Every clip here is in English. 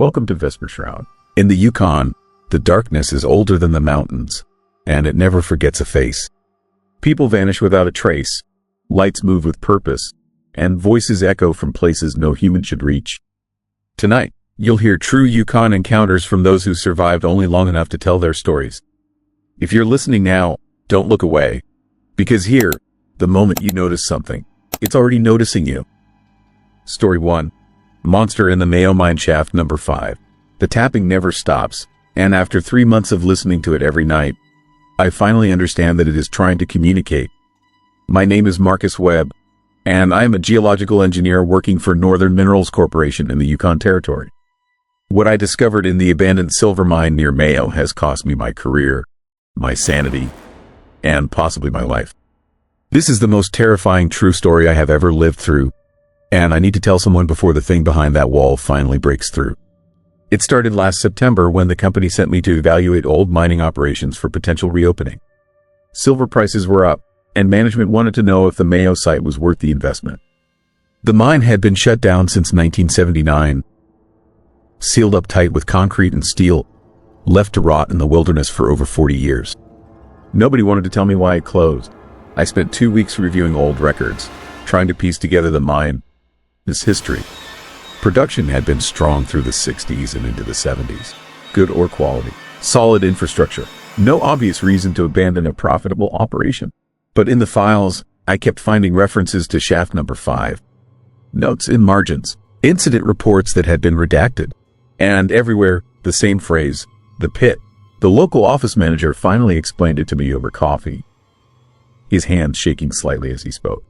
Welcome to Vesper Shroud. In the Yukon, the darkness is older than the mountains, and it never forgets a face. People vanish without a trace, lights move with purpose, and voices echo from places no human should reach. Tonight, you'll hear true Yukon encounters from those who survived only long enough to tell their stories. If you're listening now, don't look away, because here, the moment you notice something, it's already noticing you. Story 1. Monster in the Mayo Mine Shaft Number 5. The tapping never stops, and after 3 months of listening to it every night, I finally understand that it is trying to communicate. My name is Marcus Webb, and I am a geological engineer working for Northern Minerals Corporation in the Yukon Territory. What I discovered in the abandoned silver mine near Mayo has cost me my career, my sanity, and possibly my life. This is the most terrifying true story I have ever lived through, and I need to tell someone before the thing behind that wall finally breaks through. It started last September when the company sent me to evaluate old mining operations for potential reopening. Silver prices were up, and management wanted to know if the Mayo site was worth the investment. The mine had been shut down since 1979, sealed up tight with concrete and steel, left to rot in the wilderness for over 40 years. Nobody wanted to tell me why it closed. I spent 2 weeks reviewing old records, trying to piece together the mine's history. Production had been strong through the 60s and into the 70s. Good ore quality, solid infrastructure, no obvious reason to abandon a profitable operation. But in the files, I kept finding references to shaft number 5. Notes in margins, incident reports that had been redacted, and everywhere, the same phrase, the pit. The local office manager finally explained it to me over coffee, his hands shaking slightly as he spoke.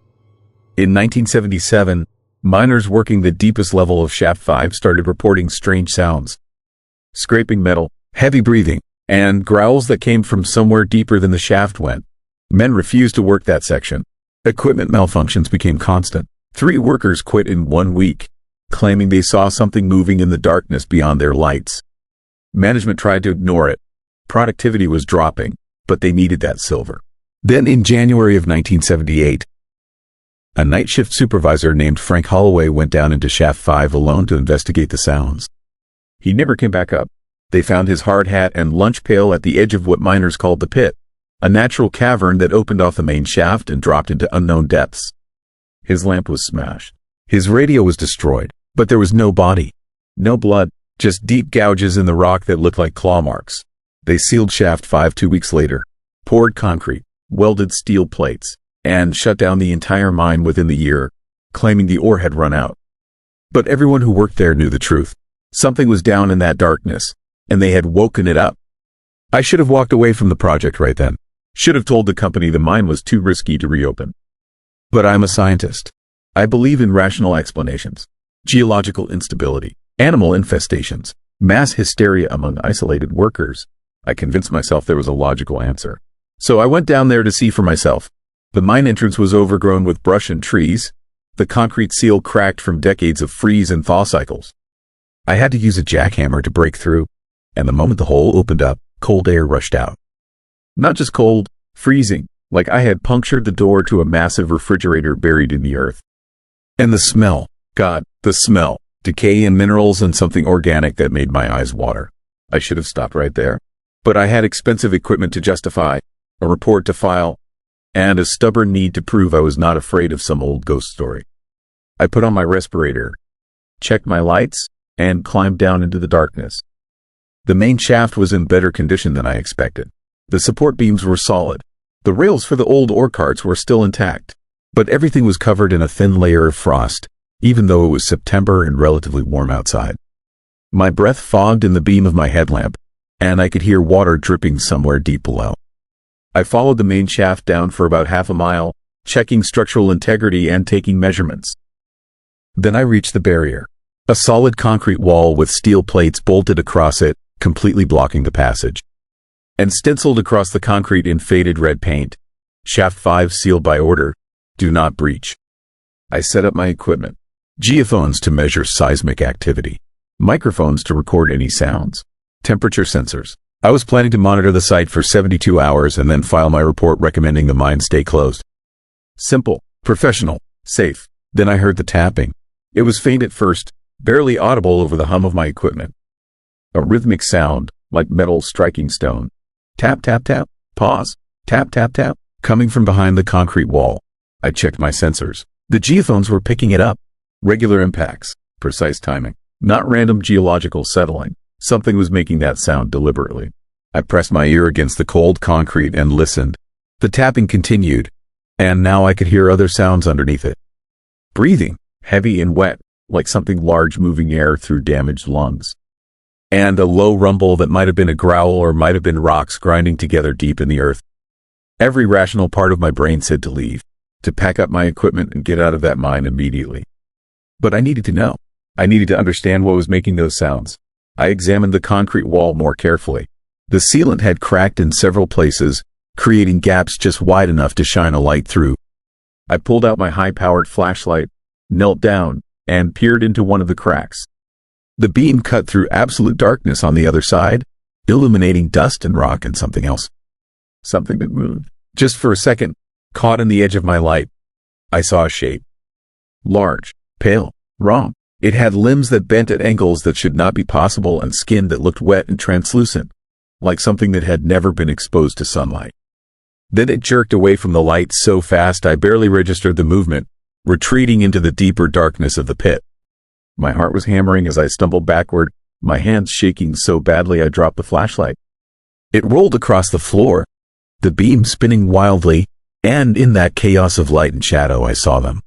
In 1977, miners working the deepest level of Shaft 5 started reporting strange sounds. Scraping metal, heavy breathing, and growls that came from somewhere deeper than the shaft went. Men refused to work that section. Equipment malfunctions became constant. 3 workers quit in 1 week, claiming they saw something moving in the darkness beyond their lights. Management tried to ignore it. Productivity was dropping, but they needed that silver. Then in January of 1978, a night shift supervisor named Frank Holloway went down into Shaft 5 alone to investigate the sounds. He never came back up. They found his hard hat and lunch pail at the edge of what miners called the pit, a natural cavern that opened off the main shaft and dropped into unknown depths. His lamp was smashed. His radio was destroyed, but there was no body, no blood, just deep gouges in the rock that looked like claw marks. They sealed Shaft 5 2 weeks later, poured concrete, welded steel plates, and shut down the entire mine within the year, claiming the ore had run out. But everyone who worked there knew the truth. Something was down in that darkness, and they had woken it up. I should have walked away from the project right then. Should have told the company the mine was too risky to reopen. But I'm a scientist. I believe in rational explanations. Geological instability, animal infestations, mass hysteria among isolated workers. I convinced myself there was a logical answer. So I went down there to see for myself. The mine entrance was overgrown with brush and trees, the concrete seal cracked from decades of freeze and thaw cycles. I had to use a jackhammer to break through, and the moment the hole opened up, cold air rushed out. Not just cold, freezing, like I had punctured the door to a massive refrigerator buried in the earth. And the smell, God, the smell, decay and minerals and something organic that made my eyes water. I should have stopped right there. But I had expensive equipment to justify, a report to file, and a stubborn need to prove I was not afraid of some old ghost story. I put on my respirator, checked my lights, and climbed down into the darkness. The main shaft was in better condition than I expected. The support beams were solid. The rails for the old ore carts were still intact, but everything was covered in a thin layer of frost, even though it was September and relatively warm outside. My breath fogged in the beam of my headlamp, and I could hear water dripping somewhere deep below. I followed the main shaft down for about half a mile, checking structural integrity and taking measurements. Then I reached the barrier, a solid concrete wall with steel plates bolted across it, completely blocking the passage. And stenciled across the concrete in faded red paint, Shaft 5 sealed by order, do not breach. I set up my equipment, geophones to measure seismic activity, microphones to record any sounds, temperature sensors. I was planning to monitor the site for 72 hours and then file my report recommending the mine stay closed. Simple, professional, safe. Then I heard the tapping. It was faint at first, barely audible over the hum of my equipment. A rhythmic sound, like metal striking stone. Tap, tap, tap, pause, tap, tap, tap, coming from behind the concrete wall. I checked my sensors. The geophones were picking it up. Regular impacts, precise timing, not random geological settling. Something was making that sound deliberately. I pressed my ear against the cold concrete and listened. The tapping continued, and now I could hear other sounds underneath it. Breathing, heavy and wet, like something large moving air through damaged lungs. And a low rumble that might have been a growl or might have been rocks grinding together deep in the earth. Every rational part of my brain said to leave, to pack up my equipment and get out of that mine immediately. But I needed to know. I needed to understand what was making those sounds. I examined the concrete wall more carefully. The sealant had cracked in several places, creating gaps just wide enough to shine a light through. I pulled out my high-powered flashlight, knelt down, and peered into one of the cracks. The beam cut through absolute darkness on the other side, illuminating dust and rock and something else. Something that moved. Just for a second, caught in the edge of my light, I saw a shape. Large, pale, wrong. It had limbs that bent at angles that should not be possible and skin that looked wet and translucent, like something that had never been exposed to sunlight. Then it jerked away from the light so fast I barely registered the movement, retreating into the deeper darkness of the pit. My heart was hammering as I stumbled backward, my hands shaking so badly I dropped the flashlight. It rolled across the floor, the beam spinning wildly, and in that chaos of light and shadow I saw them.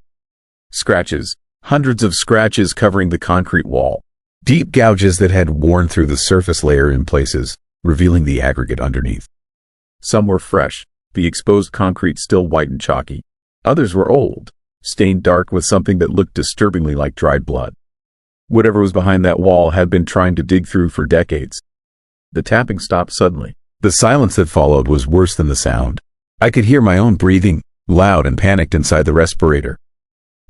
Scratches, hundreds of scratches covering the concrete wall, deep gouges that had worn through the surface layer in places, revealing the aggregate underneath. Some were fresh, the exposed concrete still white and chalky. Others were old, stained dark with something that looked disturbingly like dried blood. Whatever was behind that wall had been trying to dig through for decades. The tapping stopped suddenly. The silence that followed was worse than the sound. I could hear my own breathing, loud and panicked inside the respirator.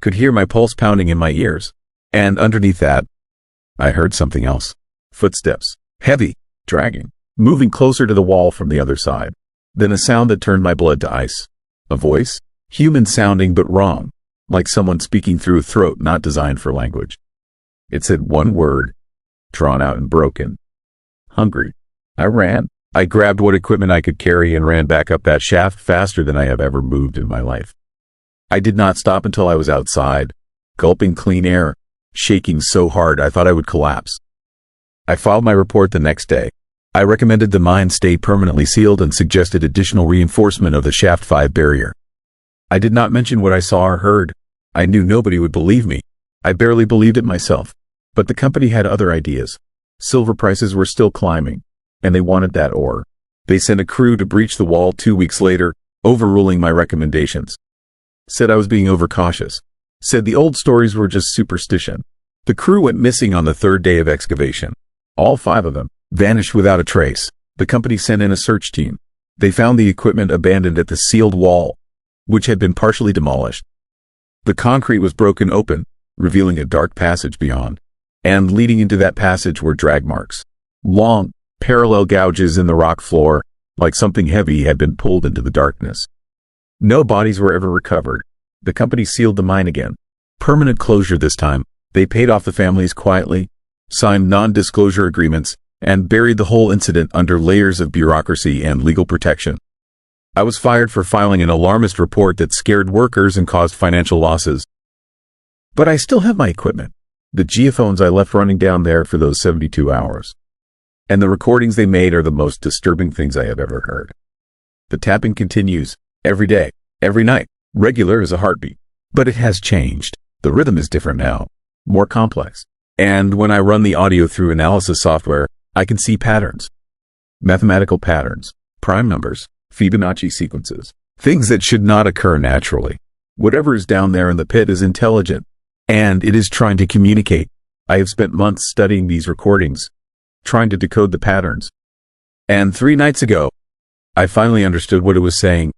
Could hear my pulse pounding in my ears. And underneath that, I heard something else. Footsteps. Heavy, dragging, moving closer to the wall from the other side. Then a sound that turned my blood to ice. A voice, human sounding but wrong, like someone speaking through a throat not designed for language. It said one word, drawn out and broken. Hungry. I ran. I grabbed what equipment I could carry and ran back up that shaft faster than I have ever moved in my life. I did not stop until I was outside, gulping clean air, shaking so hard I thought I would collapse. I filed my report the next day. I recommended the mine stay permanently sealed and suggested additional reinforcement of the Shaft 5 barrier. I did not mention what I saw or heard. I knew nobody would believe me. I barely believed it myself. But the company had other ideas. Silver prices were still climbing, and they wanted that ore. They sent a crew to breach the wall 2 weeks later, overruling my recommendations. Said I was being overcautious. Said the old stories were just superstition. The crew went missing on the third day of excavation. All 5 of them vanished without a trace. The company sent in a search team. They found the equipment abandoned at the sealed wall, which had been partially demolished. The concrete was broken open, revealing a dark passage beyond. And leading into that passage were drag marks. Long, parallel gouges in the rock floor, like something heavy had been pulled into the darkness. No bodies were ever recovered. The company sealed the mine again. Permanent closure this time. They paid off the families quietly, signed non-disclosure agreements, and buried the whole incident under layers of bureaucracy and legal protection. I was fired for filing an alarmist report that scared workers and caused financial losses. But I still have my equipment. The geophones I left running down there for those 72 hours. And the recordings they made are the most disturbing things I have ever heard. The tapping continues, every day, every night, regular as a heartbeat. But it has changed. The rhythm is different now, more complex. And when I run the audio through analysis software, I can see patterns. Mathematical patterns, prime numbers, Fibonacci sequences, things that should not occur naturally. Whatever is down there in the pit is intelligent, and it is trying to communicate. I have spent months studying these recordings, trying to decode the patterns. And 3 nights ago, I finally understood what it was saying.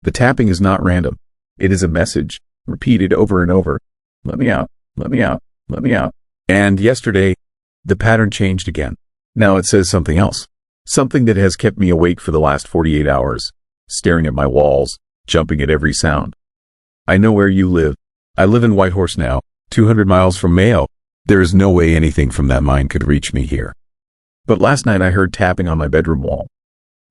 The tapping is not random. It is a message, repeated over and over. Let me out, let me out, let me out. And yesterday, the pattern changed again. Now it says something else. Something that has kept me awake for the last 48 hours, staring at my walls, jumping at every sound. I know where you live. I live in Whitehorse now, 200 miles from Mayo. There is no way anything from that mine could reach me here. But last night I heard tapping on my bedroom wall.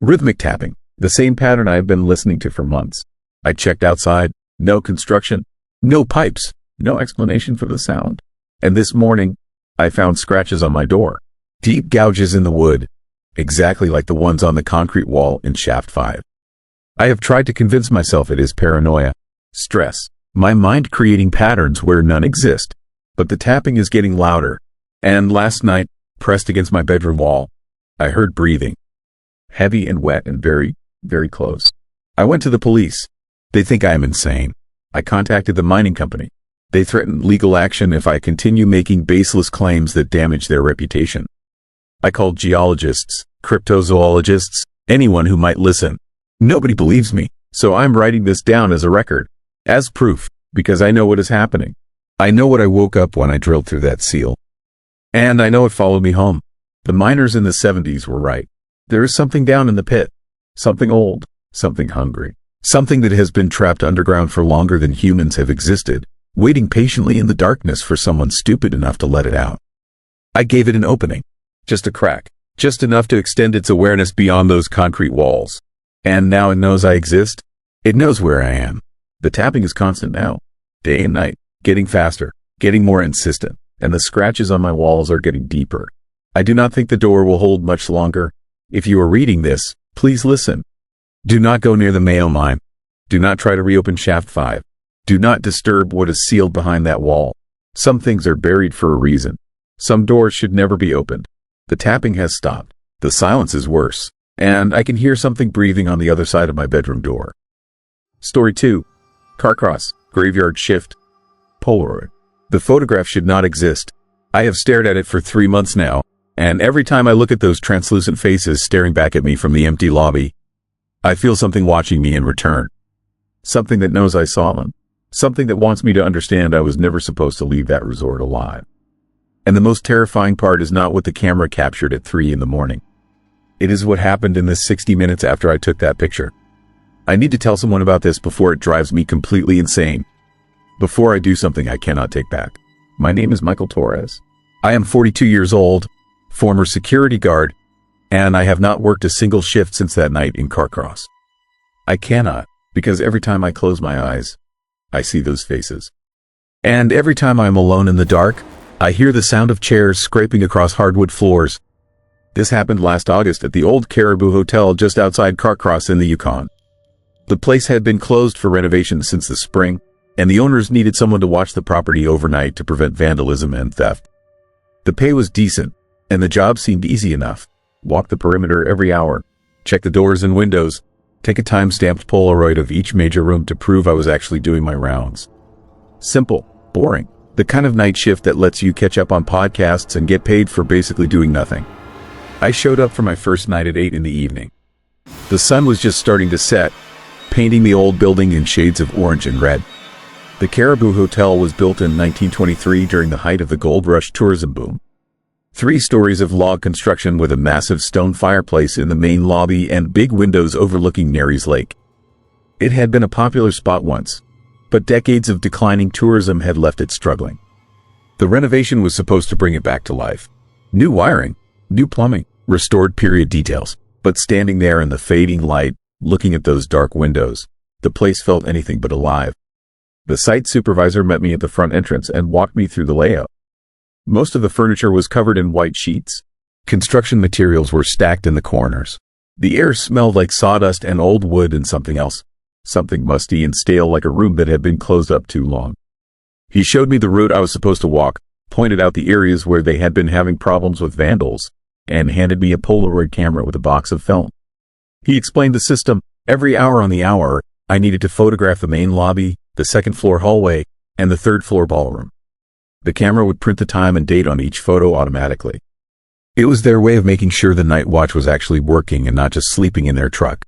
Rhythmic tapping, the same pattern I have been listening to for months. I checked outside, no construction, no pipes, no explanation for the sound. And this morning, I found scratches on my door. Deep gouges in the wood, exactly like the ones on the concrete wall in Shaft 5. I have tried to convince myself it is paranoia, stress, my mind creating patterns where none exist. But the tapping is getting louder. And last night, pressed against my bedroom wall, I heard breathing. Heavy and wet and very, very close. I went to the police. They think I am insane. I contacted the mining company. They threaten legal action if I continue making baseless claims that damage their reputation. I called geologists, cryptozoologists, anyone who might listen. Nobody believes me, so I'm writing this down as a record, as proof, because I know what is happening. I know what I woke up when I drilled through that seal. And I know it followed me home. The miners in the 70s were right. There is something down in the pit. Something old, something hungry, something that has been trapped underground for longer than humans have existed, waiting patiently in the darkness for someone stupid enough to let it out. I gave it an opening. Just a crack. Just enough to extend its awareness beyond those concrete walls. And now it knows I exist. It knows where I am. The tapping is constant now. Day and night. Getting faster. Getting more insistent. And the scratches on my walls are getting deeper. I do not think the door will hold much longer. If you are reading this, please listen. Do not go near the Mayo mine. Do not try to reopen Shaft 5. Do not disturb what is sealed behind that wall. Some things are buried for a reason. Some doors should never be opened. The tapping has stopped. The silence is worse. And I can hear something breathing on the other side of my bedroom door. Story 2. Carcross, Graveyard Shift. Polaroid. The photograph should not exist. I have stared at it for 3 months now, and every time I look at those translucent faces staring back at me from the empty lobby, I feel something watching me in return. Something that knows I saw them. Something that wants me to understand I was never supposed to leave that resort alive. And the most terrifying part is not what the camera captured at 3 in the morning. It is what happened in the 60 minutes after I took that picture. I need to tell someone about this before it drives me completely insane. Before I do something I cannot take back. My name is Michael Torres. I am 42 years old, former security guard, and I have not worked a single shift since that night in Carcross. I cannot, because every time I close my eyes, I see those faces. And every time I am alone in the dark, I hear the sound of chairs scraping across hardwood floors. This happened last August at the old Caribou Hotel just outside Carcross in the Yukon. The place had been closed for renovation since the spring, and the owners needed someone to watch the property overnight to prevent vandalism and theft. The pay was decent, and the job seemed easy enough. Walk the perimeter every hour, check the doors and windows, take a time-stamped Polaroid of each major room to prove I was actually doing my rounds. Simple, boring, the kind of night shift that lets you catch up on podcasts and get paid for basically doing nothing. I showed up for my first night at 8 in the evening. The sun was just starting to set, painting the old building in shades of orange and red. The Caribou Hotel was built in 1923 during the height of the gold rush tourism boom. 3 stories of log construction with a massive stone fireplace in the main lobby and big windows overlooking Nary's Lake. It had been a popular spot once, but decades of declining tourism had left it struggling. The renovation was supposed to bring it back to life. New wiring, new plumbing, restored period details. But standing there in the fading light, looking at those dark windows, the place felt anything but alive. The site supervisor met me at the front entrance and walked me through the layout. Most of the furniture was covered in white sheets. Construction materials were stacked in the corners. The air smelled like sawdust and old wood and something else. Something musty and stale, like a room that had been closed up too long. He showed me the route I was supposed to walk, pointed out the areas where they had been having problems with vandals, and handed me a Polaroid camera with a box of film. He explained the system. Every hour on the hour, I needed to photograph the main lobby, the second-floor hallway, and the third-floor ballroom. The camera would print the time and date on each photo automatically. It was their way of making sure the night watch was actually working and not just sleeping in their truck.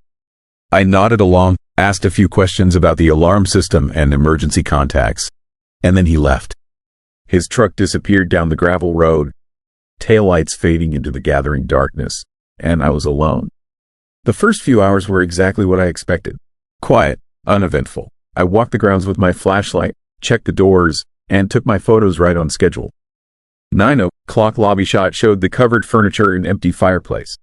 I nodded along, asked a few questions about the alarm system and emergency contacts, and then he left. His truck disappeared down the gravel road, taillights fading into the gathering darkness, and I was alone. The first few hours were exactly what I expected. Quiet, uneventful. I walked the grounds with my flashlight, checked the doors, and took my photos right on schedule. 9:00 clock lobby shot showed the covered furniture and empty fireplace.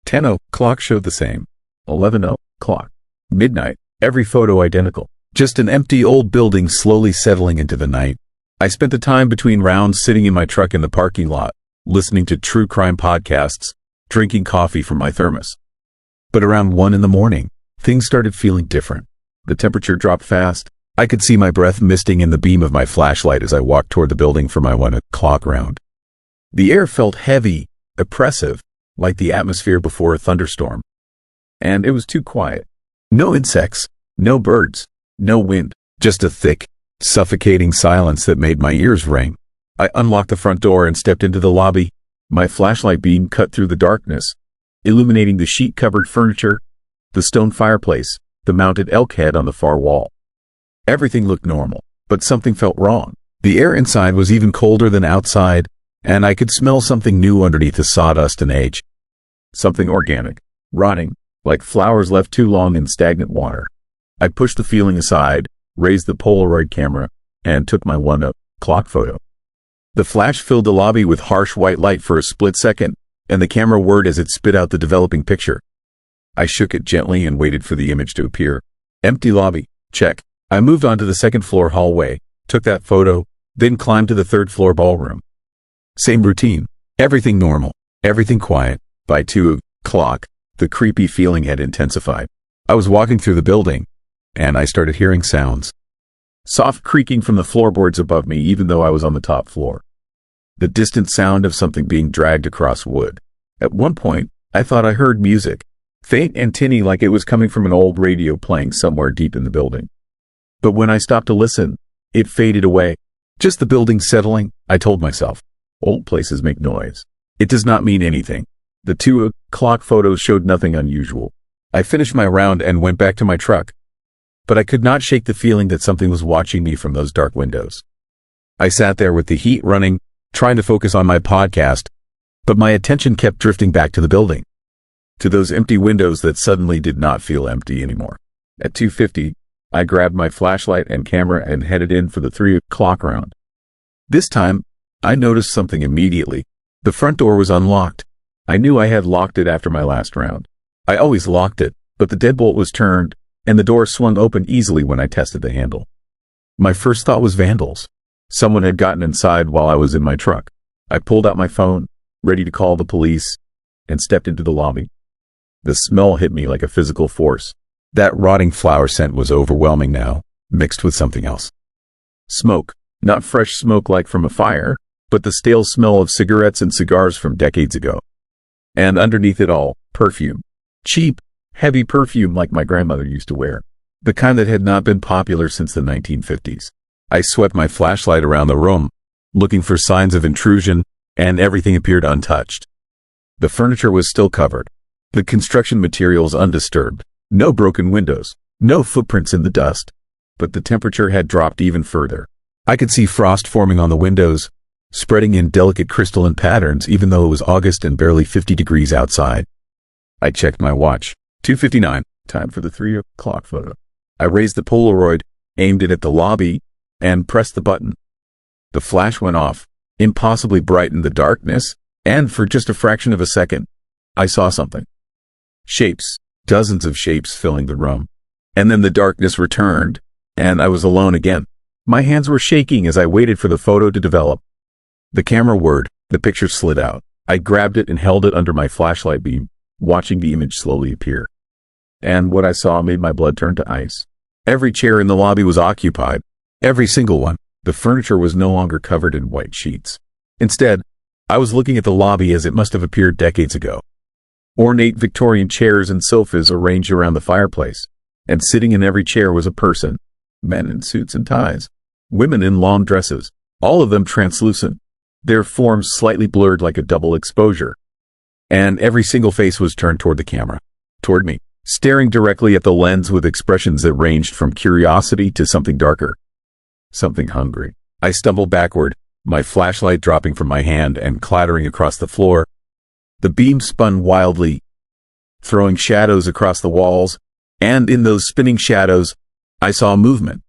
10:00 showed the same. 11:00, midnight, every photo identical. Just an empty old building slowly settling into the night. I spent the time between rounds sitting in my truck in the parking lot, listening to true crime podcasts, drinking coffee from my thermos. But around 1 a.m, things started feeling different. The temperature dropped fast. I could see my breath misting in the beam of my flashlight as I walked toward the building for my 1 o'clock round. The air felt heavy, oppressive, like the atmosphere before a thunderstorm. And it was too quiet. No insects, no birds, no wind, just a thick, suffocating silence that made my ears ring. I unlocked the front door and stepped into the lobby. My flashlight beam cut through the darkness, illuminating the sheet-covered furniture, the stone fireplace, the mounted elk head on the far wall. Everything looked normal, but something felt wrong. The air inside was even colder than outside, and I could smell something new underneath the sawdust and age. Something organic, rotting, like flowers left too long in stagnant water. I pushed the feeling aside, raised the Polaroid camera, and took my 1 o'clock photo. The flash filled the lobby with harsh white light for a split second, and the camera whirred as it spit out the developing picture. I shook it gently and waited for the image to appear. Empty lobby, check. I moved on to the second-floor hallway, took that photo, then climbed to the third-floor ballroom. Same routine. Everything normal. Everything quiet. By 2 o'clock, the creepy feeling had intensified. I was walking through the building, and I started hearing sounds. Soft creaking from the floorboards above me even though I was on the top floor. The distant sound of something being dragged across wood. At one point, I thought I heard music, faint and tinny like it was coming from an old radio playing somewhere deep in the building. But when I stopped to listen, it faded away. Just the building settling, I told myself. Old places make noise. It does not mean anything. The 2 o'clock photos showed nothing unusual. I finished my round and went back to my truck. But I could not shake the feeling that something was watching me from those dark windows. I sat there with the heat running, trying to focus on my podcast, but my attention kept drifting back to the building. To those empty windows that suddenly did not feel empty anymore. At 2:50, I grabbed my flashlight and camera and headed in for the 3 o'clock round. This time, I noticed something immediately. The front door was unlocked. I knew I had locked it after my last round. I always locked it, but the deadbolt was turned, and the door swung open easily when I tested the handle. My first thought was vandals. Someone had gotten inside while I was in my truck. I pulled out my phone, ready to call the police, and stepped into the lobby. The smell hit me like a physical force. That rotting flower scent was overwhelming now, mixed with something else. Smoke. Not fresh smoke like from a fire, but the stale smell of cigarettes and cigars from decades ago. And underneath it all, perfume. Cheap, heavy perfume like my grandmother used to wear. The kind that had not been popular since the 1950s. I swept my flashlight around the room, looking for signs of intrusion, and everything appeared untouched. The furniture was still covered. The construction materials undisturbed. No broken windows. No footprints in the dust. But the temperature had dropped even further. I could see frost forming on the windows, spreading in delicate crystalline patterns even though it was August and barely 50 degrees outside. I checked my watch. 2:59. Time for the 3 o'clock photo. I raised the Polaroid, aimed it at the lobby, and pressed the button. The flash went off, impossibly bright in the darkness, and for just a fraction of a second, I saw something. Shapes, dozens of shapes filling the room. And then the darkness returned, and I was alone again. My hands were shaking as I waited for the photo to develop. The camera whirred, the picture slid out. I grabbed it and held it under my flashlight beam, watching the image slowly appear. And what I saw made my blood turn to ice. Every chair in the lobby was occupied. Every single one. The furniture was no longer covered in white sheets. Instead, I was looking at the lobby as it must have appeared decades ago. Ornate Victorian chairs and sofas arranged around the fireplace, and sitting in every chair was a person. Men in suits and ties. Women in long dresses, all of them translucent. Their forms slightly blurred like a double exposure. And every single face was turned toward the camera. Toward me. Staring directly at the lens with expressions that ranged from curiosity to something darker. Something hungry. I stumbled backward, my flashlight dropping from my hand and clattering across the floor. The beam spun wildly, throwing shadows across the walls, and in those spinning shadows, I saw movement.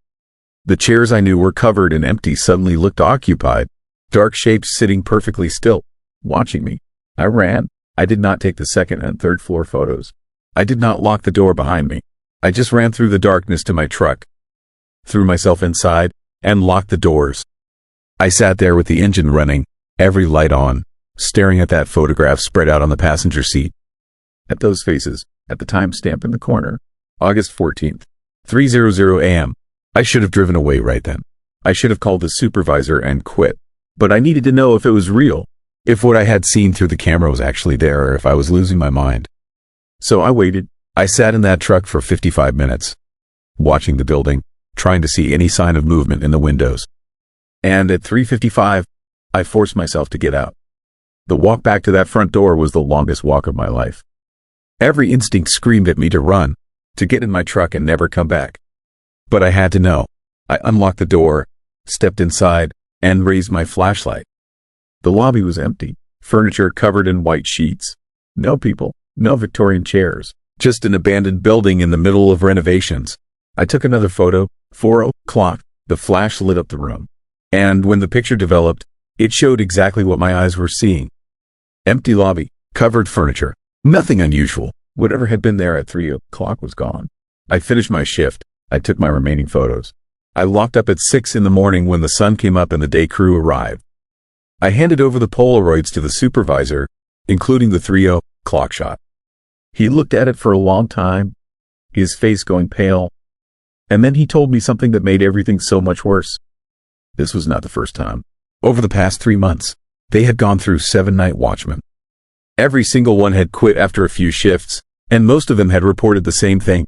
The chairs I knew were covered and empty suddenly looked occupied. Dark shapes sitting perfectly still, watching me. I ran. I did not take the second and third floor photos. I did not lock the door behind me. I just ran through the darkness to my truck, threw myself inside, and locked the doors. I sat there with the engine running, every light on, staring at that photograph spread out on the passenger seat. At those faces, at the timestamp in the corner, August 14th, 3:00 a.m. I should have driven away right then. I should have called the supervisor and quit. But I needed to know if it was real, if what I had seen through the camera was actually there, or if I was losing my mind. So I waited. I sat in that truck for 55 minutes, watching the building, trying to see any sign of movement in the windows. And at 3:55, I forced myself to get out. The walk back to that front door was the longest walk of my life. Every instinct screamed at me to run, to get in my truck and never come back. But I had to know. I unlocked the door, stepped inside, and raised my flashlight. The lobby was empty, furniture covered in white sheets. No people, no Victorian chairs, just an abandoned building in the middle of renovations. I took another photo. 4:00, the flash lit up the room. And when the picture developed, it showed exactly what my eyes were seeing. Empty lobby, covered furniture, nothing unusual. Whatever had been there at 3:00 was gone. I finished my shift. I took my remaining photos. I locked up at 6 in the morning when the sun came up and the day crew arrived. I handed over the Polaroids to the supervisor, including the 3:00 shot. He looked at it for a long time, his face going pale, and then he told me something that made everything so much worse. This was not the first time. Over the past 3 months, they had gone through 7 night watchmen. Every single one had quit after a few shifts, and most of them had reported the same thing.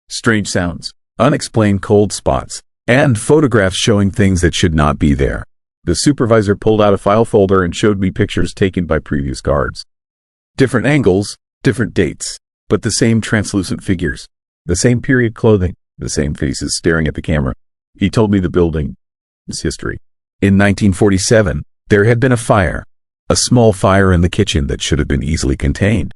Strange sounds, unexplained cold spots, and photographs showing things that should not be there. The supervisor pulled out a file folder and showed me pictures taken by previous guards. Different angles, different dates, but the same translucent figures, the same period clothing, the same faces staring at the camera. He told me the building, its history. In 1947, there had been a fire, a small fire in the kitchen that should have been easily contained.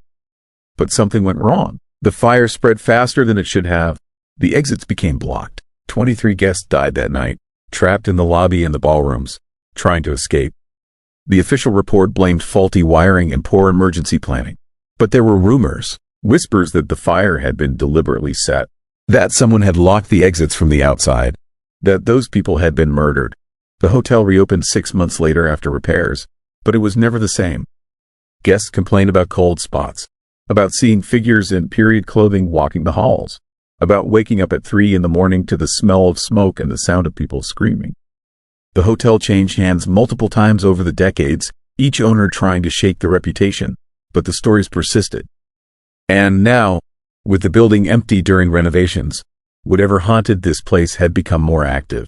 But something went wrong. The fire spread faster than it should have. The exits became blocked. 23 guests died that night, trapped in the lobby and the ballrooms, trying to escape. The official report blamed faulty wiring and poor emergency planning. But there were rumors, whispers that the fire had been deliberately set, that someone had locked the exits from the outside, that those people had been murdered. The hotel reopened 6 months later after repairs, but it was never the same. Guests complained about cold spots, about seeing figures in period clothing walking the halls, about waking up at 3 in the morning to the smell of smoke and the sound of people screaming. The hotel changed hands multiple times over the decades, each owner trying to shake the reputation, but the stories persisted. And now, with the building empty during renovations, whatever haunted this place had become more active,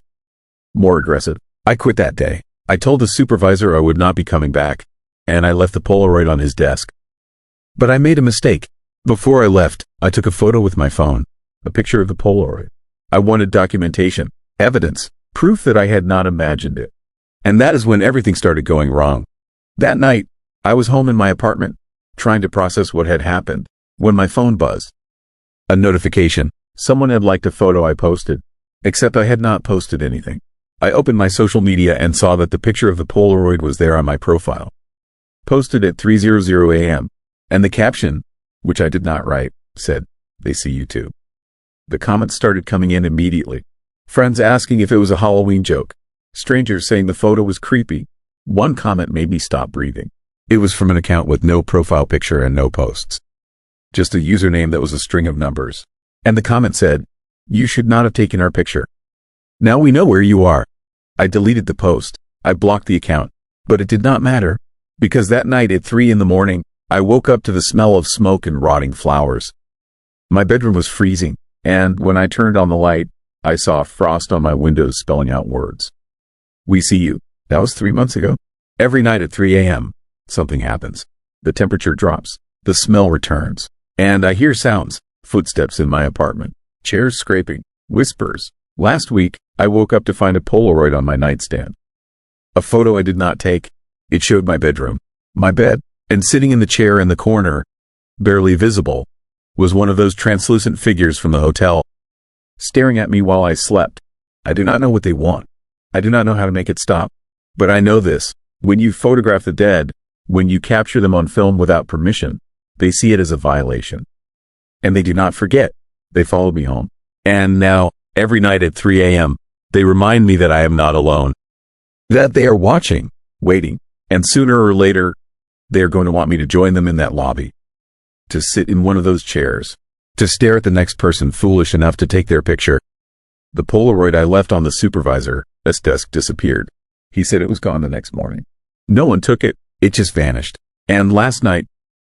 more aggressive. I quit that day. I told the supervisor I would not be coming back, and I left the Polaroid on his desk. But I made a mistake. Before I left, I took a photo with my phone, a picture of the Polaroid. I wanted documentation, evidence, proof that I had not imagined it. And that is when everything started going wrong. That night, I was home in my apartment, trying to process what had happened, when my phone buzzed. A notification. Someone had liked a photo I posted, except I had not posted anything. I opened my social media and saw that the picture of the Polaroid was there on my profile. Posted at 3:00 a.m. And the caption, which I did not write, said, "They see you too." The comments started coming in immediately. Friends asking if it was a Halloween joke. Strangers saying the photo was creepy. One comment made me stop breathing. It was from an account with no profile picture and no posts. Just a username that was a string of numbers. And the comment said, "You should not have taken our picture. Now we know where you are." I deleted the post. I blocked the account. But it did not matter, because that night at 3 in the morning, I woke up to the smell of smoke and rotting flowers. My bedroom was freezing, and when I turned on the light, I saw frost on my windows spelling out words. "We see you." That was 3 months ago. Every night at 3 a.m., something happens. The temperature drops, the smell returns, and I hear sounds, footsteps in my apartment, chairs scraping, whispers. Last week, I woke up to find a Polaroid on my nightstand. A photo I did not take. It showed my bedroom, my bed, and sitting in the chair in the corner, barely visible, was one of those translucent figures from the hotel, staring at me while I slept. I do not know what they want. I do not know how to make it stop. But I know this. When you photograph the dead, when you capture them on film without permission, they see it as a violation. And they do not forget. They followed me home. And now, every night at 3 a.m., they remind me that I am not alone. That they are watching, waiting, and sooner or later, they are going to want me to join them in that lobby. To sit in one of those chairs. To stare at the next person foolish enough to take their picture. The Polaroid I left on the supervisor's desk disappeared. He said it was gone the next morning. No one took it. It just vanished. And last night,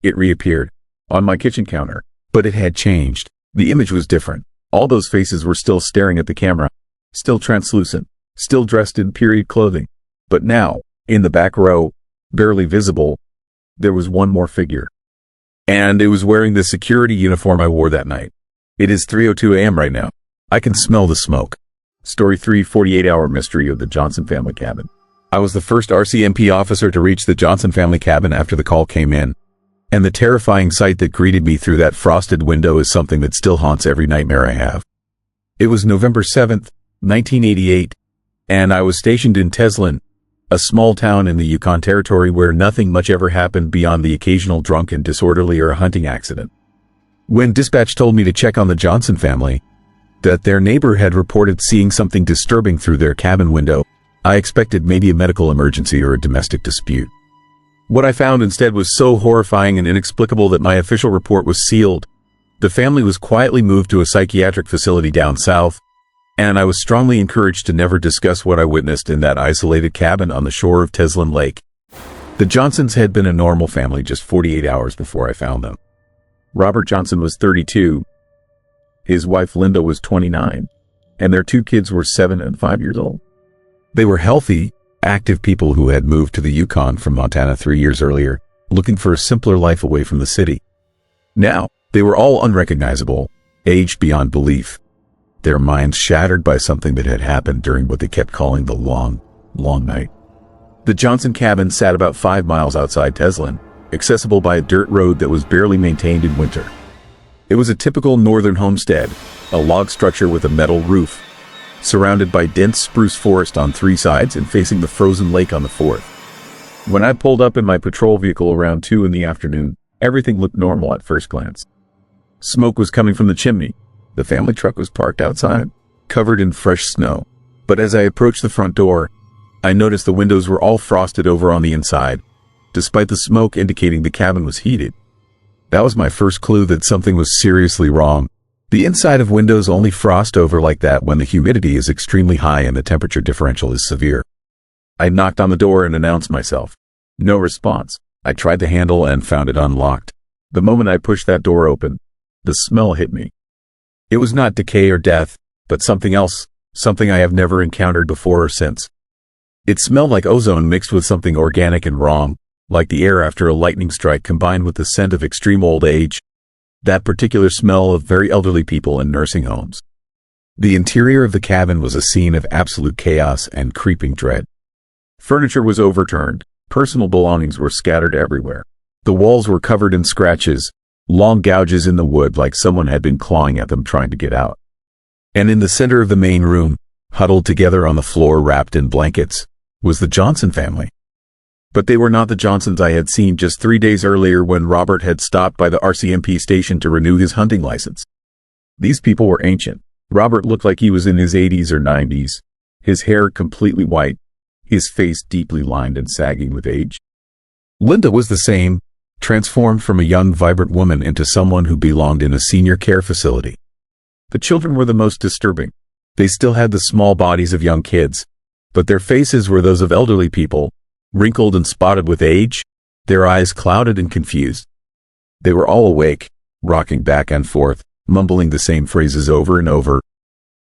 it reappeared on my kitchen counter. But it had changed. The image was different. All those faces were still staring at the camera. Still translucent. Still dressed in period clothing. But now, in the back row, barely visible, there was one more figure. And it was wearing the security uniform I wore that night. It is 3:02 a.m. right now. I can smell the smoke. Story 3: 48-hour mystery of the Johnson family cabin. I was the first RCMP officer to reach the Johnson family cabin after the call came in. And the terrifying sight that greeted me through that frosted window is something that still haunts every nightmare I have. It was November 7th, 1988, and I was stationed in Teslin, a small town in the Yukon territory where nothing much ever happened beyond the occasional drunk and disorderly or a hunting accident. When dispatch told me to check on the Johnson family, that their neighbor had reported seeing something disturbing through their cabin window, I expected maybe a medical emergency or a domestic dispute. What I found instead was so horrifying and inexplicable that my official report was sealed. The family was quietly moved to a psychiatric facility down south, and I was strongly encouraged to never discuss what I witnessed in that isolated cabin on the shore of Teslin Lake. The Johnsons had been a normal family just 48 hours before I found them. Robert Johnson was 32, his wife Linda was 29, and their 2 kids were 7 and 5 years old. They were healthy, active people who had moved to the Yukon from Montana 3 years earlier, looking for a simpler life away from the city. Now, they were all unrecognizable, aged beyond belief, their minds shattered by something that had happened during what they kept calling the long night. The Johnson cabin sat about 5 miles outside Teslin, accessible by a dirt road that was barely maintained in winter. It was a typical northern homestead, a log structure with a metal roof, surrounded by dense spruce forest on 3 sides and facing the frozen lake on the 4th. When I pulled up in my patrol vehicle around 2 in the afternoon, everything looked normal at first glance. Smoke was coming from the chimney. The family truck was parked outside, covered in fresh snow. But as I approached the front door, I noticed the windows were all frosted over on the inside, despite the smoke indicating the cabin was heated. That was my first clue that something was seriously wrong. The inside of windows only frost over like that when the humidity is extremely high and the temperature differential is severe. I knocked on the door and announced myself. No response. I tried the handle and found it unlocked. The moment I pushed that door open, the smell hit me. It was not decay or death, but something else, something I have never encountered before or since. It smelled like ozone mixed with something organic and wrong, like the air after a lightning strike combined with the scent of extreme old age. That particular smell of very elderly people in nursing homes. The interior of the cabin was a scene of absolute chaos and creeping dread. Furniture was overturned, personal belongings were scattered everywhere. The walls were covered in scratches, long gouges in the wood like someone had been clawing at them trying to get out. And in the center of the main room, huddled together on the floor wrapped in blankets, was the Johnson family. But they were not the Johnsons I had seen just 3 days earlier when Robert had stopped by the RCMP station to renew his hunting license. These people were ancient. Robert looked like he was in his 80s or 90s, his hair completely white, his face deeply lined and sagging with age. Linda was the same, transformed from a young, vibrant woman into someone who belonged in a senior care facility. The children were the most disturbing. They still had the small bodies of young kids, but their faces were those of elderly people, wrinkled and spotted with age, their eyes clouded and confused. They were all awake, rocking back and forth, mumbling the same phrases over and over.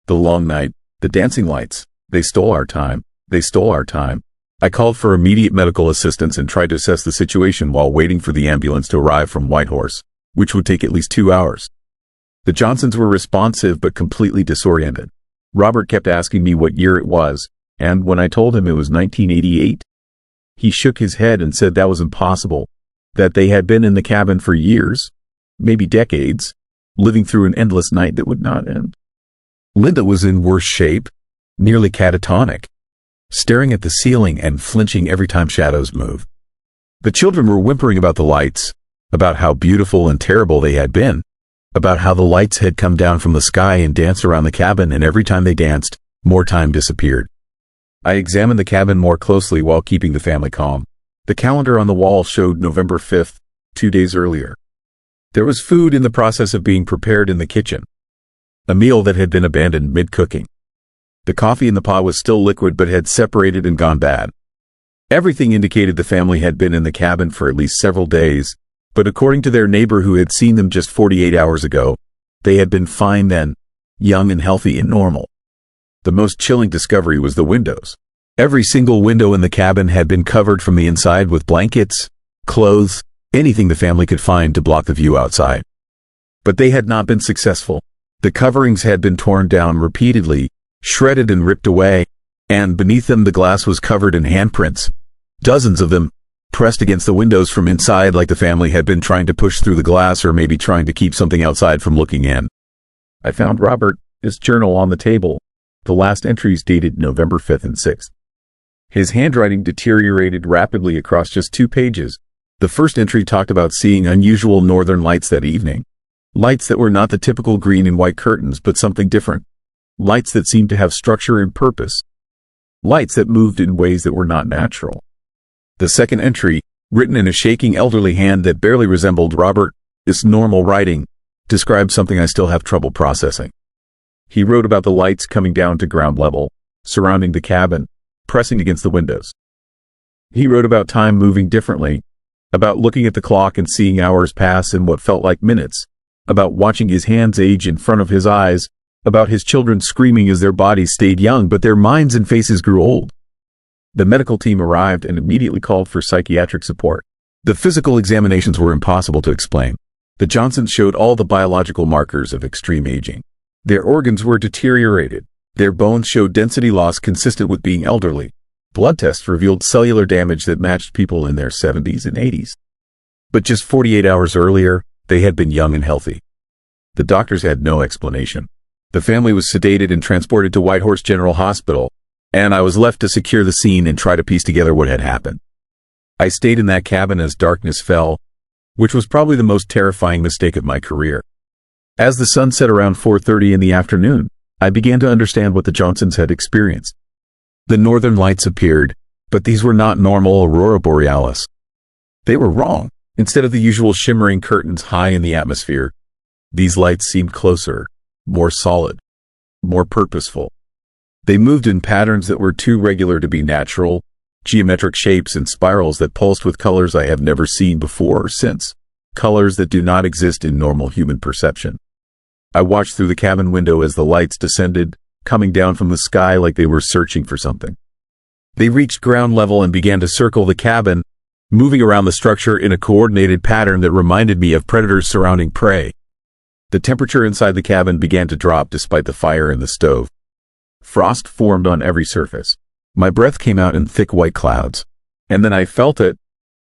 The long night, the dancing lights, they stole our time, they stole our time. I called for immediate medical assistance and tried to assess the situation while waiting for the ambulance to arrive from Whitehorse, which would take at least 2 hours. The Johnsons were responsive but completely disoriented. Robert kept asking me what year it was, and when I told him it was 1988, he shook his head and said that was impossible, that they had been in the cabin for years, maybe decades, living through an endless night that would not end. Linda was in worse shape, nearly catatonic. staring at the ceiling and flinching every time shadows moved. The children were whimpering about the lights, about how beautiful and terrible they had been, about how the lights had come down from the sky and danced around the cabin, and every time they danced, more time disappeared. I examined the cabin more closely while keeping the family calm. The calendar on the wall showed November 5th, 2 days earlier. There was food in the process of being prepared in the kitchen, a meal that had been abandoned mid-cooking. The coffee in the pot was still liquid but had separated and gone bad. Everything indicated the family had been in the cabin for at least several days, but according to their neighbor who had seen them just 48 hours ago, they had been fine then, young and healthy and normal. The most chilling discovery was the windows. Every single window in the cabin had been covered from the inside with blankets, clothes, anything the family could find to block the view outside. But they had not been successful. The coverings had been torn down repeatedly, shredded and ripped away, and beneath them the glass was covered in handprints, dozens of them, pressed against the windows from inside like the family had been trying to push through the glass or maybe trying to keep something outside from looking in. I found Robert's journal on the table, the last entries dated November 5th and 6th. His handwriting deteriorated rapidly across just 2 pages. The first entry talked about seeing unusual northern lights that evening. Lights that were not the typical green and white curtains, but something different. Lights that seemed to have structure and purpose. Lights that moved in ways that were not natural. The second entry, written in a shaking elderly hand that barely resembled Robert's normal writing, described something I still have trouble processing. He wrote about the lights coming down to ground level, surrounding the cabin, pressing against the windows. He wrote about time moving differently, about looking at the clock and seeing hours pass in what felt like minutes, about watching his hands age in front of his eyes, about his children screaming as their bodies stayed young but their minds and faces grew old. The medical team arrived and immediately called for psychiatric support. The physical examinations were impossible to explain. The Johnsons showed all the biological markers of extreme aging. Their organs were deteriorated. Their bones showed density loss consistent with being elderly. Blood tests revealed cellular damage that matched people in their 70s and 80s. But just 48 hours earlier, they had been young and healthy. The doctors had no explanation. The family was sedated and transported to Whitehorse General Hospital, and I was left to secure the scene and try to piece together what had happened. I stayed in that cabin as darkness fell, which was probably the most terrifying mistake of my career. As the sun set around 4:30 in the afternoon, I began to understand what the Johnsons had experienced. The northern lights appeared, but these were not normal aurora borealis. They were wrong. Instead of the usual shimmering curtains high in the atmosphere, these lights seemed closer, more solid, more purposeful. They moved in patterns that were too regular to be natural, geometric shapes and spirals that pulsed with colors I have never seen before or since, colors that do not exist in normal human perception. I watched through the cabin window as the lights descended, coming down from the sky like they were searching for something. They reached ground level and began to circle the cabin, moving around the structure in a coordinated pattern that reminded me of predators surrounding prey. The temperature inside the cabin began to drop despite the fire in the stove. Frost formed on every surface. My breath came out in thick white clouds. And then I felt it,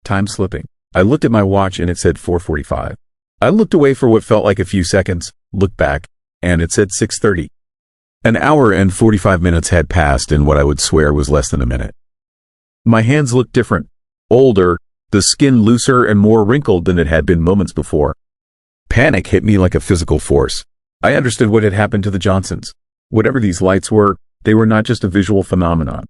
time slipping. I looked at my watch and it said 4:45. I looked away for what felt like a few seconds, looked back, and it said 6:30. An hour and 45 minutes had passed in what I would swear was less than a minute. My hands looked different, older, the skin looser and more wrinkled than it had been moments before. Panic hit me like a physical force. I understood what had happened to the Johnsons. Whatever these lights were, they were not just a visual phenomenon.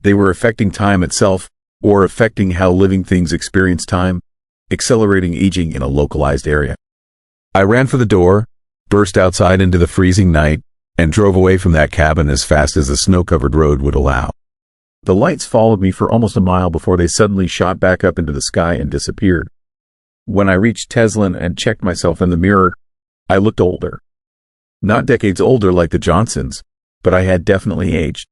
They were affecting time itself, or affecting how living things experience time, accelerating aging in a localized area. I ran for the door, burst outside into the freezing night, and drove away from that cabin as fast as the snow-covered road would allow. The lights followed me for almost a mile before they suddenly shot back up into the sky and disappeared. When I reached Teslin and checked myself in the mirror, I looked older. Not decades older like the Johnsons, but I had definitely aged.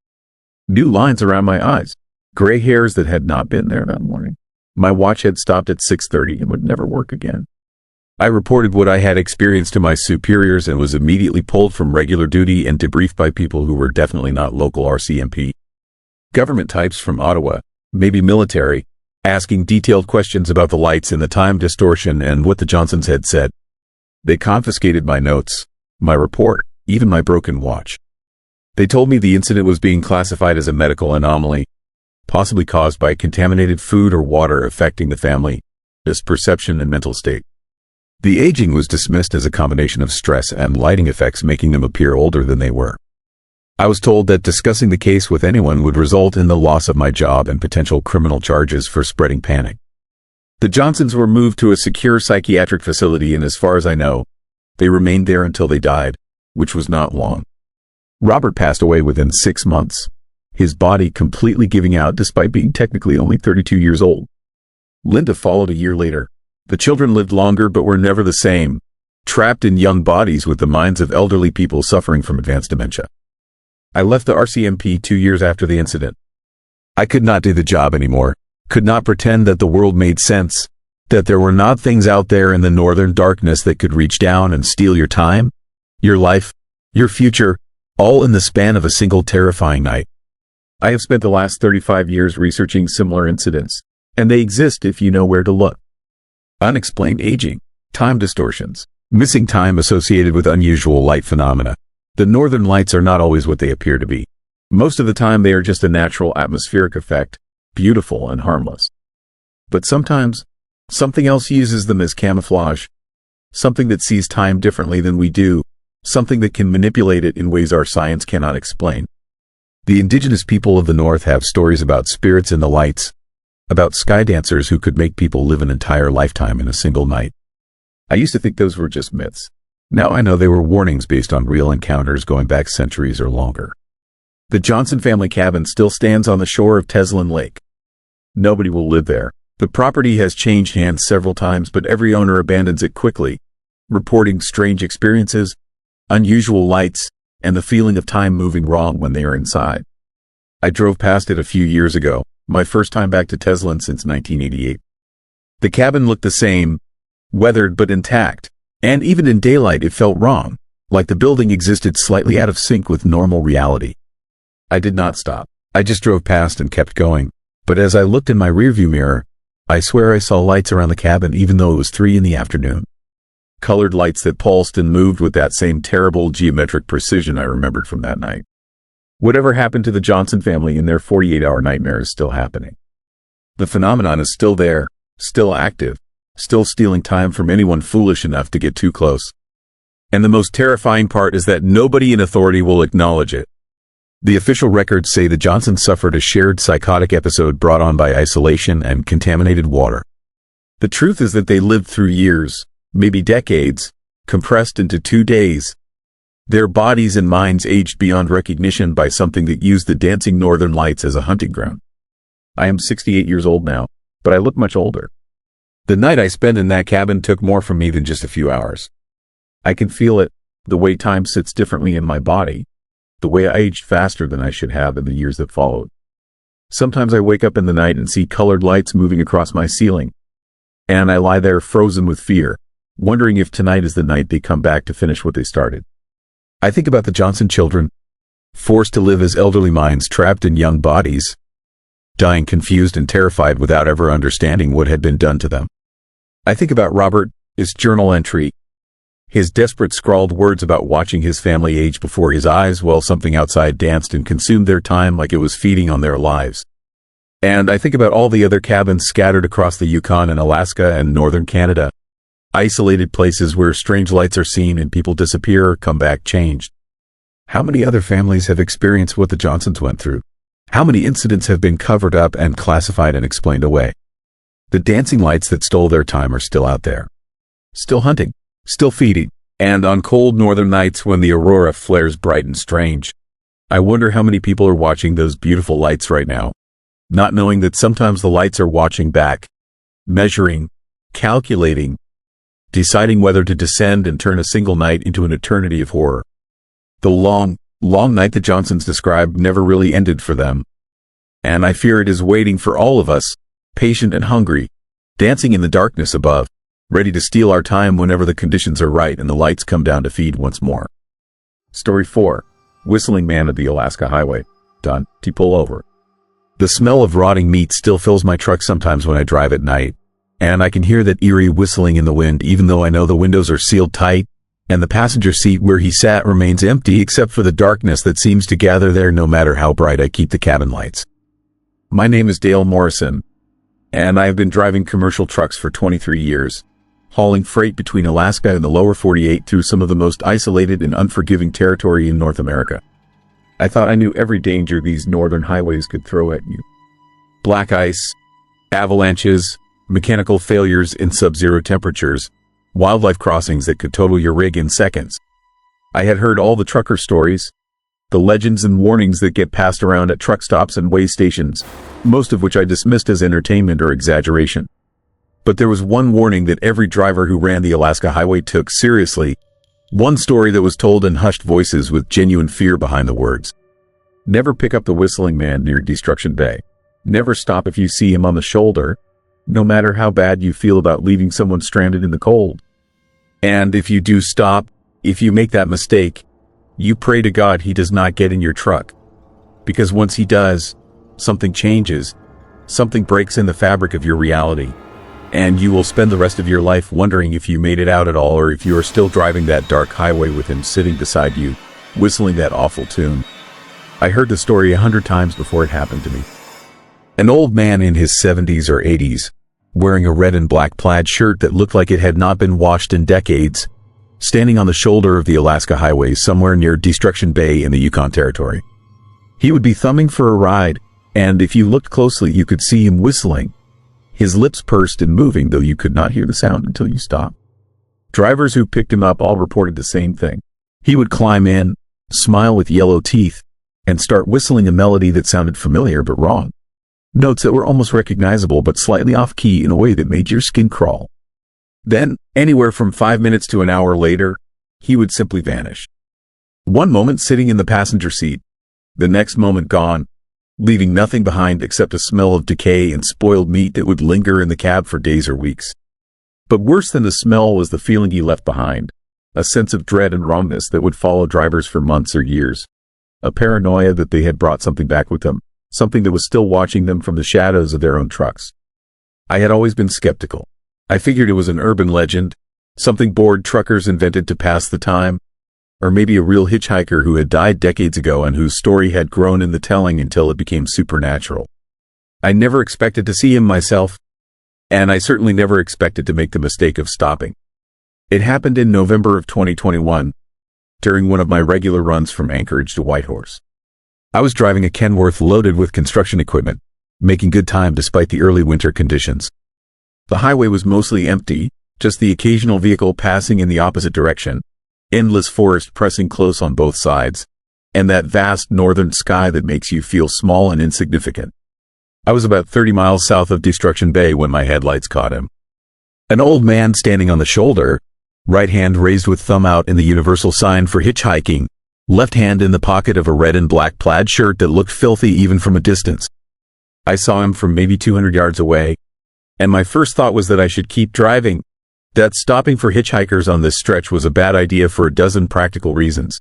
New lines around my eyes, gray hairs that had not been there that morning. My watch had stopped at 6:30 and would never work again. I reported what I had experienced to my superiors and was immediately pulled from regular duty and debriefed by people who were definitely not local RCMP. Government types from Ottawa, maybe military, asking detailed questions about the lights and the time distortion and what the Johnsons had said. They confiscated my notes, my report, even my broken watch. They told me the incident was being classified as a medical anomaly, possibly caused by contaminated food or water affecting the family's perception and mental state. The aging was dismissed as a combination of stress and lighting effects, making them appear older than they were. I was told that discussing the case with anyone would result in the loss of my job and potential criminal charges for spreading panic. The Johnsons were moved to a secure psychiatric facility, and as far as I know, they remained there until they died, which was not long. Robert passed away within 6 months, his body completely giving out despite being technically only 32 years old. Linda followed a year later. The children lived longer but were never the same, trapped in young bodies with the minds of elderly people suffering from advanced dementia. I left the RCMP 2 years after the incident. I could not do the job anymore, could not pretend that the world made sense, that there were not things out there in the northern darkness that could reach down and steal your time, your life, your future, all in the span of a single terrifying night. I have spent the last 35 years researching similar incidents, and they exist if you know where to look. Unexplained aging, time distortions, missing time associated with unusual light phenomena. The northern lights are not always what they appear to be. Most of the time they are just a natural atmospheric effect, beautiful and harmless. But sometimes, something else uses them as camouflage, something that sees time differently than we do, something that can manipulate it in ways our science cannot explain. The indigenous people of the North have stories about spirits in the lights, about sky dancers who could make people live an entire lifetime in a single night. I used to think those were just myths. Now I know they were warnings based on real encounters going back centuries or longer. The Johnson family cabin still stands on the shore of Teslin Lake. Nobody will live there. The property has changed hands several times, but every owner abandons it quickly, reporting strange experiences, unusual lights, and the feeling of time moving wrong when they are inside. I drove past it a few years ago, my first time back to Teslin since 1988. The cabin looked the same, weathered but intact, and even in daylight it felt wrong, like the building existed slightly out of sync with normal reality. I did not stop. I just drove past and kept going, but as I looked in my rearview mirror, I swear I saw lights around the cabin even though it was 3 in the afternoon. Colored lights that pulsed and moved with that same terrible geometric precision I remembered from that night. Whatever happened to the Johnson family in their 48-hour nightmare is still happening. The phenomenon is still there, still active, still stealing time from anyone foolish enough to get too close. And the most terrifying part is that nobody in authority will acknowledge it. The official records say the Johnsons suffered a shared psychotic episode brought on by isolation and contaminated water. The truth is that they lived through years, maybe decades, compressed into 2 days. Their bodies and minds aged beyond recognition by something that used the dancing northern lights as a hunting ground. I am 68 years old now, but I look much older. The night I spent in that cabin took more from me than just a few hours. I can feel it, the way time sits differently in my body, the way I aged faster than I should have in the years that followed. Sometimes I wake up in the night and see colored lights moving across my ceiling, and I lie there frozen with fear, wondering if tonight is the night they come back to finish what they started. I think about the Johnson children, forced to live as elderly minds trapped in young bodies, dying confused and terrified without ever understanding what had been done to them. I think about Robert, his journal entry, his desperate scrawled words about watching his family age before his eyes while something outside danced and consumed their time like it was feeding on their lives. And I think about all the other cabins scattered across the Yukon and Alaska and northern Canada, isolated places where strange lights are seen and people disappear or come back changed. How many other families have experienced what the Johnsons went through? How many incidents have been covered up and classified and explained away? The dancing lights that stole their time are still out there. Still hunting, still feeding, and on cold northern nights when the aurora flares bright and strange, I wonder how many people are watching those beautiful lights right now, not knowing that sometimes the lights are watching back, measuring, calculating, deciding whether to descend and turn a single night into an eternity of horror. The long, long night the Johnsons described never really ended for them. And I fear it is waiting for all of us, patient and hungry, dancing in the darkness above, ready to steal our time whenever the conditions are right and the lights come down to feed once more. Story 4. Whistling Man of the Alaska Highway. Done. To pull over. The smell of rotting meat still fills my truck sometimes when I drive at night, and I can hear that eerie whistling in the wind even though I know the windows are sealed tight and the passenger seat where he sat remains empty except for the darkness that seems to gather there no matter how bright I keep the cabin lights. My name is Dale Morrison, and I have been driving commercial trucks for 23 years, hauling freight between Alaska and the lower 48 through some of the most isolated and unforgiving territory in North America. I thought I knew every danger these northern highways could throw at you. Black ice, avalanches, mechanical failures in sub-zero temperatures, wildlife crossings that could total your rig in seconds. I had heard all the trucker stories, the legends and warnings that get passed around at truck stops and way stations, most of which I dismissed as entertainment or exaggeration. But there was one warning that every driver who ran the Alaska highway took seriously, one story that was told in hushed voices with genuine fear behind the words. Never pick up the whistling man near Destruction Bay. Never stop if you see him on the shoulder, no matter how bad you feel about leaving someone stranded in the cold. And if you do stop, if you make that mistake, you pray to God he does not get in your truck. Because once he does, something changes, something breaks in the fabric of your reality, and you will spend the rest of your life wondering if you made it out at all or if you are still driving that dark highway with him sitting beside you, whistling that awful tune. I heard the story 100 times before it happened to me. An old man in his 70s or 80s, wearing a red and black plaid shirt that looked like it had not been washed in decades, standing on the shoulder of the Alaska highway somewhere near Destruction Bay in the Yukon territory. He would be thumbing for a ride, and if you looked closely you could see him whistling, his lips pursed and moving, though you could not hear the sound until you stopped. Drivers who picked him up all reported the same thing. He would climb in, smile with yellow teeth, and start whistling a melody that sounded familiar but wrong. Notes that were almost recognizable but slightly off-key in a way that made your skin crawl. Then, anywhere from 5 minutes to an hour later, he would simply vanish. One moment sitting in the passenger seat, the next moment gone, leaving nothing behind except a smell of decay and spoiled meat that would linger in the cab for days or weeks. But worse than the smell was the feeling he left behind, a sense of dread and wrongness that would follow drivers for months or years, a paranoia that they had brought something back with them, something that was still watching them from the shadows of their own trucks. I had always been skeptical. I figured it was an urban legend, something bored truckers invented to pass the time, or maybe a real hitchhiker who had died decades ago and whose story had grown in the telling until it became supernatural. I never expected to see him myself, and I certainly never expected to make the mistake of stopping. It happened in November of 2021, during one of my regular runs from Anchorage to Whitehorse. I was driving a Kenworth loaded with construction equipment, making good time despite the early winter conditions. The highway was mostly empty, just the occasional vehicle passing in the opposite direction, endless forest pressing close on both sides, and that vast northern sky that makes you feel small and insignificant. I was about 30 miles south of Destruction Bay when my headlights caught him. An old man standing on the shoulder, right hand raised with thumb out in the universal sign for hitchhiking, left hand in the pocket of a red and black plaid shirt that looked filthy even from a distance. I saw him from maybe 200 yards away, and my first thought was that I should keep driving, that stopping for hitchhikers on this stretch was a bad idea for a dozen practical reasons.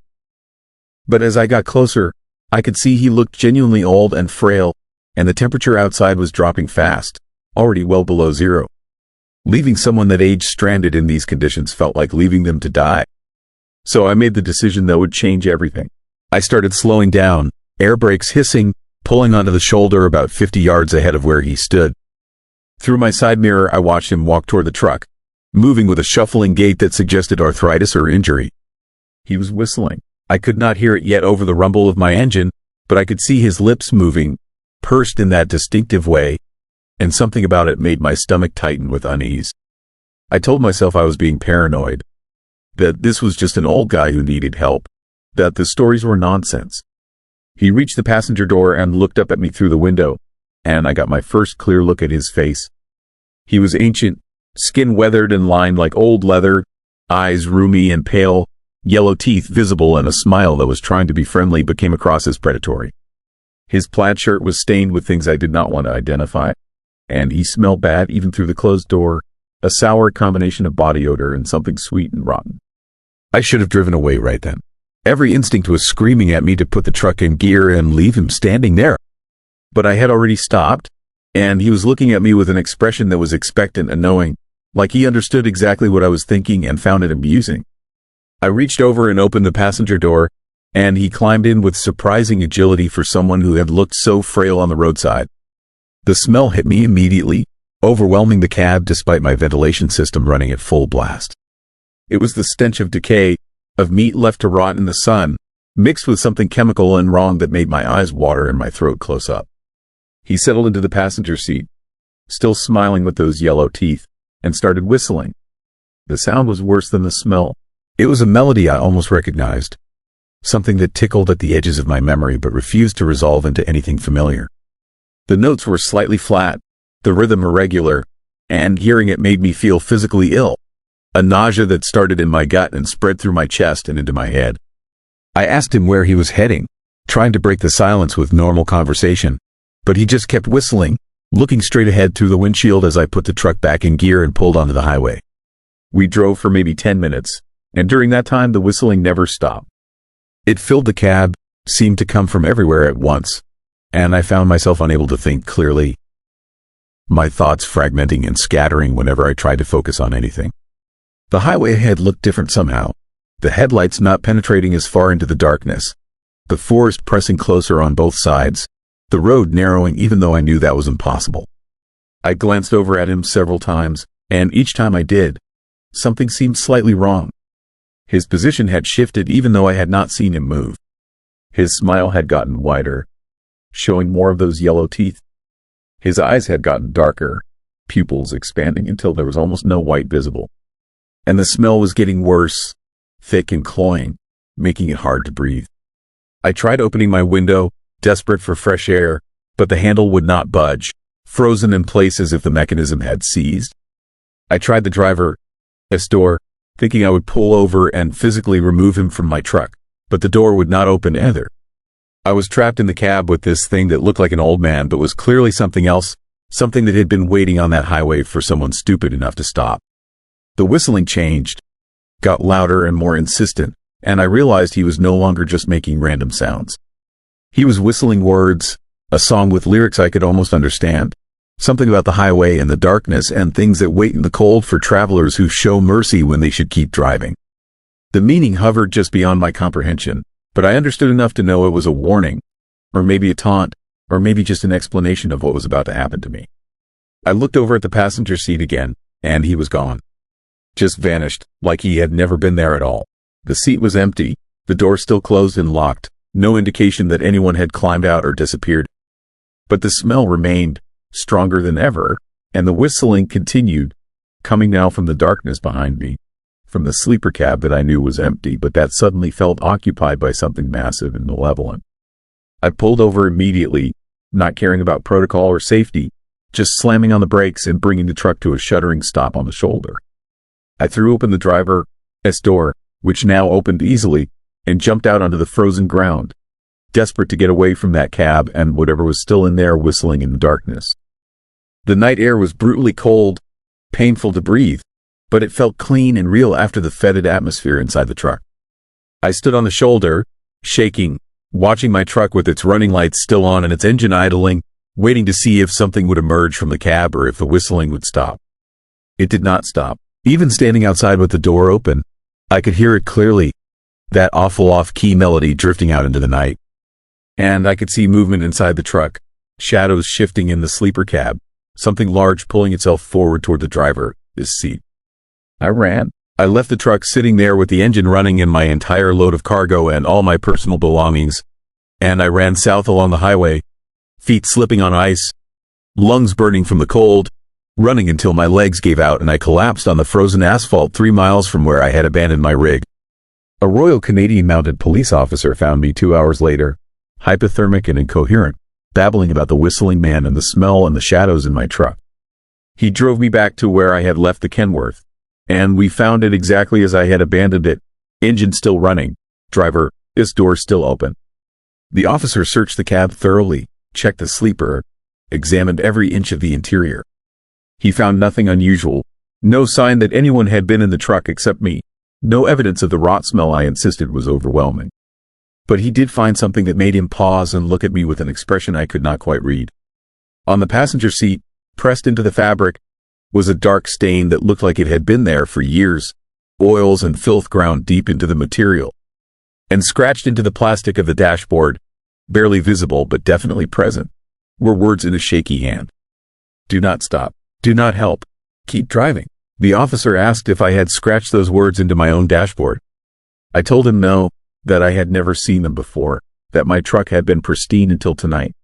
But as I got closer, I could see he looked genuinely old and frail, and the temperature outside was dropping fast, already well below zero. Leaving someone that age stranded in these conditions felt like leaving them to die. So I made the decision that would change everything. I started slowing down, air brakes hissing, pulling onto the shoulder about 50 yards ahead of where he stood. Through my side mirror, I watched him walk toward the truck, moving with a shuffling gait that suggested arthritis or injury. He was whistling. I could not hear it yet over the rumble of my engine, but I could see his lips moving, pursed in that distinctive way, and something about it made my stomach tighten with unease. I told myself I was being paranoid, that this was just an old guy who needed help, that the stories were nonsense. He reached the passenger door and looked up at me through the window, and I got my first clear look at his face. He was ancient, skin weathered and lined like old leather, eyes roomy and pale, yellow teeth visible, and a smile that was trying to be friendly but came across as predatory. His plaid shirt was stained with things I did not want to identify, and he smelled bad even through the closed door, a sour combination of body odor and something sweet and rotten. I should have driven away right then. Every instinct was screaming at me to put the truck in gear and leave him standing there. But I had already stopped, and he was looking at me with an expression that was expectant and knowing, like he understood exactly what I was thinking and found it amusing. I reached over and opened the passenger door, and he climbed in with surprising agility for someone who had looked so frail on the roadside. The smell hit me immediately, overwhelming the cab despite my ventilation system running at full blast. It was the stench of decay, of meat left to rot in the sun, mixed with something chemical and wrong that made my eyes water and my throat close up. He settled into the passenger seat, still smiling with those yellow teeth, and started whistling. The sound was worse than the smell. It was a melody I almost recognized, something that tickled at the edges of my memory but refused to resolve into anything familiar. The notes were slightly flat, the rhythm irregular, and hearing it made me feel physically ill, a nausea that started in my gut and spread through my chest and into my head. I asked him where he was heading, trying to break the silence with normal conversation, but he just kept whistling, looking straight ahead through the windshield as I put the truck back in gear and pulled onto the highway. We drove for maybe 10 minutes, and during that time the whistling never stopped. It filled the cab, seemed to come from everywhere at once, and I found myself unable to think clearly, my thoughts fragmenting and scattering whenever I tried to focus on anything. The highway ahead looked different somehow, the headlights not penetrating as far into the darkness, the forest pressing closer on both sides, the road narrowing even though I knew that was impossible. I glanced over at him several times, and each time I did, something seemed slightly wrong. His position had shifted even though I had not seen him move. His smile had gotten wider, showing more of those yellow teeth. His eyes had gotten darker, pupils expanding until there was almost no white visible. And the smell was getting worse, thick and cloying, making it hard to breathe. I tried opening my window, desperate for fresh air, but the handle would not budge, frozen in place as if the mechanism had seized. I tried the driver's door, thinking I would pull over and physically remove him from my truck, but the door would not open either. I was trapped in the cab with this thing that looked like an old man but was clearly something else, something that had been waiting on that highway for someone stupid enough to stop. The whistling changed, got louder and more insistent, and I realized he was no longer just making random sounds. He was whistling words, a song with lyrics I could almost understand, something about the highway and the darkness and things that wait in the cold for travelers who show mercy when they should keep driving. The meaning hovered just beyond my comprehension, but I understood enough to know it was a warning, or maybe a taunt, or maybe just an explanation of what was about to happen to me. I looked over at the passenger seat again, and he was gone. Just vanished, like he had never been there at all. The seat was empty, the door still closed and locked, no indication that anyone had climbed out or disappeared. But the smell remained, stronger than ever, and the whistling continued, coming now from the darkness behind me, from the sleeper cab that I knew was empty but that suddenly felt occupied by something massive and malevolent. I pulled over immediately, not caring about protocol or safety, just slamming on the brakes and bringing the truck to a shuddering stop on the shoulder. I threw open the driver's door, which now opened easily, and jumped out onto the frozen ground, desperate to get away from that cab and whatever was still in there whistling in the darkness. The night air was brutally cold, painful to breathe, but it felt clean and real after the fetid atmosphere inside the truck. I stood on the shoulder, shaking, watching my truck with its running lights still on and its engine idling, waiting to see if something would emerge from the cab or if the whistling would stop. It did not stop. Even standing outside with the door open, I could hear it clearly, that awful off-key melody drifting out into the night. And I could see movement inside the truck, shadows shifting in the sleeper cab, something large pulling itself forward toward the driver's seat. I ran. I left the truck sitting there with the engine running and my entire load of cargo and all my personal belongings, and I ran south along the highway, feet slipping on ice, lungs burning from the cold, running until my legs gave out and I collapsed on the frozen asphalt 3 miles from where I had abandoned my rig. A Royal Canadian Mounted Police officer found me 2 hours later, hypothermic and incoherent, babbling about the whistling man and the smell and the shadows in my truck. He drove me back to where I had left the Kenworth, and we found it exactly as I had abandoned it, engine still running, driver's door still open. The officer searched the cab thoroughly, checked the sleeper, examined every inch of the interior. He found nothing unusual, no sign that anyone had been in the truck except me, no evidence of the rot smell I insisted was overwhelming. But he did find something that made him pause and look at me with an expression I could not quite read. On the passenger seat, pressed into the fabric, was a dark stain that looked like it had been there for years, oils and filth ground deep into the material, and scratched into the plastic of the dashboard, barely visible but definitely present, were words in a shaky hand. "Do not stop. Do not help. Keep driving." The officer asked if I had scratched those words into my own dashboard. I told him no, that I had never seen them before, that my truck had been pristine until tonight.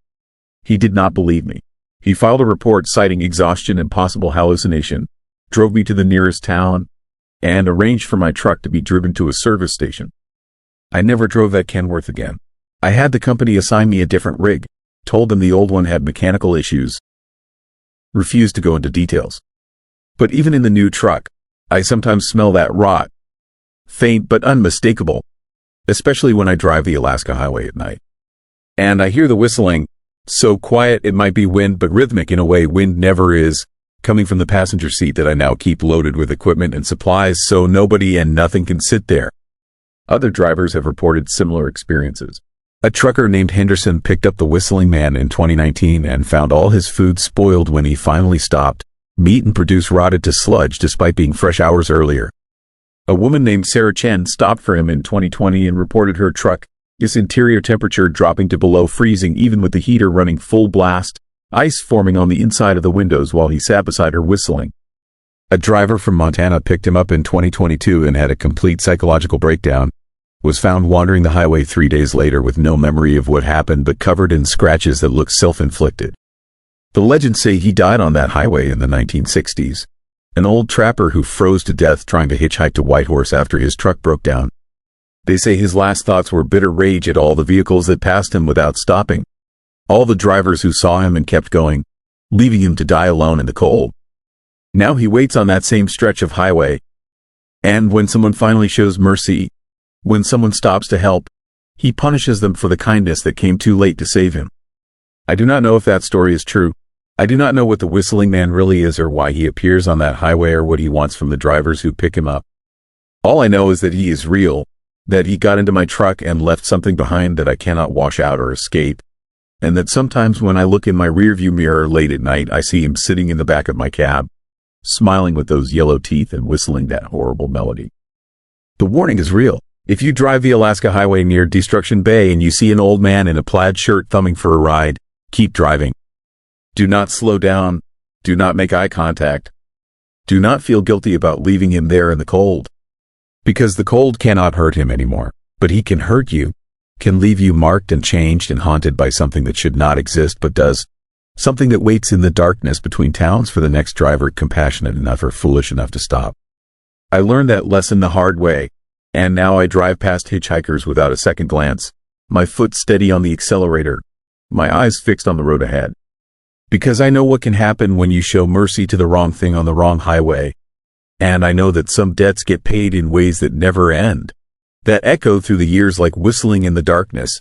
He did not believe me. He filed a report citing exhaustion and possible hallucination, drove me to the nearest town, and arranged for my truck to be driven to a service station. I never drove that Kenworth again. I had the company assign me a different rig, told them the old one had mechanical issues, refused to go into details. But even in the new truck, I sometimes smell that rot, faint but unmistakable, especially when I drive the Alaska Highway at night. And I hear the whistling, so quiet it might be wind but rhythmic in a way wind never is, coming from the passenger seat that I now keep loaded with equipment and supplies so nobody and nothing can sit there. Other drivers have reported similar experiences. A trucker named Henderson picked up the whistling man in 2019 and found all his food spoiled when he finally stopped. Meat and produce rotted to sludge despite being fresh hours earlier. A woman named Sarah Chen stopped for him in 2020 and reported her truck's interior temperature dropping to below freezing even with the heater running full blast, ice forming on the inside of the windows while he sat beside her whistling. A driver from Montana picked him up in 2022 and had a complete psychological breakdown, was found wandering the highway 3 days later with no memory of what happened but covered in scratches that looked self-inflicted. The legends say he died on that highway in the 1960s, an old trapper who froze to death trying to hitchhike to Whitehorse after his truck broke down. They say his last thoughts were bitter rage at all the vehicles that passed him without stopping, all the drivers who saw him and kept going, leaving him to die alone in the cold. Now he waits on that same stretch of highway, and when someone finally shows mercy, when someone stops to help, he punishes them for the kindness that came too late to save him. I do not know if that story is true. I do not know what the whistling man really is or why he appears on that highway or what he wants from the drivers who pick him up. All I know is that he is real, that he got into my truck and left something behind that I cannot wash out or escape, and that sometimes when I look in my rearview mirror late at night I see him sitting in the back of my cab, smiling with those yellow teeth and whistling that horrible melody. The warning is real. If you drive the Alaska Highway near Destruction Bay and you see an old man in a plaid shirt thumbing for a ride, keep driving. Do not slow down. Do not make eye contact. Do not feel guilty about leaving him there in the cold. Because the cold cannot hurt him anymore, but he can hurt you, can leave you marked and changed and haunted by something that should not exist but does, something that waits in the darkness between towns for the next driver compassionate enough or foolish enough to stop. I learned that lesson the hard way, and now I drive past hitchhikers without a second glance, my foot steady on the accelerator, my eyes fixed on the road ahead. Because I know what can happen when you show mercy to the wrong thing on the wrong highway, and I know that some debts get paid in ways that never end, that echo through the years like whistling in the darkness,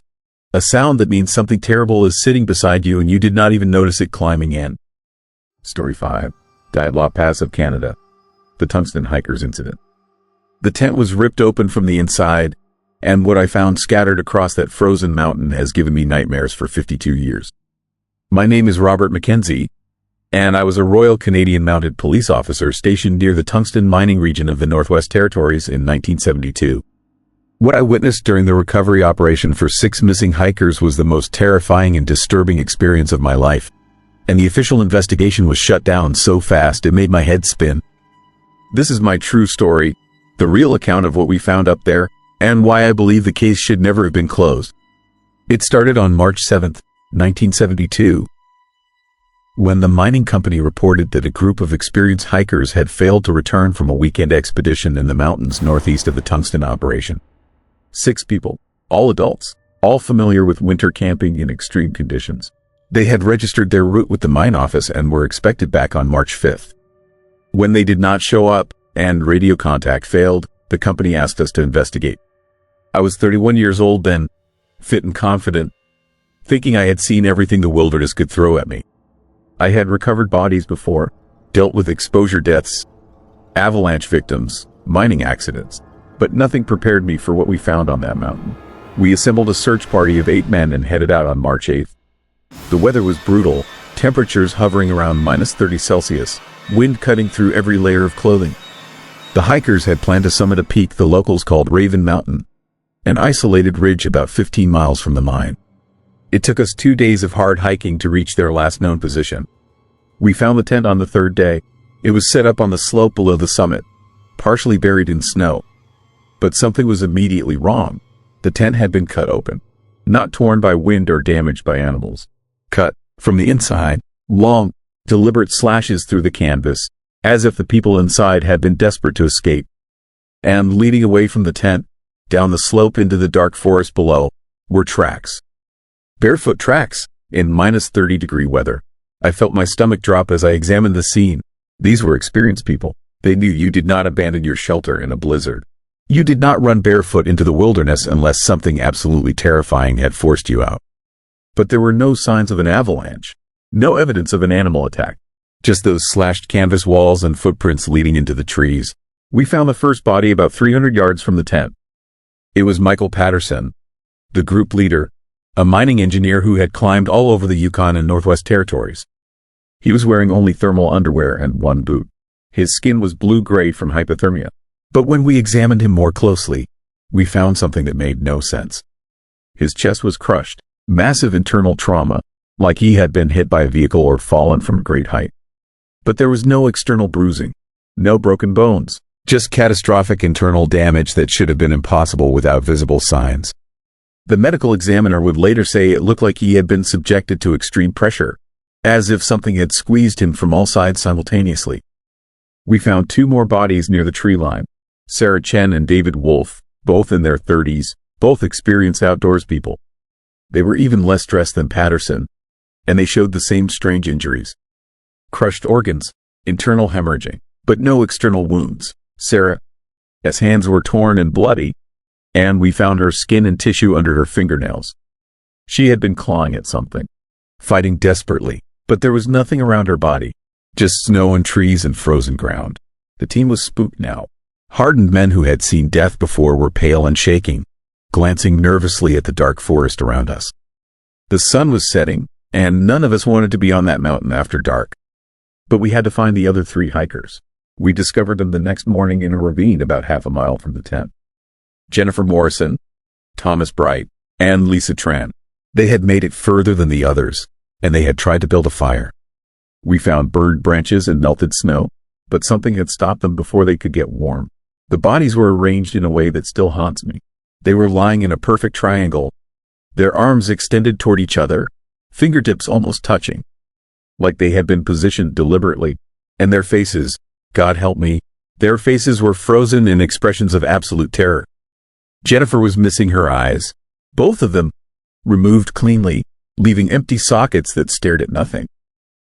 a sound that means something terrible is sitting beside you and you did not even notice it climbing in. Story 5. Diatlop Pass of Canada. The Tungsten Hikers Incident. The tent was ripped open from the inside, and what I found scattered across that frozen mountain has given me nightmares for 52 years. My name is Robert Mackenzie, and I was a Royal Canadian Mounted Police officer stationed near the Tungsten mining region of the Northwest Territories in 1972. What I witnessed during the recovery operation for 6 missing hikers was the most terrifying and disturbing experience of my life, and the official investigation was shut down so fast it made my head spin. This is my true story, the real account of what we found up there, and why I believe the case should never have been closed. It started on March 7th, 1972, when the mining company reported that a group of experienced hikers had failed to return from a weekend expedition in the mountains northeast of the Tungsten operation. 6 people, all adults, all familiar with winter camping in extreme conditions. They had registered their route with the mine office and were expected back on March 5th. When they did not show up and radio contact failed, the company asked us to investigate. I was 31 years old then, fit and confident, thinking I had seen everything the wilderness could throw at me. I had recovered bodies before, dealt with exposure deaths, avalanche victims, mining accidents, but nothing prepared me for what we found on that mountain. We assembled a search party of 8 men and headed out on March 8th. The weather was brutal, temperatures hovering around -30 Celsius, wind cutting through every layer of clothing. The hikers had planned to summit a peak the locals called Raven Mountain, an isolated ridge about 15 miles from the mine. It took us 2 days of hard hiking to reach their last known position. We found the tent on the third day. It was set up on the slope below the summit, partially buried in snow. But something was immediately wrong. The tent had been cut open, not torn by wind or damaged by animals. Cut from the inside, long, deliberate slashes through the canvas, as if the people inside had been desperate to escape. And leading away from the tent, down the slope into the dark forest below, were tracks. Barefoot tracks, in -30-degree weather. I felt my stomach drop as I examined the scene. These were experienced people. They knew you did not abandon your shelter in a blizzard. You did not run barefoot into the wilderness unless something absolutely terrifying had forced you out. But there were no signs of an avalanche, no evidence of an animal attack, just those slashed canvas walls and footprints leading into the trees. We found the first body about 300 yards from the tent. It was Michael Patterson, the group leader, a mining engineer who had climbed all over the Yukon and Northwest Territories. He was wearing only thermal underwear and one boot. His skin was blue-gray from hypothermia. But when we examined him more closely, we found something that made no sense. His chest was crushed, massive internal trauma, like he had been hit by a vehicle or fallen from a great height. But there was no external bruising, no broken bones, just catastrophic internal damage that should have been impossible without visible signs. The medical examiner would later say it looked like he had been subjected to extreme pressure, as if something had squeezed him from all sides simultaneously. We found 2 more bodies near the tree line. Sarah Chen and David Wolf, both in their 30s, both experienced outdoors people. They were even less dressed than Patterson, and they showed the same strange injuries. Crushed organs, internal hemorrhaging, but no external wounds. Sarah's hands were torn and bloody, and we found her skin and tissue under her fingernails. She had been clawing at something, fighting desperately, but there was nothing around her body, just snow and trees and frozen ground. The team was spooked now. Hardened men who had seen death before were pale and shaking, glancing nervously at the dark forest around us. The sun was setting, and none of us wanted to be on that mountain after dark. But we had to find the other 3 hikers. We discovered them the next morning in a ravine about half a mile from the tent. Jennifer Morrison, Thomas Bright, and Lisa Tran. They had made it further than the others, and they had tried to build a fire. We found burned branches and melted snow, but something had stopped them before they could get warm. The bodies were arranged in a way that still haunts me. They were lying in a perfect triangle, their arms extended toward each other, fingertips almost touching, like they had been positioned deliberately, and their faces, God help me, their faces were frozen in expressions of absolute terror. Jennifer was missing her eyes, both of them, removed cleanly, leaving empty sockets that stared at nothing.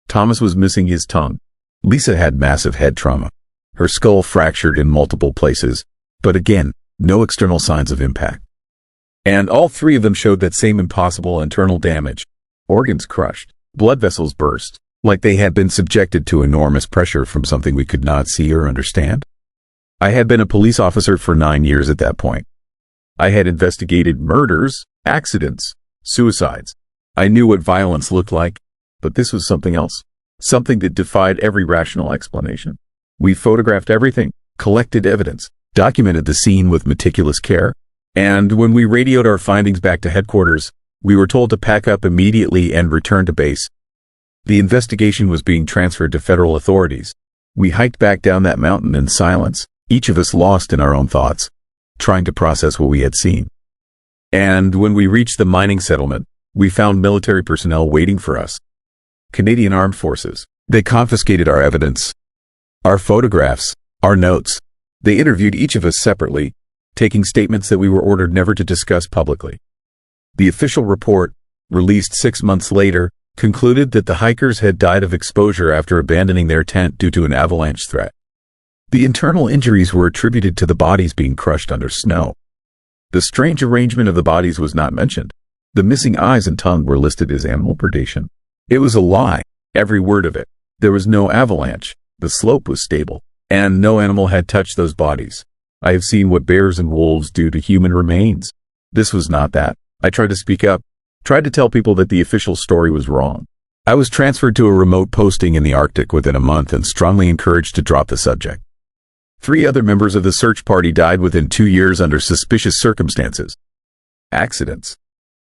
Thomas was missing his tongue. Lisa had massive head trauma. Her skull fractured in multiple places, but again, no external signs of impact. And all 3 of them showed that same impossible internal damage. Organs crushed, blood vessels burst, like they had been subjected to enormous pressure from something we could not see or understand. I had been a police officer for 9 years at that point. I had investigated murders, accidents, suicides. I knew what violence looked like, but this was something else, something that defied every rational explanation. We photographed everything, collected evidence, documented the scene with meticulous care, and when we radioed our findings back to headquarters, we were told to pack up immediately and return to base. The investigation was being transferred to federal authorities. We hiked back down that mountain in silence, each of us lost in our own thoughts, trying to process what we had seen. And when we reached the mining settlement, we found military personnel waiting for us. Canadian Armed Forces. They confiscated our evidence, our photographs, our notes. They interviewed each of us separately, taking statements that we were ordered never to discuss publicly. The official report, released 6 months later, concluded that the hikers had died of exposure after abandoning their tent due to an avalanche threat. The internal injuries were attributed to the bodies being crushed under snow. The strange arrangement of the bodies was not mentioned. The missing eyes and tongue were listed as animal predation. It was a lie, every word of it. There was no avalanche, the slope was stable, and no animal had touched those bodies. I have seen what bears and wolves do to human remains. This was not that. I tried to speak up, tried to tell people that the official story was wrong. I was transferred to a remote posting in the Arctic within a month and strongly encouraged to drop the subject. 3 other members of the search party died within 2 years under suspicious circumstances. Accidents,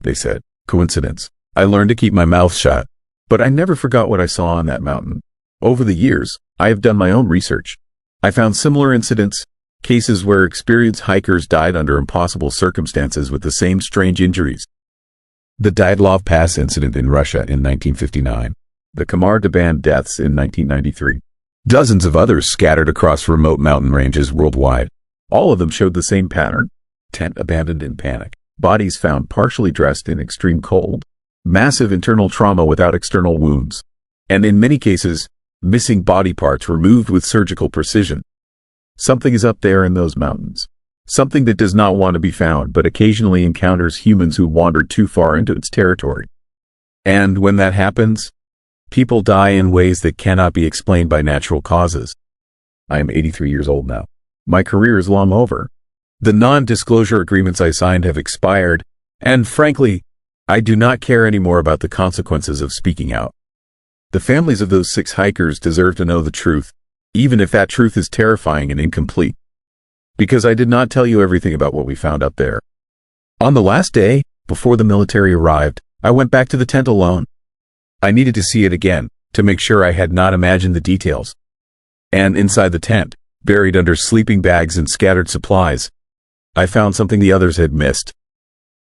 they said. Coincidence. I learned to keep my mouth shut. But I never forgot what I saw on that mountain. Over the years, I have done my own research. I found similar incidents, cases where experienced hikers died under impossible circumstances with the same strange injuries. The Dyatlov Pass incident in Russia in 1959. The Kamar-Daban deaths in 1993. Dozens of others scattered across remote mountain ranges worldwide. All of them showed the same pattern. Tent abandoned in panic. Bodies found partially dressed in extreme cold. Massive internal trauma without external wounds. And in many cases, missing body parts removed with surgical precision. Something is up there in those mountains. Something that does not want to be found but occasionally encounters humans who wandered too far into its territory. And when that happens, people die in ways that cannot be explained by natural causes. I am 83 years old now. My career is long over. The non-disclosure agreements I signed have expired, and frankly, I do not care anymore about the consequences of speaking out. The families of those 6 hikers deserve to know the truth, even if that truth is terrifying and incomplete. Because I did not tell you everything about what we found up there. On the last day, before the military arrived, I went back to the tent alone. I needed to see it again, to make sure I had not imagined the details. And inside the tent, buried under sleeping bags and scattered supplies, I found something the others had missed.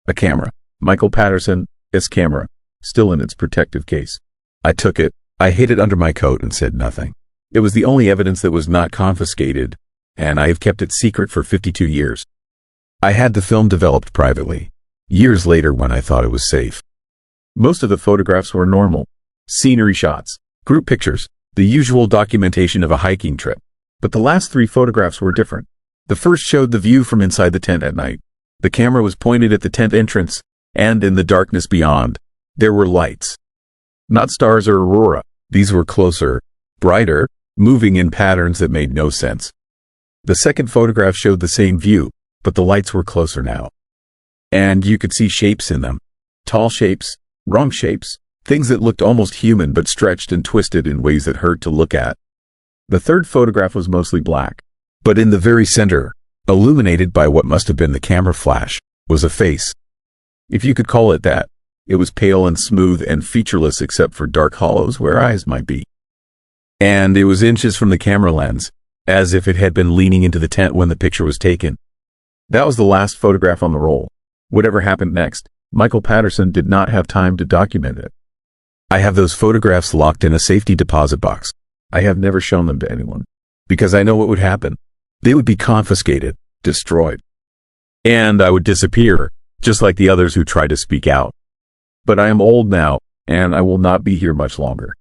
A camera. Michael Patterson's camera, still in its protective case. I took it, I hid it under my coat and said nothing. It was the only evidence that was not confiscated, and I have kept it secret for 52 years. I had the film developed privately, years later when I thought it was safe. Most of the photographs were normal. Scenery shots, group pictures, the usual documentation of a hiking trip. But the last 3 photographs were different. The first showed the view from inside the tent at night. The camera was pointed at the tent entrance, and in the darkness beyond, there were lights. Not stars or aurora. These were closer, brighter, moving in patterns that made no sense. The second photograph showed the same view, but the lights were closer now. And you could see shapes in them. Tall shapes, wrong shapes, things that looked almost human but stretched and twisted in ways that hurt to look at. The third photograph was mostly black. But in the very center, illuminated by what must have been the camera flash, was a face. If you could call it that. It was pale and smooth and featureless except for dark hollows where eyes might be. And it was inches from the camera lens, as if it had been leaning into the tent when the picture was taken. That was the last photograph on the roll. Whatever happened next, Michael Patterson did not have time to document it. I have those photographs locked in a safety deposit box. I have never shown them to anyone, because I know what would happen. They would be confiscated, destroyed. And I would disappear, just like the others who tried to speak out. But I am old now, and I will not be here much longer.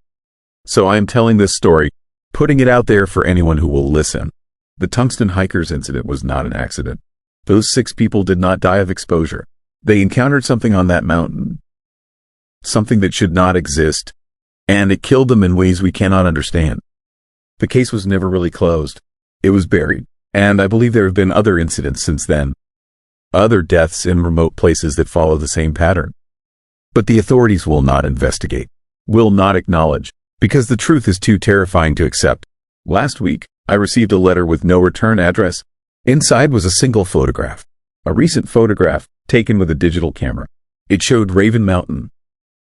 So I am telling this story, putting it out there for anyone who will listen. The Tungsten hikers incident was not an accident. Those 6 people did not die of exposure. They encountered something on that mountain. Something that should not exist. And it killed them in ways we cannot understand. The case was never really closed. It was buried. And I believe there have been other incidents since then. Other deaths in remote places that follow the same pattern. But the authorities will not investigate, will not acknowledge, because the truth is too terrifying to accept. Last week, I received a letter with no return address. Inside was a single photograph, a recent photograph taken with a digital camera. It showed Raven Mountain,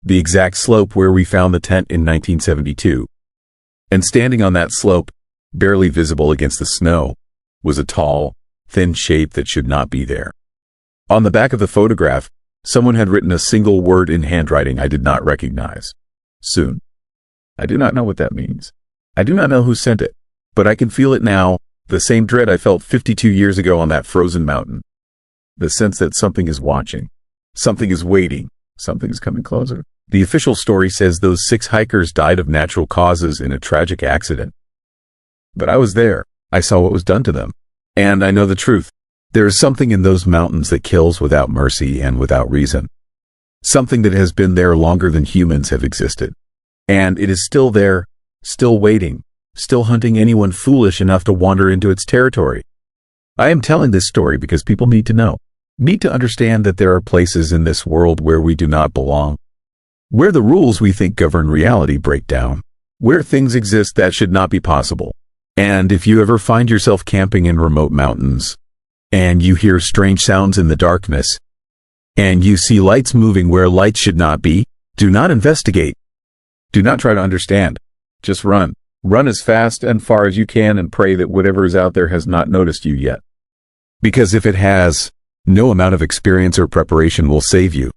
the exact slope where we found the tent in 1972. And standing on that slope, barely visible against the snow, was a tall, thin shape that should not be there. On the back of the photograph, someone had written a single word in handwriting I did not recognize. Soon. I do not know what that means. I do not know who sent it, but I can feel it now, the same dread I felt 52 years ago on that frozen mountain. The sense that something is watching, something is waiting, something is coming closer. The official story says those 6 hikers died of natural causes in a tragic accident. But I was there. I saw what was done to them. And I know the truth. There is something in those mountains that kills without mercy and without reason. Something that has been there longer than humans have existed. And it is still there, still waiting, still hunting anyone foolish enough to wander into its territory. I am telling this story because people need to know, need to understand that there are places in this world where we do not belong, where the rules we think govern reality break down, where things exist that should not be possible. And if you ever find yourself camping in remote mountains, and you hear strange sounds in the darkness, and you see lights moving where lights should not be, do not investigate. Do not try to understand. Just run. Run as fast and far as you can and pray that whatever is out there has not noticed you yet. Because if it has, no amount of experience or preparation will save you.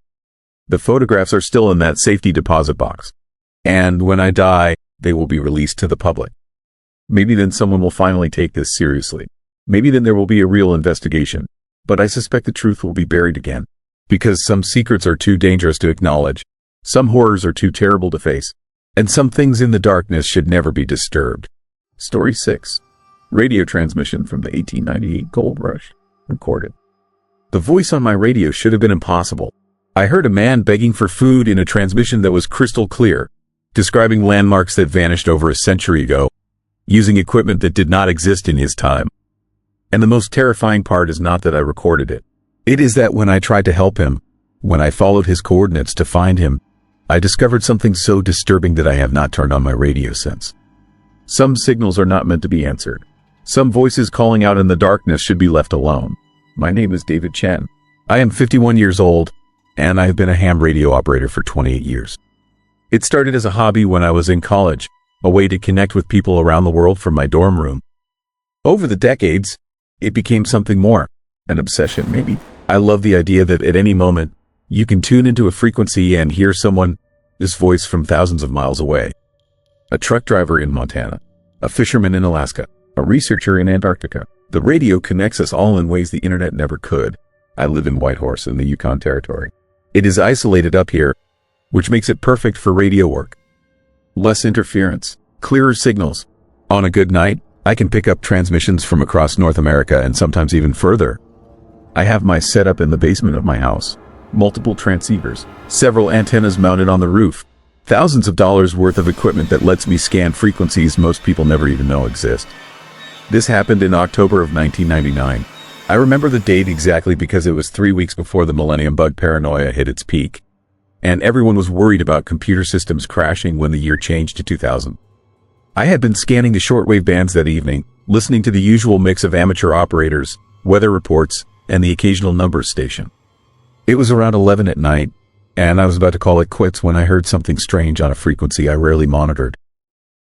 The photographs are still in that safety deposit box. And when I die, they will be released to the public. Maybe then someone will finally take this seriously. Maybe then there will be a real investigation. But I suspect the truth will be buried again. Because some secrets are too dangerous to acknowledge. Some horrors are too terrible to face. And some things in the darkness should never be disturbed. Story 6. Radio transmission from the 1898 gold rush. Recorded. The voice on my radio should have been impossible. I heard a man begging for food in a transmission that was crystal clear, describing landmarks that vanished over a century ago, using equipment that did not exist in his time. And the most terrifying part is not that I recorded it. It is that when I tried to help him, when I followed his coordinates to find him, I discovered something so disturbing that I have not turned on my radio since. Some signals are not meant to be answered. Some voices calling out in the darkness should be left alone. My name is David Chen. I am 51 years old, and I have been a ham radio operator for 28 years. It started as a hobby when I was in college, a way to connect with people around the world from my dorm room. Over the decades, it became something more, an obsession maybe. I love the idea that at any moment, you can tune into a frequency and hear someone's voice from thousands of miles away. A truck driver in Montana, a fisherman in Alaska, a researcher in Antarctica. The radio connects us all in ways the internet never could. I live in Whitehorse in the Yukon territory. It is isolated up here, which makes it perfect for radio work. Less interference, clearer signals. On a good night, I can pick up transmissions from across North America and sometimes even further. I have my setup in the basement of my house. Multiple transceivers, several antennas mounted on the roof, thousands of dollars worth of equipment that lets me scan frequencies most people never even know exist. This happened in October of 1999. I remember the date exactly because it was 3 weeks before the millennium bug paranoia hit its peak, and everyone was worried about computer systems crashing when the year changed to 2000. I had been scanning the shortwave bands that evening, listening to the usual mix of amateur operators, weather reports, and the occasional numbers station. It was around 11 at night, and I was about to call it quits when I heard something strange on a frequency I rarely monitored.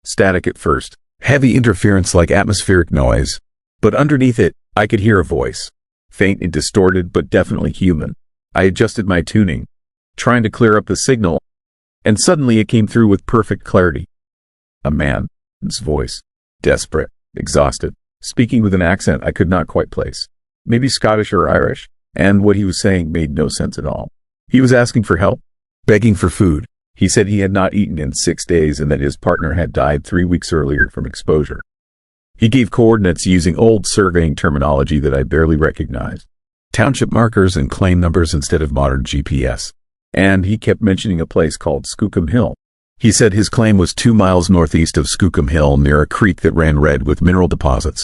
Static at first, heavy interference like atmospheric noise, but underneath it, I could hear a voice. Faint and distorted, but definitely human. I adjusted my tuning, trying to clear up the signal, and suddenly it came through with perfect clarity. A man's voice, desperate, exhausted, speaking with an accent I could not quite place. Maybe Scottish or Irish, and what he was saying made no sense at all. He was asking for help, begging for food. He said he had not eaten in 6 days and that his partner had died 3 weeks earlier from exposure. He gave coordinates using old surveying terminology that I barely recognized. Township markers and claim numbers instead of modern GPS. And he kept mentioning a place called Skookum Hill. He said his claim was 2 miles northeast of Skookum Hill near a creek that ran red with mineral deposits.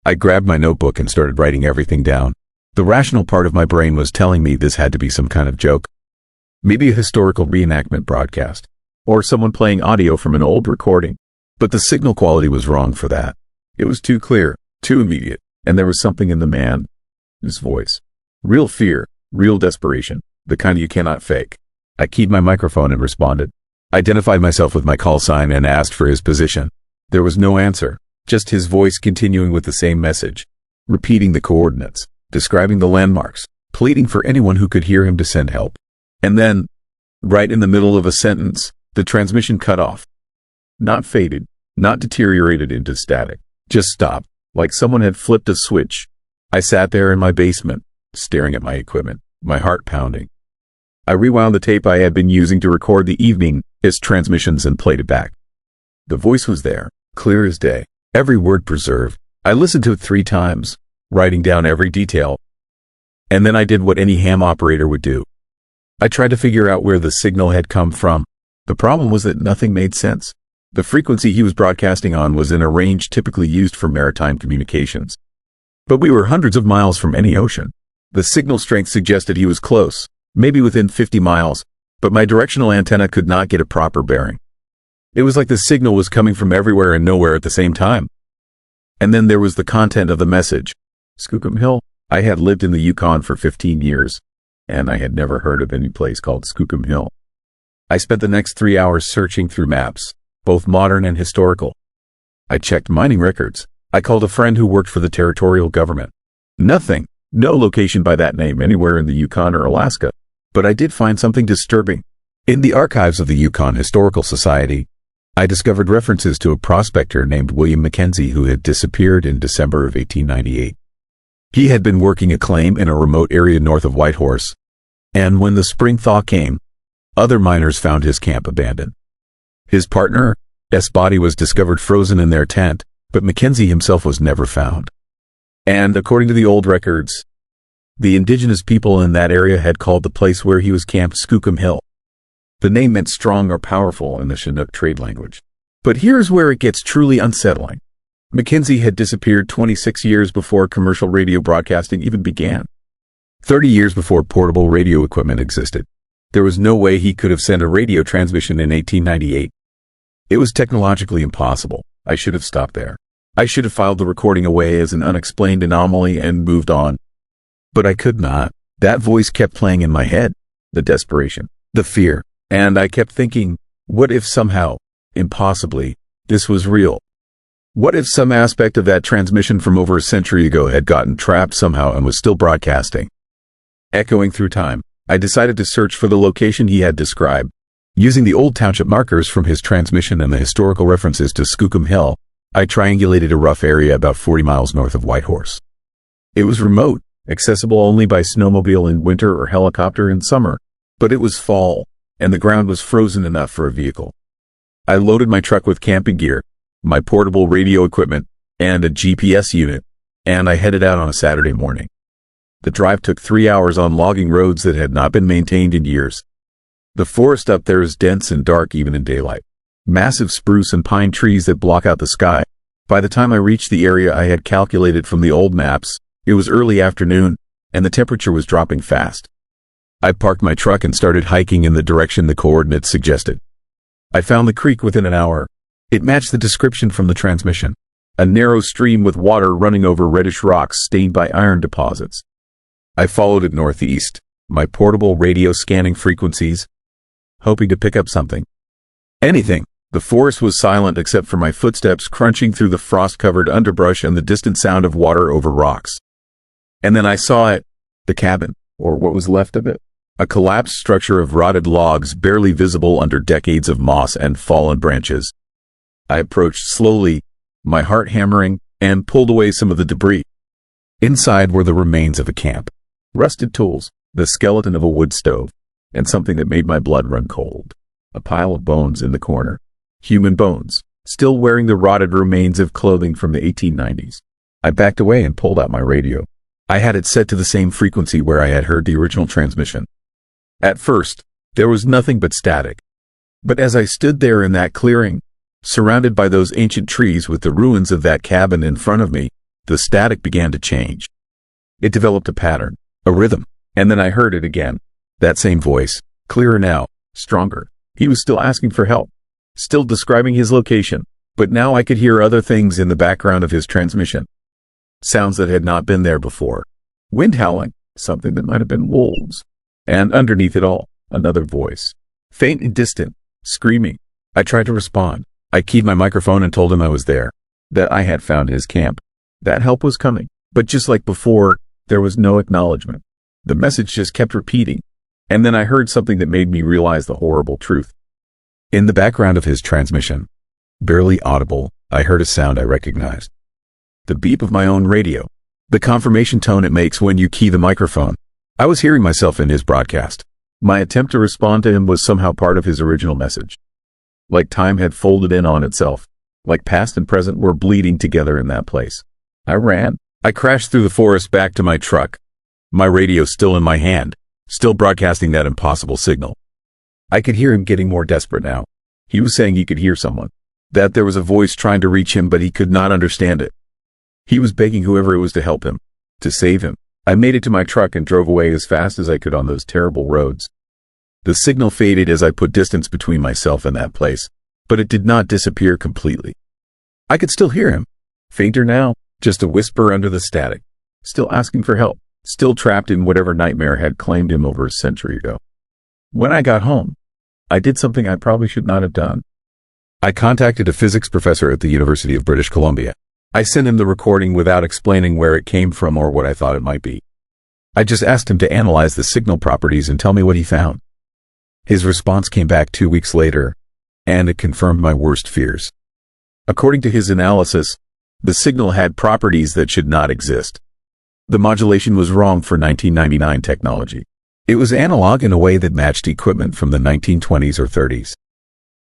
I grabbed my notebook and started writing everything down. The rational part of my brain was telling me this had to be some kind of joke. Maybe a historical reenactment broadcast. Or someone playing audio from an old recording. But the signal quality was wrong for that. It was too clear, too immediate, and there was something in the man's voice. Real fear, real desperation, the kind you cannot fake. I keyed my microphone and responded. Identified myself with my call sign and asked for his position. There was no answer, just his voice continuing with the same message, repeating the coordinates, describing the landmarks, pleading for anyone who could hear him to send help. And then, right in the middle of a sentence, the transmission cut off. Not faded, not deteriorated into static, just stopped, like someone had flipped a switch. I sat there in my basement, staring at my equipment, my heart pounding. I rewound the tape I had been using to record the evening's transmissions and played it back. The voice was there, clear as day, every word preserved. I listened to it 3 times, writing down every detail. And then I did what any ham operator would do. I tried to figure out where the signal had come from. The problem was that nothing made sense. The frequency he was broadcasting on was in a range typically used for maritime communications. But we were hundreds of miles from any ocean. The signal strength suggested he was close, maybe within 50 miles, but my directional antenna could not get a proper bearing. It was like the signal was coming from everywhere and nowhere at the same time. And then there was the content of the message. Skookum Hill. I had lived in the Yukon for 15 years, and I had never heard of any place called Skookum Hill. I spent the next 3 hours searching through maps, both modern and historical. I checked mining records. I called a friend who worked for the territorial government. Nothing. No location by that name anywhere in the Yukon or Alaska. But I did find something disturbing. In the archives of the Yukon Historical Society, I discovered references to a prospector named William Mackenzie who had disappeared in December of 1898. He had been working a claim in a remote area north of Whitehorse, and when the spring thaw came, other miners found his camp abandoned. His partner's body was discovered frozen in their tent, but Mackenzie himself was never found. And according to the old records, the indigenous people in that area had called the place where he was camped Skookum Hill. The name meant strong or powerful in the Chinook trade language. But here's where it gets truly unsettling. Mackenzie had disappeared 26 years before commercial radio broadcasting even began. 30 years before portable radio equipment existed. There was no way he could have sent a radio transmission in 1898. It was technologically impossible. I should have stopped there. I should have filed the recording away as an unexplained anomaly and moved on. But I could not. That voice kept playing in my head. The desperation, the fear. And I kept thinking, what if somehow, impossibly, this was real? What if some aspect of that transmission from over a century ago had gotten trapped somehow and was still broadcasting? Echoing through time, I decided to search for the location he had described. Using the old township markers from his transmission and the historical references to Skookum Hill, I triangulated a rough area about 40 miles north of Whitehorse. It was remote, accessible only by snowmobile in winter or helicopter in summer, but it was fall, and the ground was frozen enough for a vehicle. I loaded my truck with camping gear, my portable radio equipment, and a GPS unit, and I headed out on a Saturday morning. The drive took 3 hours on logging roads that had not been maintained in years. The forest up there is dense and dark even in daylight. Massive spruce and pine trees that block out the sky. By the time I reached the area I had calculated from the old maps, it was early afternoon, and the temperature was dropping fast. I parked my truck and started hiking in the direction the coordinates suggested. I found the creek within an hour. It matched the description from the transmission. A narrow stream with water running over reddish rocks stained by iron deposits. I followed it northeast, my portable radio scanning frequencies, hoping to pick up something. Anything. The forest was silent except for my footsteps crunching through the frost-covered underbrush and the distant sound of water over rocks. And then I saw it, the cabin, or what was left of it. A collapsed structure of rotted logs barely visible under decades of moss and fallen branches. I approached slowly, my heart hammering, and pulled away some of the debris. Inside were the remains of a camp. Rusted tools, the skeleton of a wood stove, and something that made my blood run cold. A pile of bones in the corner. Human bones, still wearing the rotted remains of clothing from the 1890s. I backed away and pulled out my radio. I had it set to the same frequency where I had heard the original transmission. At first, there was nothing but static. But as I stood there in that clearing, surrounded by those ancient trees with the ruins of that cabin in front of me, the static began to change. It developed a pattern, a rhythm, and then I heard it again. That same voice, clearer now, stronger. He was still asking for help, still describing his location, but now I could hear other things in the background of his transmission. Sounds that had not been there before. Wind howling, something that might have been wolves. And underneath it all, another voice. Faint and distant, screaming. I tried to respond. I keyed my microphone and told him I was there, that I had found his camp, that help was coming. But just like before, there was no acknowledgement. The message just kept repeating. And then I heard something that made me realize the horrible truth. In the background of his transmission, barely audible, I heard a sound I recognized. The beep of my own radio. The confirmation tone it makes when you key the microphone. I was hearing myself in his broadcast. My attempt to respond to him was somehow part of his original message. Like time had folded in on itself. Like past and present were bleeding together in that place. I ran. I crashed through the forest back to my truck. My radio still in my hand, still broadcasting that impossible signal. I could hear him getting more desperate now. He was saying he could hear someone. That there was a voice trying to reach him but he could not understand it. He was begging whoever it was to help him, to save him. I made it to my truck and drove away as fast as I could on those terrible roads. The signal faded as I put distance between myself and that place, but it did not disappear completely. I could still hear him. Fainter now, just a whisper under the static. Still asking for help. Still trapped in whatever nightmare had claimed him over a century ago. When I got home, I did something I probably should not have done. I contacted a physics professor at the University of British Columbia. I sent him the recording without explaining where it came from or what I thought it might be. I just asked him to analyze the signal properties and tell me what he found. His response came back 2 weeks later, and it confirmed my worst fears. According to his analysis, the signal had properties that should not exist. The modulation was wrong for 1999 technology. It was analog in a way that matched equipment from the 1920s or 30s.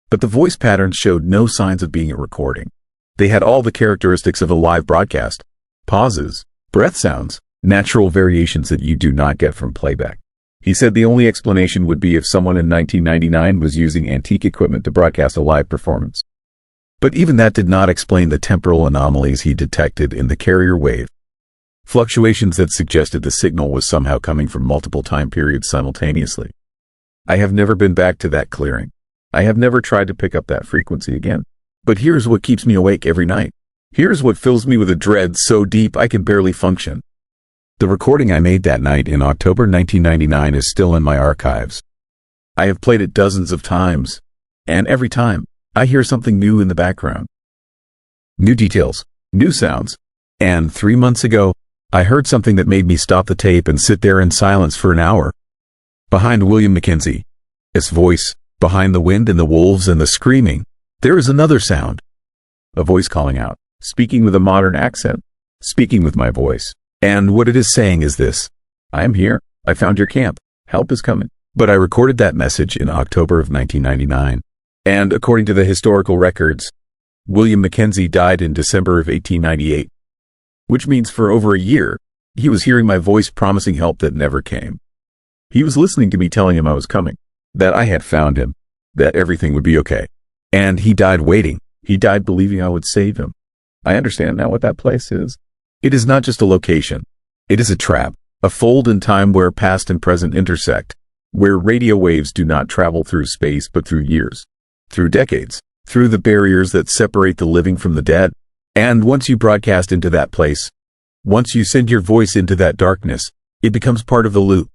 But the voice patterns showed no signs of being a recording. They had all the characteristics of a live broadcast: pauses, breath sounds, natural variations that you do not get from playback. He said the only explanation would be if someone in 1999 was using antique equipment to broadcast a live performance. But even that did not explain the temporal anomalies he detected in the carrier wave. Fluctuations that suggested the signal was somehow coming from multiple time periods simultaneously. I have never been back to that clearing. I have never tried to pick up that frequency again. But here's what keeps me awake every night. Here's what fills me with a dread so deep I can barely function. The recording I made that night in October 1999 is still in my archives. I have played it dozens of times, and every time, I hear something new in the background. New details, new sounds, and 3 months ago, I heard something that made me stop the tape and sit there in silence for an hour. Behind William McKenzie's voice, behind the wind and the wolves and the screaming, there is another sound. A voice calling out, speaking with a modern accent, speaking with my voice. And what it is saying is this: I am here. I found your camp. Help is coming. But I recorded that message in October of 1999. And according to the historical records, William Mackenzie died in December of 1898. Which means for over a year, he was hearing my voice promising help that never came. He was listening to me telling him I was coming, that I had found him, that everything would be okay. And he died waiting. He died believing I would save him. I understand now what that place is. It is not just a location. It is a trap, a fold in time where past and present intersect, where radio waves do not travel through space but through years, through decades, through the barriers that separate the living from the dead. And once you broadcast into that place, once you send your voice into that darkness, it becomes part of the loop,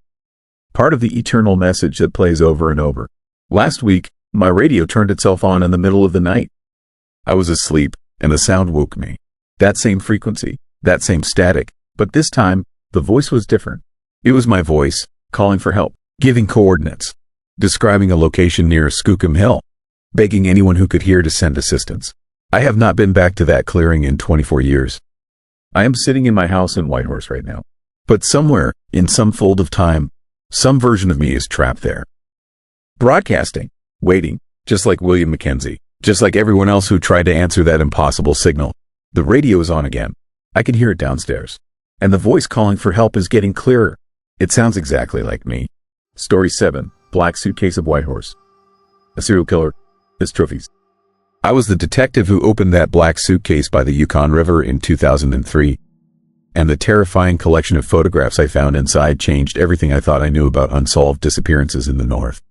part of the eternal message that plays over and over. Last week, my radio turned itself on in the middle of the night. I was asleep, and the sound woke me. That same frequency, that same static, but this time, the voice was different. It was my voice, calling for help, giving coordinates, describing a location near Skookum Hill, begging anyone who could hear to send assistance. I have not been back to that clearing in 24 years. I am sitting in my house in Whitehorse right now. But somewhere, in some fold of time, some version of me is trapped there. Broadcasting, waiting, just like William Mackenzie, just like everyone else who tried to answer that impossible signal. The radio is on again. I can hear it downstairs. And the voice calling for help is getting clearer. It sounds exactly like me. Story 7, Black Suitcase of Whitehorse. A serial killer, his trophies. I was the detective who opened that black suitcase by the Yukon River in 2003, and the terrifying collection of photographs I found inside changed everything I thought I knew about unsolved disappearances in the north.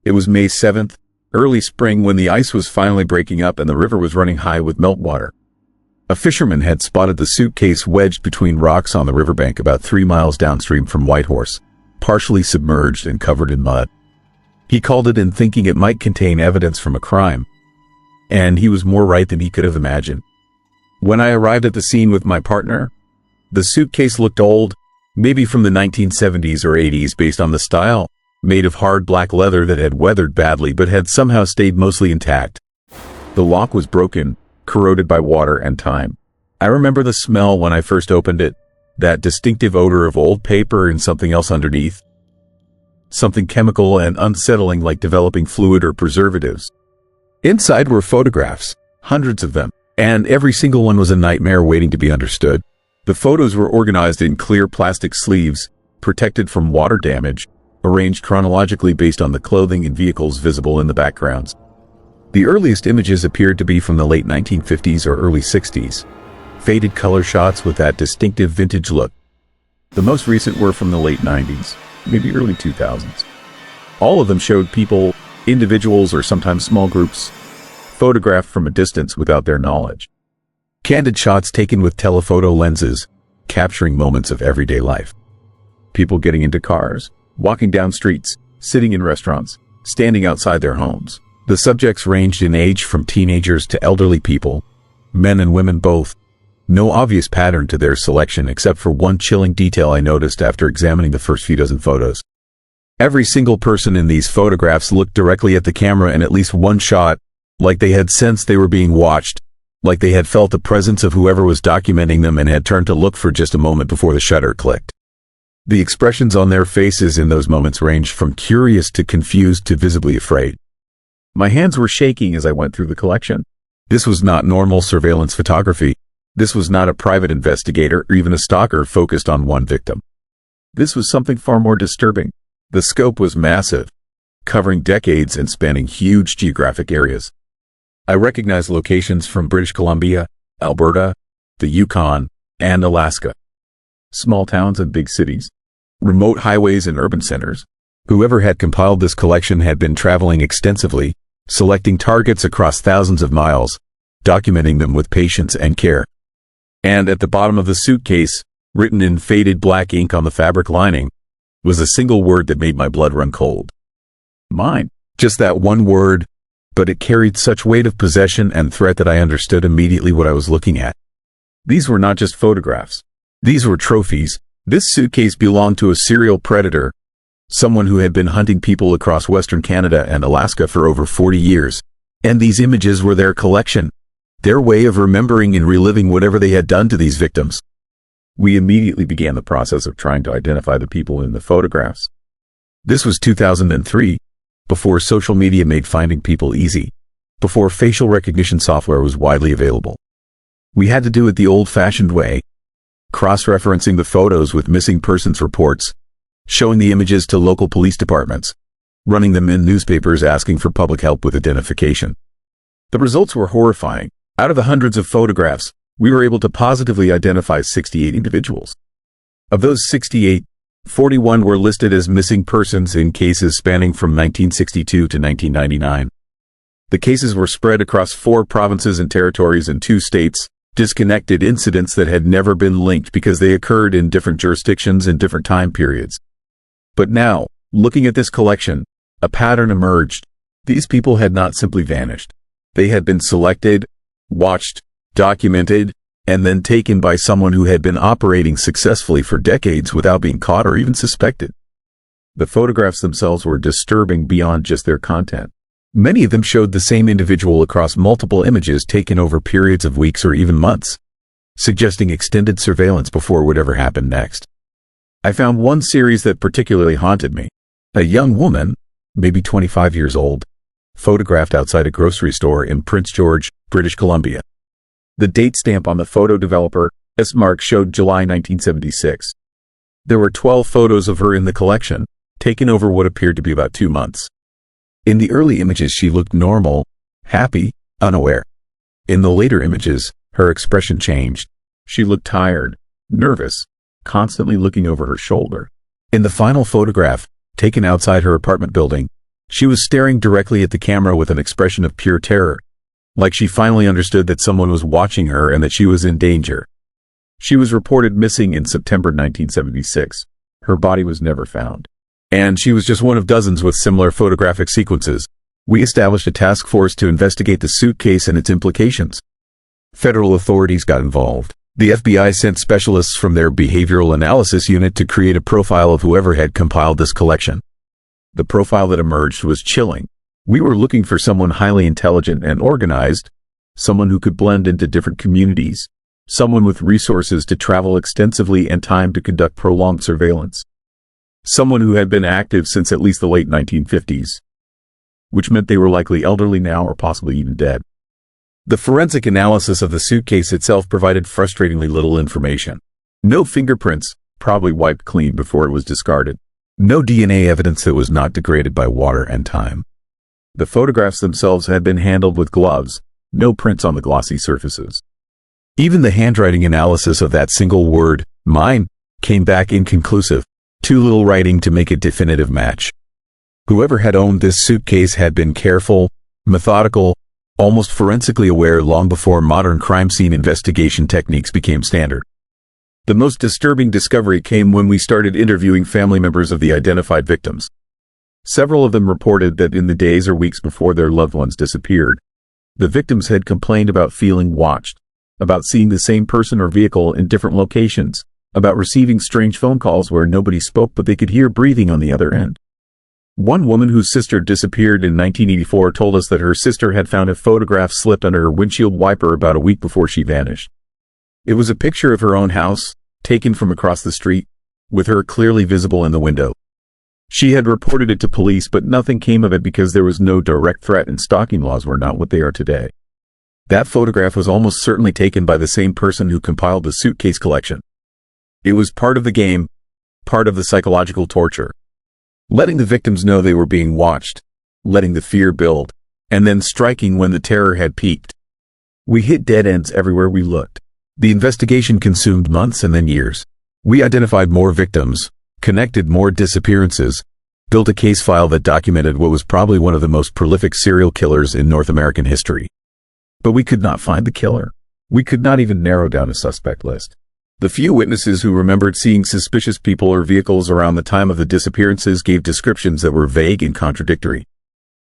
It was May 7th, early spring, when the ice was finally breaking up and the river was running high with meltwater. A fisherman had spotted the suitcase wedged between rocks on the riverbank about 3 miles downstream from Whitehorse, partially submerged and covered in mud. He called it in thinking it might contain evidence from a crime. And he was more right than he could have imagined. When I arrived at the scene with my partner, the suitcase looked old, maybe from the 1970s or 80s based on the style, made of hard black leather that had weathered badly but had somehow stayed mostly intact. The lock was broken, corroded by water and time. I remember the smell when I first opened it, that distinctive odor of old paper and something else underneath. Something chemical and unsettling, like developing fluid or preservatives. Inside were photographs, hundreds of them, and every single one was a nightmare waiting to be understood. The photos were organized in clear plastic sleeves, protected from water damage, arranged chronologically based on the clothing and vehicles visible in the backgrounds. The earliest images appeared to be from the late 1950s or early 60s, faded color shots with that distinctive vintage look. The most recent were from the late 90s, maybe early 2000s. All of them showed people, individuals or sometimes small groups, photographed from a distance without their knowledge. Candid shots taken with telephoto lenses, capturing moments of everyday life. People getting into cars, walking down streets, sitting in restaurants, standing outside their homes. The subjects ranged in age from teenagers to elderly people, men and women both. No obvious pattern to their selection except for one chilling detail I noticed after examining the first few dozen photos. Every single person in these photographs looked directly at the camera in at least one shot, like they had sensed they were being watched, like they had felt the presence of whoever was documenting them and had turned to look for just a moment before the shutter clicked. The expressions on their faces in those moments ranged from curious to confused to visibly afraid. My hands were shaking as I went through the collection. This was not normal surveillance photography. This was not a private investigator or even a stalker focused on one victim. This was something far more disturbing. The scope was massive, covering decades and spanning huge geographic areas. I recognized locations from British Columbia, Alberta, the Yukon, and Alaska. Small towns and big cities, remote highways and urban centers. Whoever had compiled this collection had been traveling extensively, selecting targets across thousands of miles, documenting them with patience and care. And at the bottom of the suitcase, written in faded black ink on the fabric lining, was a single word that made my blood run cold. Mine. Just that one word, but it carried such weight of possession and threat that I understood immediately what I was looking at. These were not just photographs. These were trophies. This suitcase belonged to a serial predator, someone who had been hunting people across Western Canada and Alaska for over 40 years. And these images were their collection, their way of remembering and reliving whatever they had done to these victims. We immediately began the process of trying to identify the people in the photographs. This was 2003, before social media made finding people easy, before facial recognition software was widely available. We had to do it the old-fashioned way, cross-referencing the photos with missing persons reports, showing the images to local police departments, running them in newspapers asking for public help with identification. The results were horrifying. Out of the hundreds of photographs, we were able to positively identify 68 individuals. Of those 68, 41 were listed as missing persons in cases spanning from 1962 to 1999. The cases were spread across 4 provinces and territories in 2 states, disconnected incidents that had never been linked because they occurred in different jurisdictions in different time periods. But now, looking at this collection, a pattern emerged. These people had not simply vanished. They had been selected, watched, documented, and then taken by someone who had been operating successfully for decades without being caught or even suspected. The photographs themselves were disturbing beyond just their content. Many of them showed the same individual across multiple images taken over periods of weeks or even months, suggesting extended surveillance before whatever happened next. I found one series that particularly haunted me. A young woman, maybe 25 years old, photographed outside a grocery store in Prince George, British Columbia. The date stamp on the photo developer, S-Mark, showed July 1976. There were 12 photos of her in the collection, taken over what appeared to be about 2 months. In the early images she looked normal, happy, unaware. In the later images, her expression changed. She looked tired, nervous, constantly looking over her shoulder. In the final photograph, taken outside her apartment building, she was staring directly at the camera with an expression of pure terror, like she finally understood that someone was watching her and that she was in danger. She was reported missing in September 1976. Her body was never found. And she was just one of dozens with similar photographic sequences. We established a task force to investigate the suitcase and its implications. Federal authorities got involved. The FBI sent specialists from their behavioral analysis unit to create a profile of whoever had compiled this collection. The profile that emerged was chilling. We were looking for someone highly intelligent and organized, someone who could blend into different communities, someone with resources to travel extensively and time to conduct prolonged surveillance. Someone who had been active since at least the late 1950s, which meant they were likely elderly now or possibly even dead. The forensic analysis of the suitcase itself provided frustratingly little information. No fingerprints, probably wiped clean before it was discarded. No DNA evidence that was not degraded by water and time. The photographs themselves had been handled with gloves, no prints on the glossy surfaces. Even the handwriting analysis of that single word, mine, came back inconclusive. Too little writing to make a definitive match. Whoever had owned this suitcase had been careful, methodical, almost forensically aware long before modern crime scene investigation techniques became standard. The most disturbing discovery came when we started interviewing family members of the identified victims. Several of them reported that in the days or weeks before their loved ones disappeared, the victims had complained about feeling watched, about seeing the same person or vehicle in different locations, about receiving strange phone calls where nobody spoke but they could hear breathing on the other end. One woman whose sister disappeared in 1984 told us that her sister had found a photograph slipped under her windshield wiper about a week before she vanished. It was a picture of her own house, taken from across the street, with her clearly visible in the window. She had reported it to police, but nothing came of it because there was no direct threat and stalking laws were not what they are today. That photograph was almost certainly taken by the same person who compiled the suitcase collection. It was part of the game, part of the psychological torture. Letting the victims know they were being watched, letting the fear build, and then striking when the terror had peaked. We hit dead ends everywhere we looked. The investigation consumed months and then years. We identified more victims, connected more disappearances, built a case file that documented what was probably one of the most prolific serial killers in North American history. But we could not find the killer. We could not even narrow down a suspect list. The few witnesses who remembered seeing suspicious people or vehicles around the time of the disappearances gave descriptions that were vague and contradictory.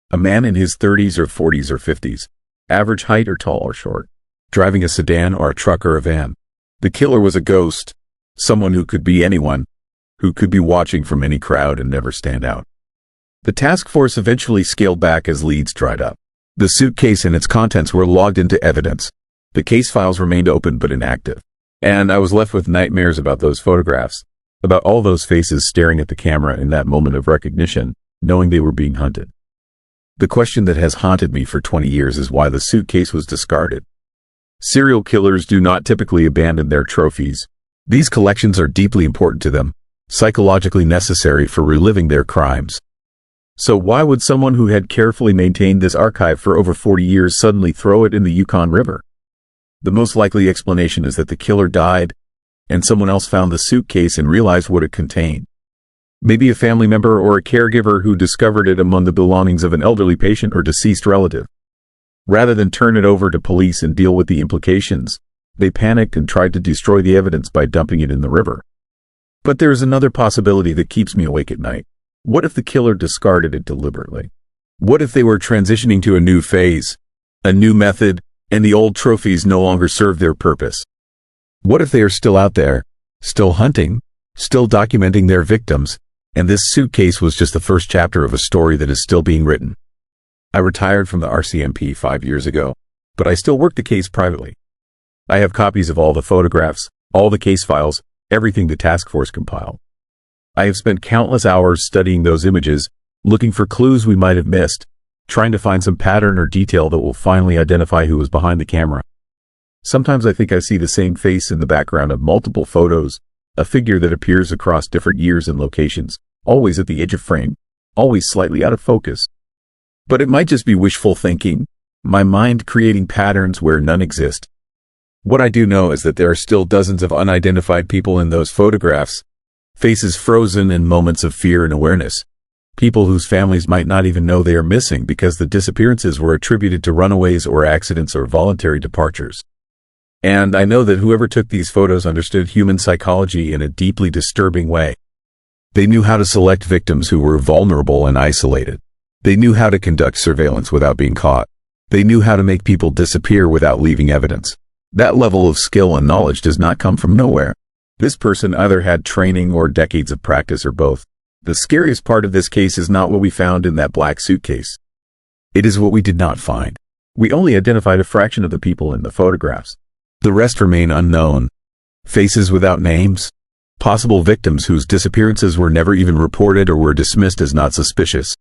A man in his 30s or 40s or 50s, average height or tall or short, driving a sedan or a truck or a van. The killer was a ghost, someone who could be anyone, who could be watching from any crowd and never stand out. The task force eventually scaled back as leads dried up. The suitcase and its contents were logged into evidence. The case files remained open but inactive. And I was left with nightmares about those photographs, about all those faces staring at the camera in that moment of recognition, knowing they were being hunted. The question that has haunted me for 20 years is why the suitcase was discarded. Serial killers do not typically abandon their trophies. These collections are deeply important to them, psychologically necessary for reliving their crimes. So why would someone who had carefully maintained this archive for over 40 years suddenly throw it in the Yukon River? The most likely explanation is that the killer died, and someone else found the suitcase and realized what it contained. Maybe a family member or a caregiver who discovered it among the belongings of an elderly patient or deceased relative. Rather than turn it over to police and deal with the implications, they panicked and tried to destroy the evidence by dumping it in the river. But there is another possibility that keeps me awake at night. What if the killer discarded it deliberately? What if they were transitioning to a new phase, a new method, and the old trophies no longer serve their purpose? What if they are still out there, still hunting, still documenting their victims, and this suitcase was just the first chapter of a story that is still being written? I retired from the RCMP 5 years ago, but I still work the case privately. I have copies of all the photographs, all the case files, everything the task force compiled. I have spent countless hours studying those images, looking for clues we might have missed, trying to find some pattern or detail that will finally identify who was behind the camera. Sometimes I think I see the same face in the background of multiple photos, a figure that appears across different years and locations, always at the edge of frame, always slightly out of focus. But it might just be wishful thinking, my mind creating patterns where none exist. What I do know is that there are still dozens of unidentified people in those photographs, faces frozen in moments of fear and awareness. People whose families might not even know they are missing because the disappearances were attributed to runaways or accidents or voluntary departures. And I know that whoever took these photos understood human psychology in a deeply disturbing way. They knew how to select victims who were vulnerable and isolated. They knew how to conduct surveillance without being caught. They knew how to make people disappear without leaving evidence. That level of skill and knowledge does not come from nowhere. This person either had training or decades of practice or both. The scariest part of this case is not what we found in that black suitcase. It is what we did not find. We only identified a fraction of the people in the photographs. The rest remain unknown. Faces without names. Possible victims whose disappearances were never even reported or were dismissed as not suspicious.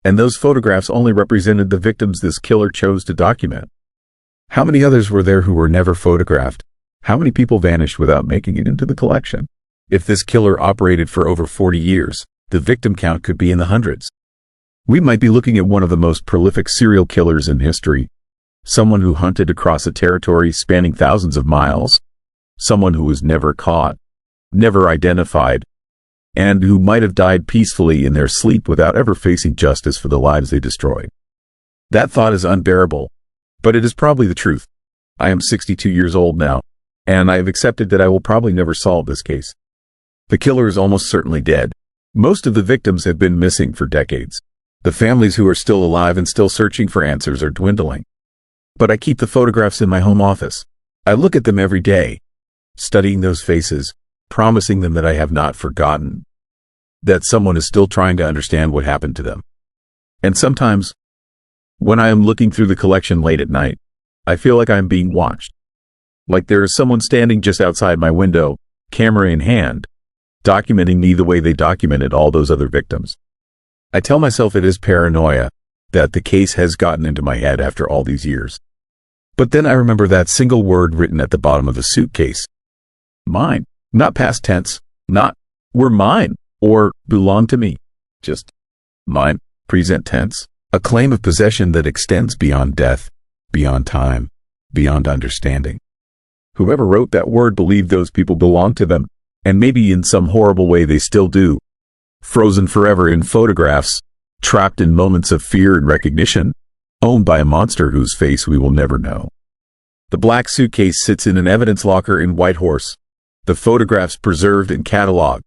And those photographs only represented the victims this killer chose to document. How many others were there who were never photographed? How many people vanished without making it into the collection? If this killer operated for over 40 years, the victim count could be in the hundreds. We might be looking at one of the most prolific serial killers in history. Someone who hunted across a territory spanning thousands of miles. Someone who was never caught, never identified, and who might have died peacefully in their sleep without ever facing justice for the lives they destroyed. That thought is unbearable, But it is probably the truth. I am 62 years old now, and I have accepted that I will probably never solve this case. The killer is almost certainly dead. Most of the victims have been missing for decades. The families who are still alive and still searching for answers are dwindling. But I keep the photographs in my home office. I look at them every day, studying those faces, promising them that I have not forgotten, that someone is still trying to understand what happened to them. And sometimes, when I am looking through the collection late at night, I feel like I am being watched. Like there is someone standing just outside my window, camera in hand, documenting me the way they documented all those other victims. I tell myself it is paranoia, that the case has gotten into my head after all these years. But then I remember that single word written at the bottom of the suitcase. Mine. Not past tense. Not, were mine, or belong to me. Just, mine, present tense. A claim of possession that extends beyond death, beyond time, beyond understanding. Whoever wrote that word believed those people belonged to them, and maybe in some horrible way they still do. Frozen forever in photographs, trapped in moments of fear and recognition, owned by a monster whose face we will never know. The black suitcase sits in an evidence locker in Whitehorse. The photographs preserved and cataloged,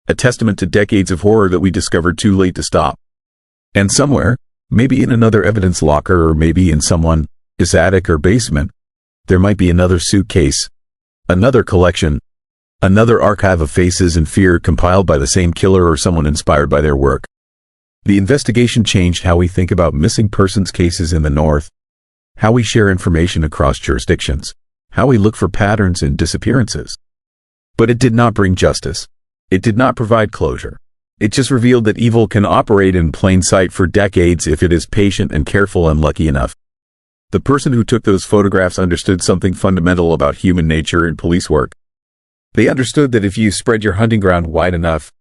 a testament to decades of horror that we discovered too late to stop. And somewhere, maybe in another evidence locker or maybe in someone's attic or basement, there might be another suitcase, another collection, another archive of faces and fear compiled by the same killer or someone inspired by their work. The investigation changed how we think about missing persons cases in the North, how we share information across jurisdictions, how we look for patterns in disappearances. But it did not bring justice. It did not provide closure. It just revealed that evil can operate in plain sight for decades if it is patient and careful and lucky enough. The person who took those photographs understood something fundamental about human nature and police work. They understood that if you spread your hunting ground wide enough,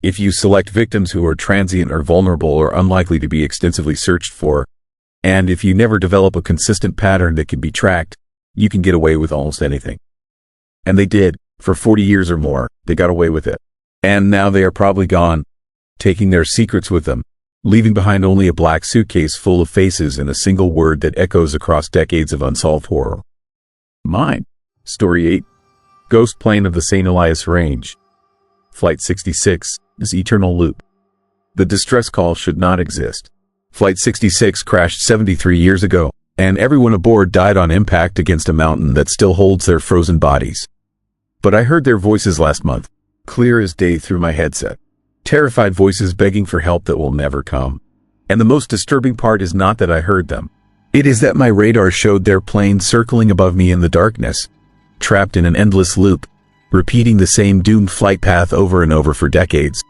if you select victims who are transient or vulnerable or unlikely to be extensively searched for, and if you never develop a consistent pattern that can be tracked, you can get away with almost anything. And they did. For 40 years or more, they got away with it. And now they are probably gone, taking their secrets with them, leaving behind only a black suitcase full of faces and a single word that echoes across decades of unsolved horror. Mine. Story 8. Ghost Plane of the St. Elias Range. Flight 66 is eternal loop. The distress call should not exist. Flight 66 crashed 73 years ago, and everyone aboard died on impact against a mountain that still holds their frozen bodies. But I heard their voices last month, clear as day through my headset. Terrified voices begging for help that will never come. And the most disturbing part is not that I heard them. It is that my radar showed their plane circling above me in the darkness, trapped in an endless loop, repeating the same doomed flight path over and over for decades.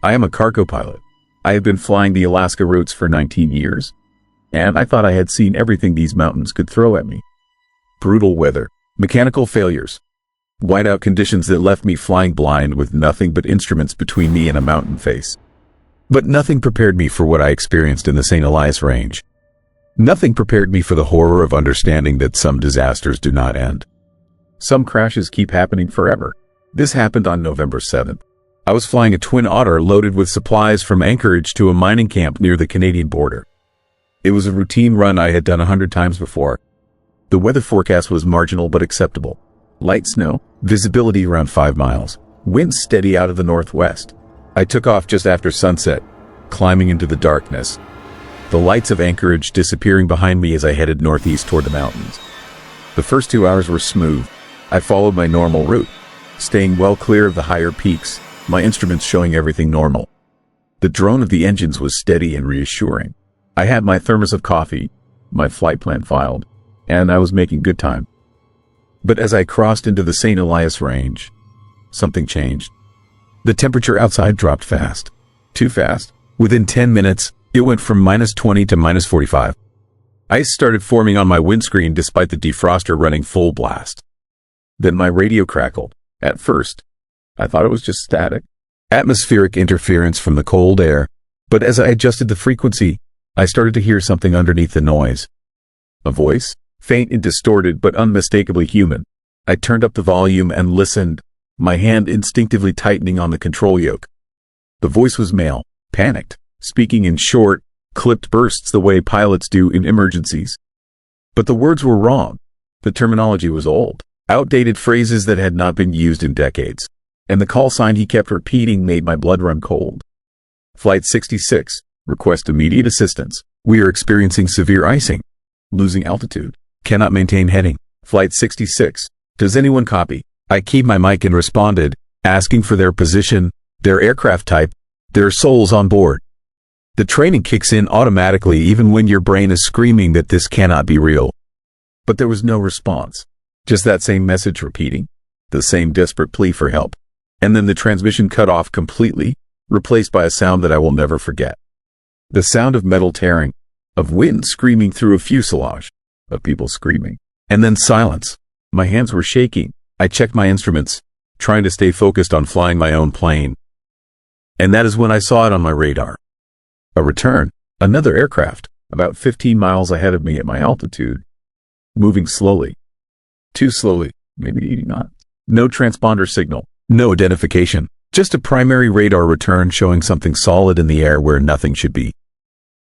I am a cargo pilot. I have been flying the Alaska routes for 19 years, and I thought I had seen everything these mountains could throw at me. Brutal weather, mechanical failures, whiteout conditions that left me flying blind with nothing but instruments between me and a mountain face. But nothing prepared me for what I experienced in the St. Elias Range. Nothing prepared me for the horror of understanding that some disasters do not end. Some crashes keep happening forever. This happened on November 7th. I was flying a Twin Otter loaded with supplies from Anchorage to a mining camp near the Canadian border. It was a routine run I had done 100 times before. The weather forecast was marginal but acceptable. Light snow, visibility around 5 miles, winds steady out of the northwest. I took off just after sunset, climbing into the darkness, the lights of Anchorage disappearing behind me as I headed northeast toward the mountains. The first 2 hours were smooth. I followed my normal route, staying well clear of the higher peaks, my instruments showing everything normal. The drone of the engines was steady and reassuring. I had my thermos of coffee, my flight plan filed, and I was making good time. But as I crossed into the St. Elias Range, something changed. The temperature outside dropped fast. Too fast. Within 10 minutes, it went from -20 to -45. Ice started forming on my windscreen despite the defroster running full blast. Then my radio crackled. At first, I thought it was just static, atmospheric interference from the cold air, but as I adjusted the frequency, I started to hear something underneath the noise. A voice, faint and distorted but unmistakably human. I turned up the volume and listened, my hand instinctively tightening on the control yoke. The voice was male, panicked, speaking in short, clipped bursts the way pilots do in emergencies. But the words were wrong. The terminology was old, outdated phrases that had not been used in decades. And the call sign he kept repeating made my blood run cold. Flight 66, request immediate assistance. We are experiencing severe icing. Losing altitude. Cannot maintain heading. Flight 66, does anyone copy? I keyed my mic and responded, asking for their position, their aircraft type, their souls on board. The training kicks in automatically even when your brain is screaming that this cannot be real. But there was no response. Just that same message repeating. The same desperate plea for help. And then the transmission cut off completely, replaced by a sound that I will never forget. The sound of metal tearing, of wind screaming through a fuselage, of people screaming, and then silence. My hands were shaking. I checked my instruments, trying to stay focused on flying my own plane. And that is when I saw it on my radar. A return, another aircraft, about 15 miles ahead of me at my altitude, moving slowly. Too slowly, maybe 80 knots. No transponder signal, no identification, just a primary radar return showing something solid in the air where nothing should be.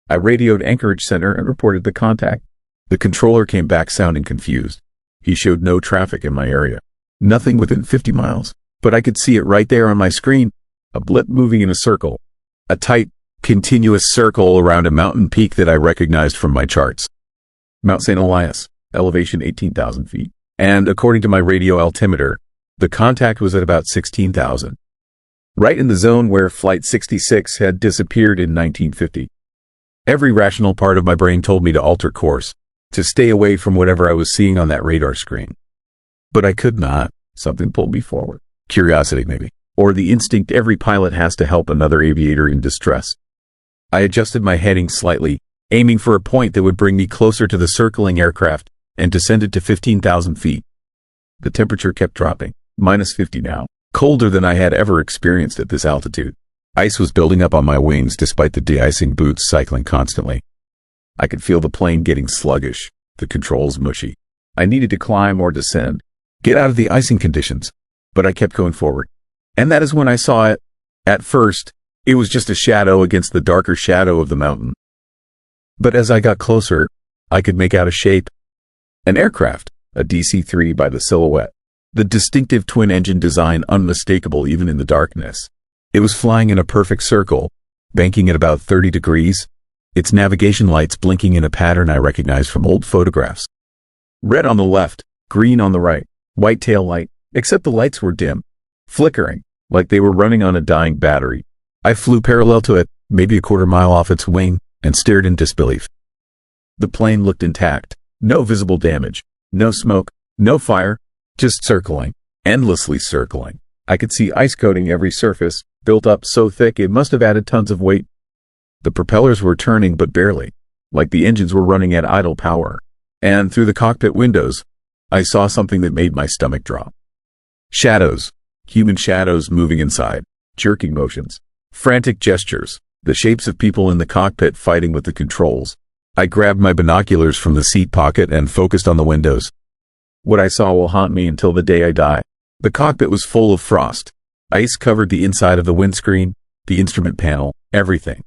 I radioed Anchorage Center and reported the contact. The controller came back sounding confused. He showed no traffic in my area. Nothing within 50 miles, but I could see it right there on my screen. A blip moving in a circle. A tight, continuous circle around a mountain peak that I recognized from my charts. Mount St. Elias, elevation 18,000 feet. And according to my radio altimeter, the contact was at about 16,000. Right in the zone where Flight 66 had disappeared in 1950. Every rational part of my brain told me to alter course, to stay away from whatever I was seeing on that radar screen. But I could not. Something pulled me forward. Curiosity, maybe. Or the instinct every pilot has to help another aviator in distress. I adjusted my heading slightly, aiming for a point that would bring me closer to the circling aircraft, and descended to 15,000 feet. The temperature kept dropping, -50 now, colder than I had ever experienced at this altitude. Ice was building up on my wings despite the de-icing boots cycling constantly. I could feel the plane getting sluggish, the controls mushy. I needed to climb or descend, get out of the icing conditions, but I kept going forward. And that is when I saw it. At first, it was just a shadow against the darker shadow of the mountain. But as I got closer, I could make out a shape. An aircraft, a DC-3 by the silhouette. The distinctive twin-engine design unmistakable even in the darkness. It was flying in a perfect circle, banking at about 30 degrees, its navigation lights blinking in a pattern I recognized from old photographs. Red on the left, green on the right, white tail light, except the lights were dim, flickering, like they were running on a dying battery. I flew parallel to it, maybe a quarter mile off its wing, and stared in disbelief. The plane looked intact, no visible damage, no smoke, no fire, just circling, endlessly circling. I could see ice coating every surface, built up so thick it must have added tons of weight. The propellers were turning but barely, like the engines were running at idle power. And through the cockpit windows, I saw something that made my stomach drop. Shadows, human shadows moving inside, jerking motions, frantic gestures, the shapes of people in the cockpit fighting with the controls. I grabbed my binoculars from the seat pocket and focused on the windows. What I saw will haunt me until the day I die. The cockpit was full of frost. Ice covered the inside of the windscreen, the instrument panel, everything.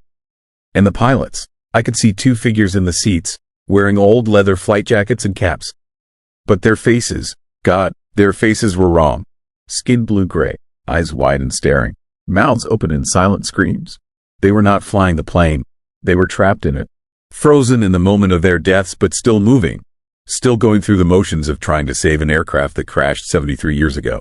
And the pilots. I could see two figures in the seats, wearing old leather flight jackets and caps. But their faces, God, their faces were wrong. Skin blue-gray, eyes wide and staring, mouths open in silent screams. They were not flying the plane. They were trapped in it. Frozen in the moment of their deaths but still moving. Still going through the motions of trying to save an aircraft that crashed 73 years ago.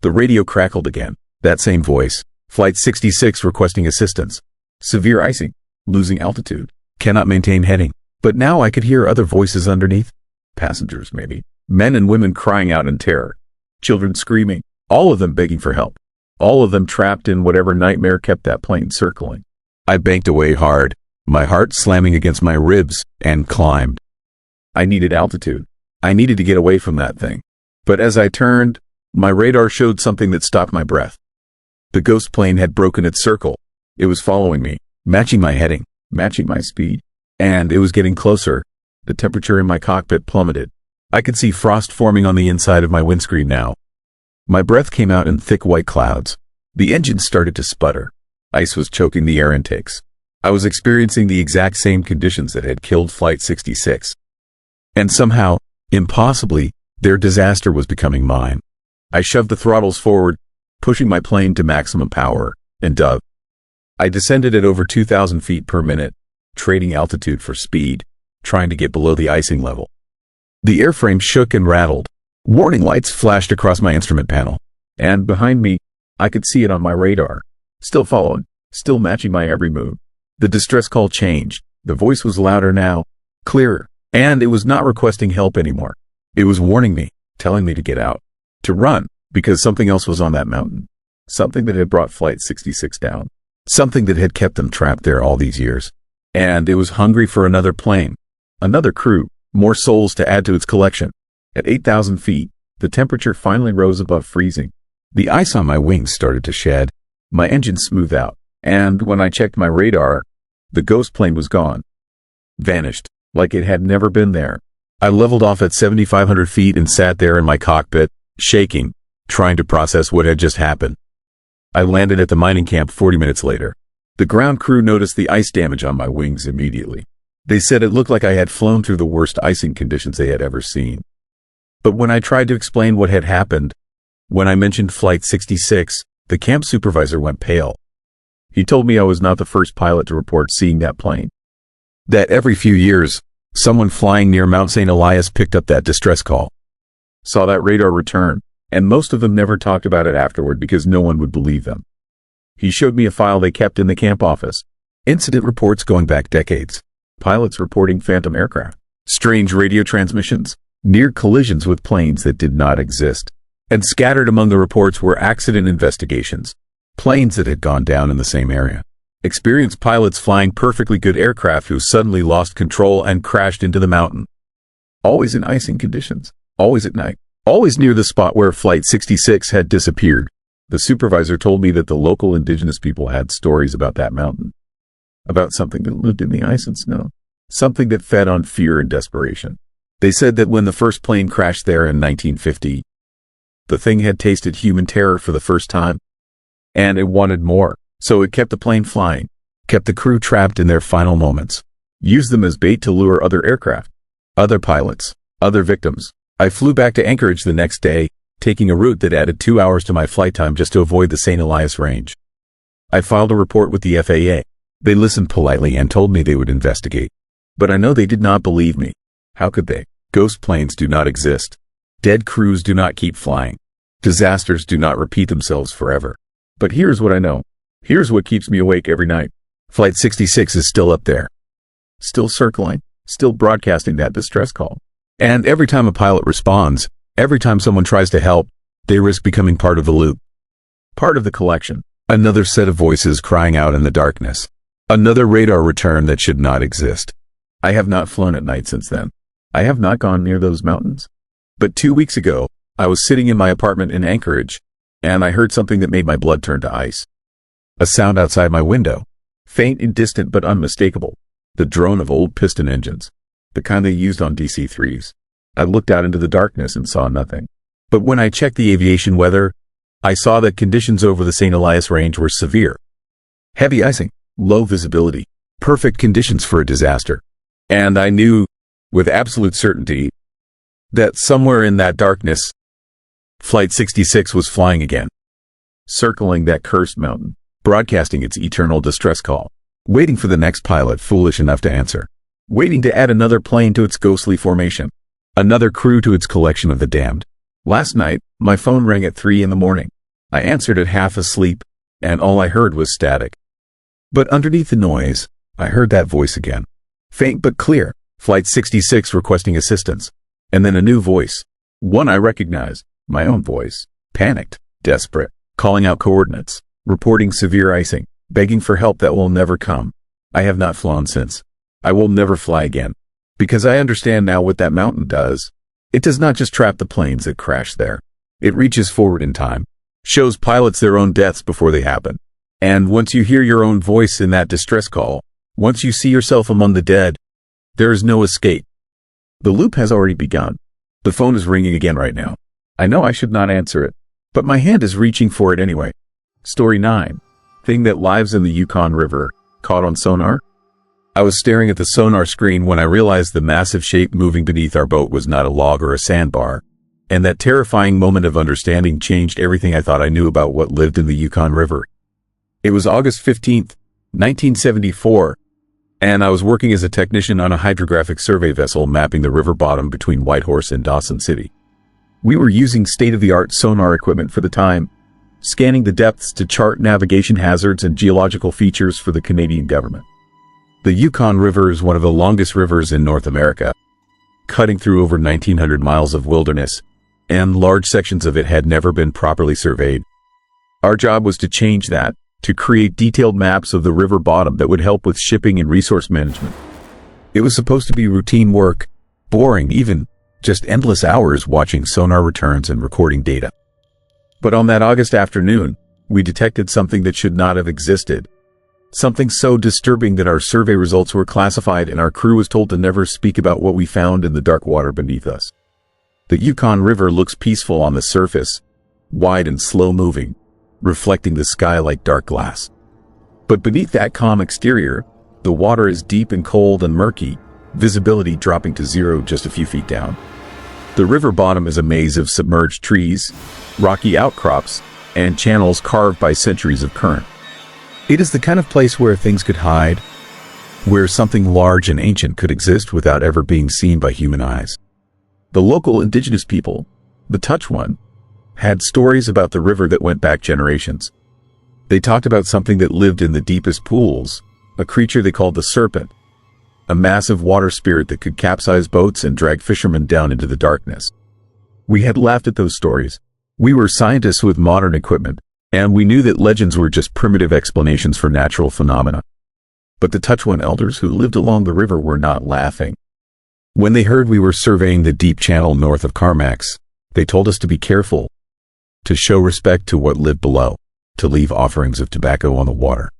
The radio crackled again. That same voice. Flight 66 requesting assistance. Severe icing. Losing altitude. Cannot maintain heading. But now I could hear other voices underneath. Passengers, maybe. Men and women crying out in terror. Children screaming. All of them begging for help. All of them trapped in whatever nightmare kept that plane circling. I banked away hard, my heart slamming against my ribs, and climbed. I needed altitude. I needed to get away from that thing. But as I turned, my radar showed something that stopped my breath. The ghost plane had broken its circle. It was following me, matching my heading, matching my speed. And it was getting closer. The temperature in my cockpit plummeted. I could see frost forming on the inside of my windscreen now. My breath came out in thick white clouds. The engine started to sputter. Ice was choking the air intakes. I was experiencing the exact same conditions that had killed Flight 66. And somehow, impossibly, their disaster was becoming mine. I shoved the throttles forward, pushing my plane to maximum power, and dove. I descended at over 2,000 feet per minute, trading altitude for speed, trying to get below the icing level. The airframe shook and rattled. Warning lights flashed across my instrument panel, and behind me, I could see it on my radar. Still following, still matching my every move. The distress call changed. The voice was louder now, clearer, and it was not requesting help anymore. It was warning me, telling me to get out, to run, because something else was on that mountain. Something that had brought Flight 66 down. Something that had kept them trapped there all these years. And it was hungry for another plane, another crew, more souls to add to its collection. At 8,000 feet, the temperature finally rose above freezing. The ice on my wings started to shed. My engine smoothed out. And when I checked my radar, the ghost plane was gone. Vanished, like it had never been there. I leveled off at 7,500 feet and sat there in my cockpit, shaking, trying to process what had just happened. I landed at the mining camp 40 minutes later. The ground crew noticed the ice damage on my wings immediately. They said it looked like I had flown through the worst icing conditions they had ever seen. But when I tried to explain what had happened, when I mentioned Flight 66, the camp supervisor went pale. He told me I was not the first pilot to report seeing that plane. That every few years, someone flying near Mount St. Elias picked up that distress call, saw that radar return, and most of them never talked about it afterward because no one would believe them. He showed me a file they kept in the camp office. Incident reports going back decades. Pilots reporting phantom aircraft. Strange radio transmissions. Near collisions with planes that did not exist. And scattered among the reports were accident investigations. Planes that had gone down in the same area. Experienced pilots flying perfectly good aircraft who suddenly lost control and crashed into the mountain. Always in icing conditions. Always at night. Always near the spot where Flight 66 had disappeared. The supervisor told me that the local indigenous people had stories about that mountain. About something that lived in the ice and snow. Something that fed on fear and desperation. They said that when the first plane crashed there in 1950, the thing had tasted human terror for the first time. And it wanted more. So it kept the plane flying. Kept the crew trapped in their final moments. Used them as bait to lure other aircraft. Other pilots. Other victims. I flew back to Anchorage the next day, taking a route that added 2 hours to my flight time just to avoid the St. Elias range. I filed a report with the FAA. They listened politely and told me they would investigate. But I know they did not believe me. How could they? Ghost planes do not exist. Dead crews do not keep flying. Disasters do not repeat themselves forever. But here's what I know. Here's what keeps me awake every night. Flight 66 is still up there. Still circling. Still broadcasting that distress call. And every time a pilot responds, every time someone tries to help, they risk becoming part of the loop. Part of the collection. Another set of voices crying out in the darkness. Another radar return that should not exist. I have not flown at night since then. I have not gone near those mountains. But 2 weeks ago, I was sitting in my apartment in Anchorage, and I heard something that made my blood turn to ice. A sound outside my window. Faint and distant but unmistakable. The drone of old piston engines. The kind they used on DC-3s. I looked out into the darkness and saw nothing. But when I checked the aviation weather, I saw that conditions over the St. Elias range were severe. Heavy icing, low visibility, perfect conditions for a disaster. And I knew, with absolute certainty, that somewhere in that darkness, Flight 66 was flying again. Circling that cursed mountain, broadcasting its eternal distress call, waiting for the next pilot foolish enough to answer. Waiting to add another plane to its ghostly formation. Another crew to its collection of the damned. Last night, my phone rang at 3 in the morning. I answered it half asleep, and all I heard was static. But underneath the noise, I heard that voice again. Faint but clear, Flight 66 requesting assistance. And then a new voice. One I recognized, my own voice. Panicked, desperate, calling out coordinates, reporting severe icing, begging for help that will never come. I have not flown since. I will never fly again. Because I understand now what that mountain does. It does not just trap the planes that crash there. It reaches forward in time. Shows pilots their own deaths before they happen. And once you hear your own voice in that distress call, once you see yourself among the dead, there is no escape. The loop has already begun. The phone is ringing again right now. I know I should not answer it, but my hand is reaching for it anyway. Story 9. Thing that lives in the Yukon River, caught on sonar. I was staring at the sonar screen when I realized the massive shape moving beneath our boat was not a log or a sandbar, and that terrifying moment of understanding changed everything I thought I knew about what lived in the Yukon River. It was August 15th, 1974, and I was working as a technician on a hydrographic survey vessel mapping the river bottom between Whitehorse and Dawson City. We were using state-of-the-art sonar equipment for the time, scanning the depths to chart navigation hazards and geological features for the Canadian government. The Yukon River is one of the longest rivers in North America, cutting through over 1,900 miles of wilderness, and large sections of it had never been properly surveyed. Our job was to change that, to create detailed maps of the river bottom that would help with shipping and resource management. It was supposed to be routine work, boring even, just endless hours watching sonar returns and recording data. But on that August afternoon, we detected something that should not have existed. Something so disturbing that our survey results were classified and our crew was told to never speak about what we found in the dark water beneath us. The Yukon River looks peaceful on the surface, wide and slow-moving, reflecting the sky like dark glass. But beneath that calm exterior, the water is deep and cold and murky, visibility dropping to zero just a few feet down. The river bottom is a maze of submerged trees, rocky outcrops, and channels carved by centuries of current. It is the kind of place where things could hide, where something large and ancient could exist without ever being seen by human eyes. The local indigenous people, the Tungsten, had stories about the river that went back generations. They talked about something that lived in the deepest pools, a creature they called the serpent, a massive water spirit that could capsize boats and drag fishermen down into the darkness. We had laughed at those stories. We were scientists with modern equipment, and we knew that legends were just primitive explanations for natural phenomena. But the Tungsten elders who lived along the river were not laughing. When they heard we were surveying the deep channel north of Carmacks, they told us to be careful, to show respect to what lived below, to leave offerings of tobacco on the water.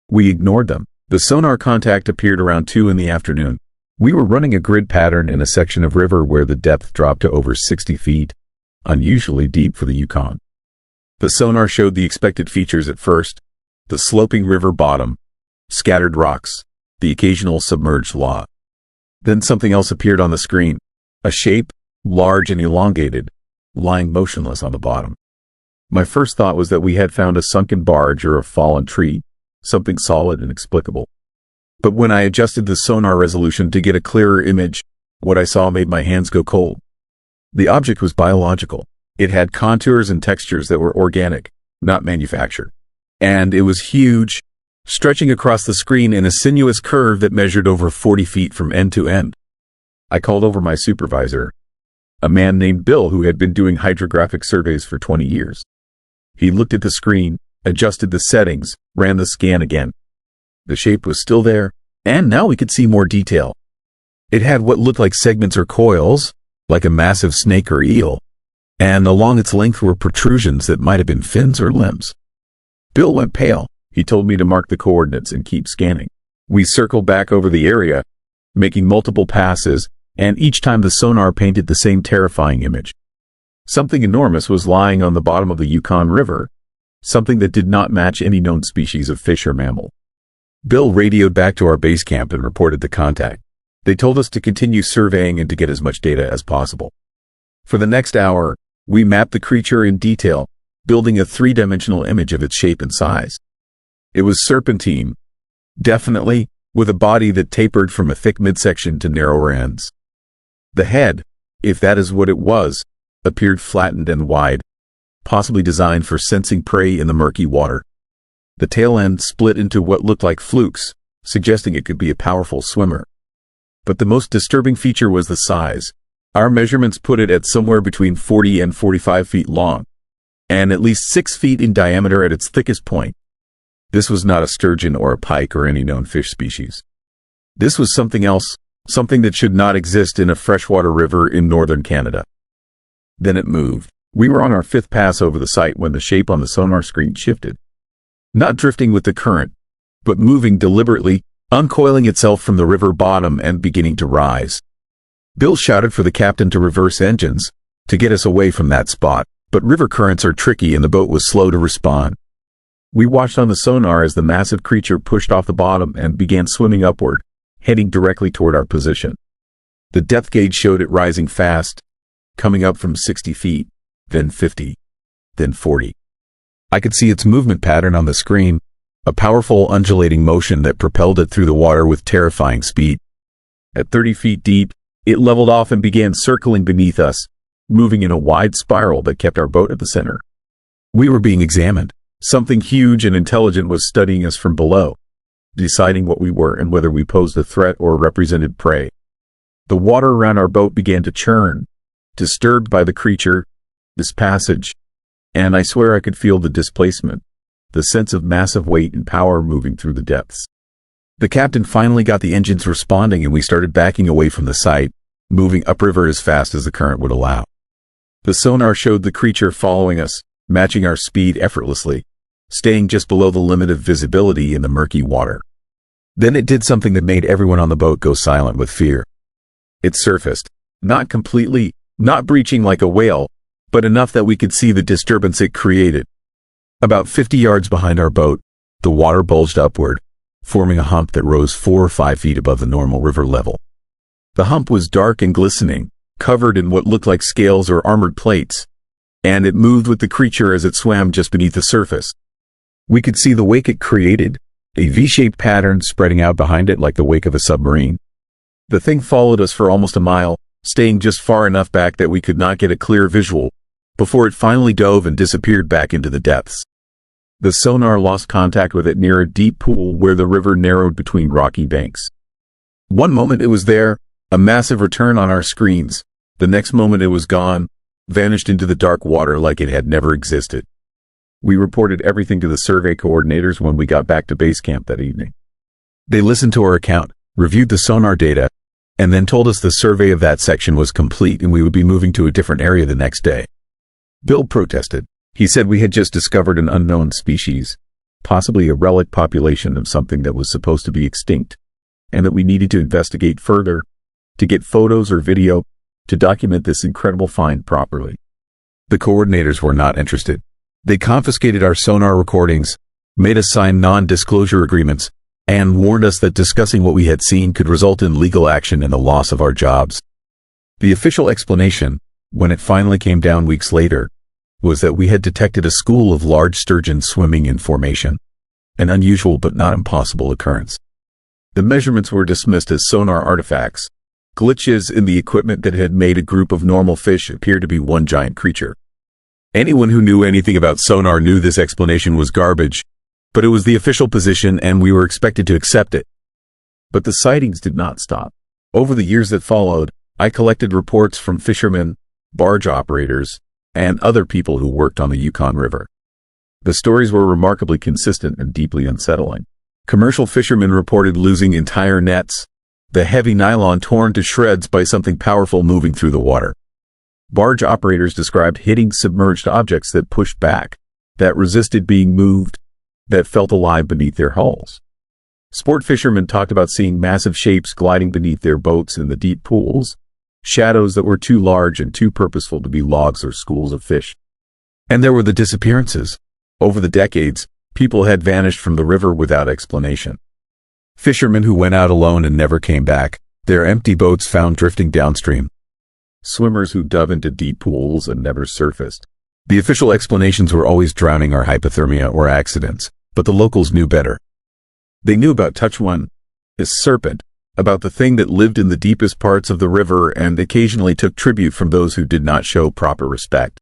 We ignored them. The sonar contact appeared around 2 in the afternoon. We were running a grid pattern in a section of river where the depth dropped to over 60 feet, unusually deep for the Yukon. The sonar showed the expected features at first: the sloping river bottom, scattered rocks, the occasional submerged log. Then something else appeared on the screen, a shape, large and elongated, lying motionless on the bottom. My first thought was that we had found a sunken barge or a fallen tree, something solid and inexplicable. But when I adjusted the sonar resolution to get a clearer image, what I saw made my hands go cold. The object was biological. It had contours and textures that were organic, not manufactured. And it was huge, stretching across the screen in a sinuous curve that measured over 40 feet from end to end. I called over my supervisor, a man named Bill who had been doing hydrographic surveys for 20 years. He looked at the screen, adjusted the settings, ran the scan again. The shape was still there, and now we could see more detail. It had what looked like segments or coils, like a massive snake or eel, and along its length were protrusions that might have been fins or limbs. Bill went pale. He told me to mark the coordinates and keep scanning. We circled back over the area, making multiple passes, and each time the sonar painted the same terrifying image. Something enormous was lying on the bottom of the Yukon River, something that did not match any known species of fish or mammal. Bill radioed back to our base camp and reported the contact. They told us to continue surveying and to get as much data as possible. For the next hour, we mapped the creature in detail, building a three-dimensional image of its shape and size. It was serpentine, definitely, with a body that tapered from a thick midsection to narrower ends. The head, if that is what it was, appeared flattened and wide, possibly designed for sensing prey in the murky water. The tail end split into what looked like flukes, suggesting it could be a powerful swimmer. But the most disturbing feature was the size. Our measurements put it at somewhere between 40 and 45 feet long, and at least 6 feet in diameter at its thickest point. This was not a sturgeon or a pike or any known fish species. This was something else, something that should not exist in a freshwater river in northern Canada. Then it moved. We were on our 5th pass over the site when the shape on the sonar screen shifted. Not drifting with the current, but moving deliberately, uncoiling itself from the river bottom and beginning to rise. Bill shouted for the captain to reverse engines, to get us away from that spot, but river currents are tricky and the boat was slow to respond. We watched on the sonar as the massive creature pushed off the bottom and began swimming upward, heading directly toward our position. The depth gauge showed it rising fast, coming up from 60 feet, then 50, then 40. I could see its movement pattern on the screen, a powerful undulating motion that propelled it through the water with terrifying speed. At 30 feet deep, it leveled off and began circling beneath us, moving in a wide spiral that kept our boat at the center. We were being examined. Something huge and intelligent was studying us from below, deciding what we were and whether we posed a threat or represented prey. The water around our boat began to churn, disturbed by the creature, this passage, and I swear I could feel the displacement, the sense of massive weight and power moving through the depths. The captain finally got the engines responding and we started backing away from the site, moving upriver as fast as the current would allow. The sonar showed the creature following us, matching our speed effortlessly, staying just below the limit of visibility in the murky water. Then it did something that made everyone on the boat go silent with fear. It surfaced, not completely, not breaching like a whale, but enough that we could see the disturbance it created. About 50 yards behind our boat, the water bulged upward, forming a hump that rose 4 or 5 feet above the normal river level. The hump was dark and glistening, covered in what looked like scales or armored plates, and it moved with the creature as it swam just beneath the surface. We could see the wake it created, a V-shaped pattern spreading out behind it like the wake of a submarine. The thing followed us for almost a mile, staying just far enough back that we could not get a clear visual, before it finally dove and disappeared back into the depths. The sonar lost contact with it near a deep pool where the river narrowed between rocky banks. One moment it was there, a massive return on our screens. The next moment it was gone, vanished into the dark water like it had never existed. We reported everything to the survey coordinators when we got back to base camp that evening. They listened to our account, reviewed the sonar data, and then told us the survey of that section was complete and we would be moving to a different area the next day. Bill protested. He said we had just discovered an unknown species, possibly a relic population of something that was supposed to be extinct, and that we needed to investigate further, to get photos or video, to document this incredible find properly. The coordinators were not interested. They confiscated our sonar recordings, made us sign non-disclosure agreements, and warned us that discussing what we had seen could result in legal action and the loss of our jobs. The official explanation, when it finally came down weeks later, was that we had detected a school of large sturgeons swimming in formation, an unusual but not impossible occurrence. The measurements were dismissed as sonar artifacts, glitches in the equipment that had made a group of normal fish appear to be one giant creature. Anyone who knew anything about sonar knew this explanation was garbage, but it was the official position and we were expected to accept it. But the sightings did not stop. Over the years that followed, I collected reports from fishermen, barge operators, and other people who worked on the Yukon River. The stories were remarkably consistent and deeply unsettling. Commercial fishermen reported losing entire nets, the heavy nylon torn to shreds by something powerful moving through the water. Barge operators described hitting submerged objects that pushed back, that resisted being moved, that felt alive beneath their hulls. Sport fishermen talked about seeing massive shapes gliding beneath their boats in the deep pools, shadows that were too large and too purposeful to be logs or schools of fish. And there were the disappearances. Over the decades, people had vanished from the river without explanation. Fishermen who went out alone and never came back, their empty boats found drifting downstream. Swimmers who dove into deep pools and never surfaced. The official explanations were always drowning or hypothermia or accidents, but the locals knew better. They knew about Touch One, a serpent, about the thing that lived in the deepest parts of the river and occasionally took tribute from those who did not show proper respect.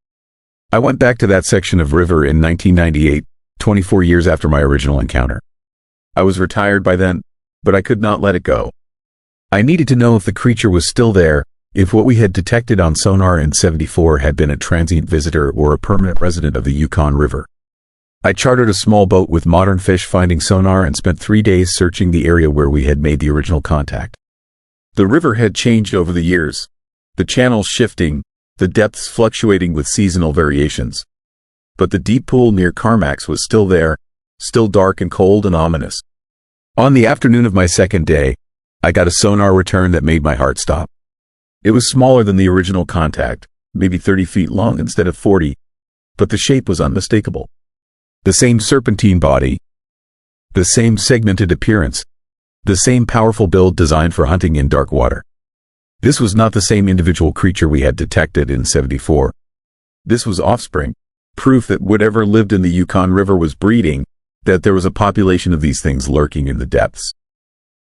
I went back to that section of river in 1998, 24 years after my original encounter. I was retired by then, but I could not let it go. I needed to know if the creature was still there, if what we had detected on sonar in '74 had been a transient visitor or a permanent resident of the Yukon River. I chartered a small boat with modern fish-finding sonar and spent 3 days searching the area where we had made the original contact. The river had changed over the years, the channels shifting, the depths fluctuating with seasonal variations. But the deep pool near Carmack's was still there, still dark and cold and ominous. On the afternoon of my second day, I got a sonar return that made my heart stop. It was smaller than the original contact, maybe 30 feet long instead of 40, but the shape was unmistakable. The same serpentine body, the same segmented appearance, The same powerful build designed for hunting in dark water. This was not the same individual creature we had detected in '74. This was offspring, proof that whatever lived in the Yukon River was breeding, that there was a population of these things lurking in the depths.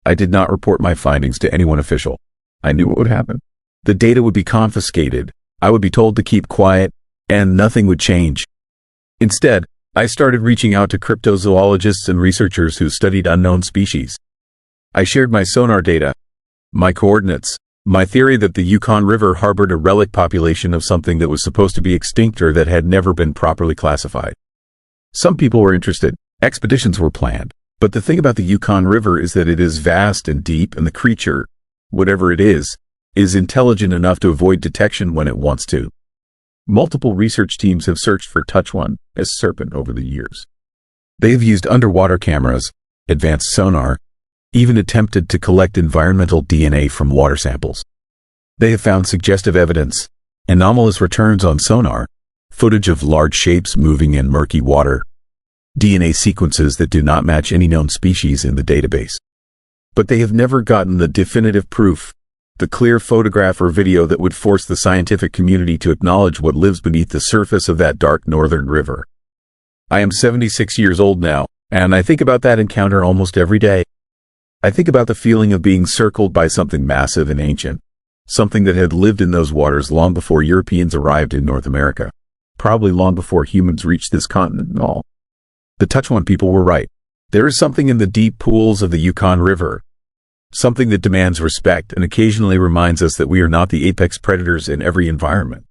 I did not report my findings to anyone official. I knew what would happen. The data would be confiscated, I would be told to keep quiet, and nothing would change. Instead, I started reaching out to cryptozoologists and researchers who studied unknown species. I shared my sonar data, my coordinates, my theory that the Yukon River harbored a relic population of something that was supposed to be extinct or that had never been properly classified. Some people were interested, expeditions were planned, but the thing about the Yukon River is that it is vast and deep, and the creature, whatever it is intelligent enough to avoid detection when it wants to. Multiple research teams have searched for Teslin as serpent over the years. They have used underwater cameras, advanced sonar, even attempted to collect environmental DNA from water samples. They have found suggestive evidence, anomalous returns on sonar, footage of large shapes moving in murky water, DNA sequences that do not match any known species in the database. But they have never gotten the definitive proof, the clear photograph or video that would force the scientific community to acknowledge what lives beneath the surface of that dark northern river. I am 76 years old now, and I think about that encounter almost every day. I think about the feeling of being circled by something massive and ancient, something that had lived in those waters long before Europeans arrived in North America, probably long before humans reached this continent at all. The Teslin people were right. There is something in the deep pools of the Yukon River, something that demands respect and occasionally reminds us that we are not the apex predators in every environment.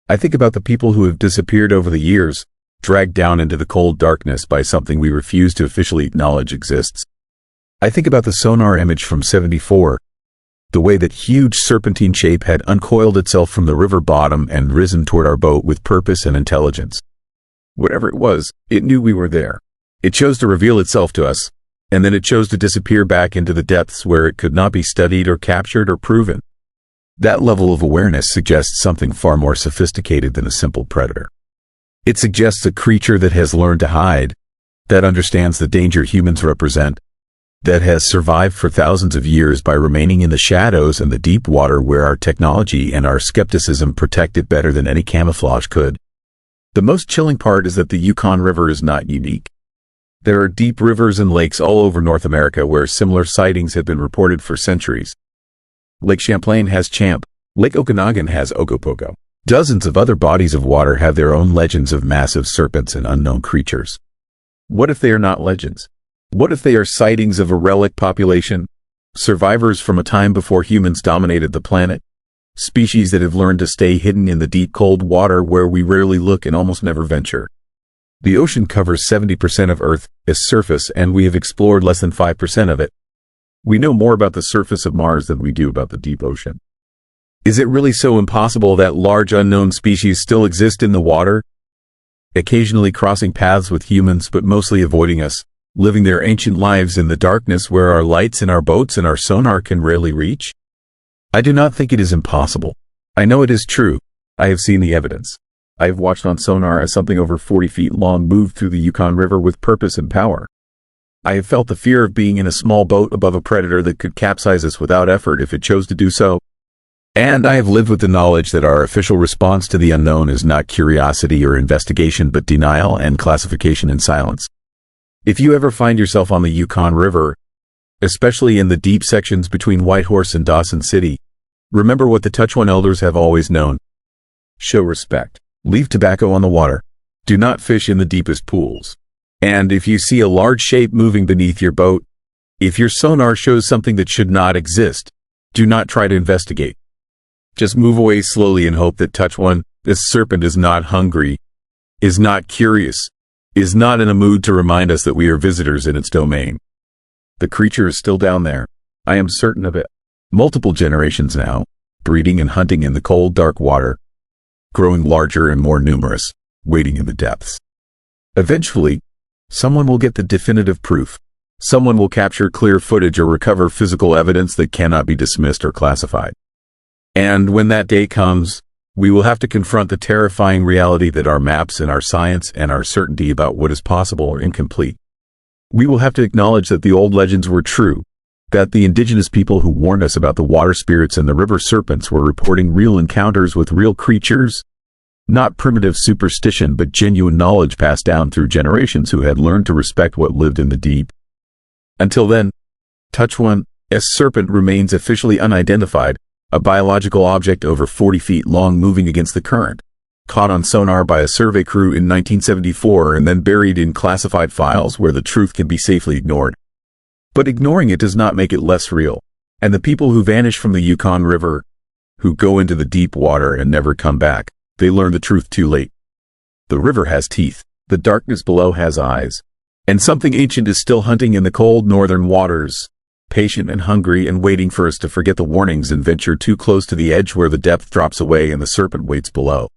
I think about the people who have disappeared over the years, dragged down into the cold darkness by something we refuse to officially acknowledge exists. I think about the sonar image from '74, the way that huge serpentine shape had uncoiled itself from the river bottom and risen toward our boat with purpose and intelligence. Whatever it was, it knew we were there. It chose to reveal itself to us, and then it chose to disappear back into the depths where it could not be studied or captured or proven. That level of awareness suggests something far more sophisticated than a simple predator. It suggests a creature that has learned to hide, that understands the danger humans represent, that has survived for thousands of years by remaining in the shadows and the deep water where our technology and our skepticism protect it better than any camouflage could. The most chilling part is that the Yukon River is not unique. There are deep rivers and lakes all over North America where similar sightings have been reported for centuries. Lake Champlain has Champ. Lake Okanagan has Ogopogo. Dozens of other bodies of water have their own legends of massive serpents and unknown creatures. What if they are not legends? What if they are sightings of a relic population? Survivors from a time before humans dominated the planet? Species that have learned to stay hidden in the deep cold water where we rarely look and almost never venture. The ocean covers 70% of Earth's surface, and we have explored less than 5% of it. We know more about the surface of Mars than we do about the deep ocean. Is it really so impossible that large unknown species still exist in the water? Occasionally crossing paths with humans but mostly avoiding us, living their ancient lives in the darkness where our lights in our boats and our sonar can rarely reach? I do not think it is impossible. I know it is true. I have seen the evidence. I have watched on sonar as something over 40 feet long moved through the Yukon River with purpose and power. I have felt the fear of being in a small boat above a predator that could capsize us without effort if it chose to do so. And I have lived with the knowledge that our official response to the unknown is not curiosity or investigation but denial and classification and silence. If you ever find yourself on the Yukon River, especially in the deep sections between Whitehorse and Dawson City, remember what the Teslin elders have always known. Show respect. Leave tobacco on the water. Do not fish in the deepest pools. And if you see a large shape moving beneath your boat, if your sonar shows something that should not exist, do not try to investigate. Just move away slowly and hope that Teslin, this serpent, is not hungry, is not curious, is not in a mood to remind us that we are visitors in its domain. The creature is still down there. I am certain of it. Multiple generations now, breeding and hunting in the cold, dark water, growing larger and more numerous, waiting in the depths. Eventually, someone will get the definitive proof. Someone will capture clear footage or recover physical evidence that cannot be dismissed or classified. And when that day comes, we will have to confront the terrifying reality that our maps and our science and our certainty about what is possible are incomplete. We will have to acknowledge that the old legends were true, that the indigenous people who warned us about the water spirits and the river serpents were reporting real encounters with real creatures. Not primitive superstition, but genuine knowledge passed down through generations who had learned to respect what lived in the deep. Until then, Touch 1, a serpent remains officially unidentified, a biological object over 40 feet long moving against the current, caught on sonar by a survey crew in 1974 and then buried in classified files where the truth can be safely ignored. But ignoring it does not make it less real. And the people who vanish from the Yukon River, who go into the deep water and never come back, they learn the truth too late. The river has teeth, the darkness below has eyes, and something ancient is still hunting in the cold northern waters, patient and hungry and waiting for us to forget the warnings and venture too close to the edge where the depth drops away and the serpent waits below.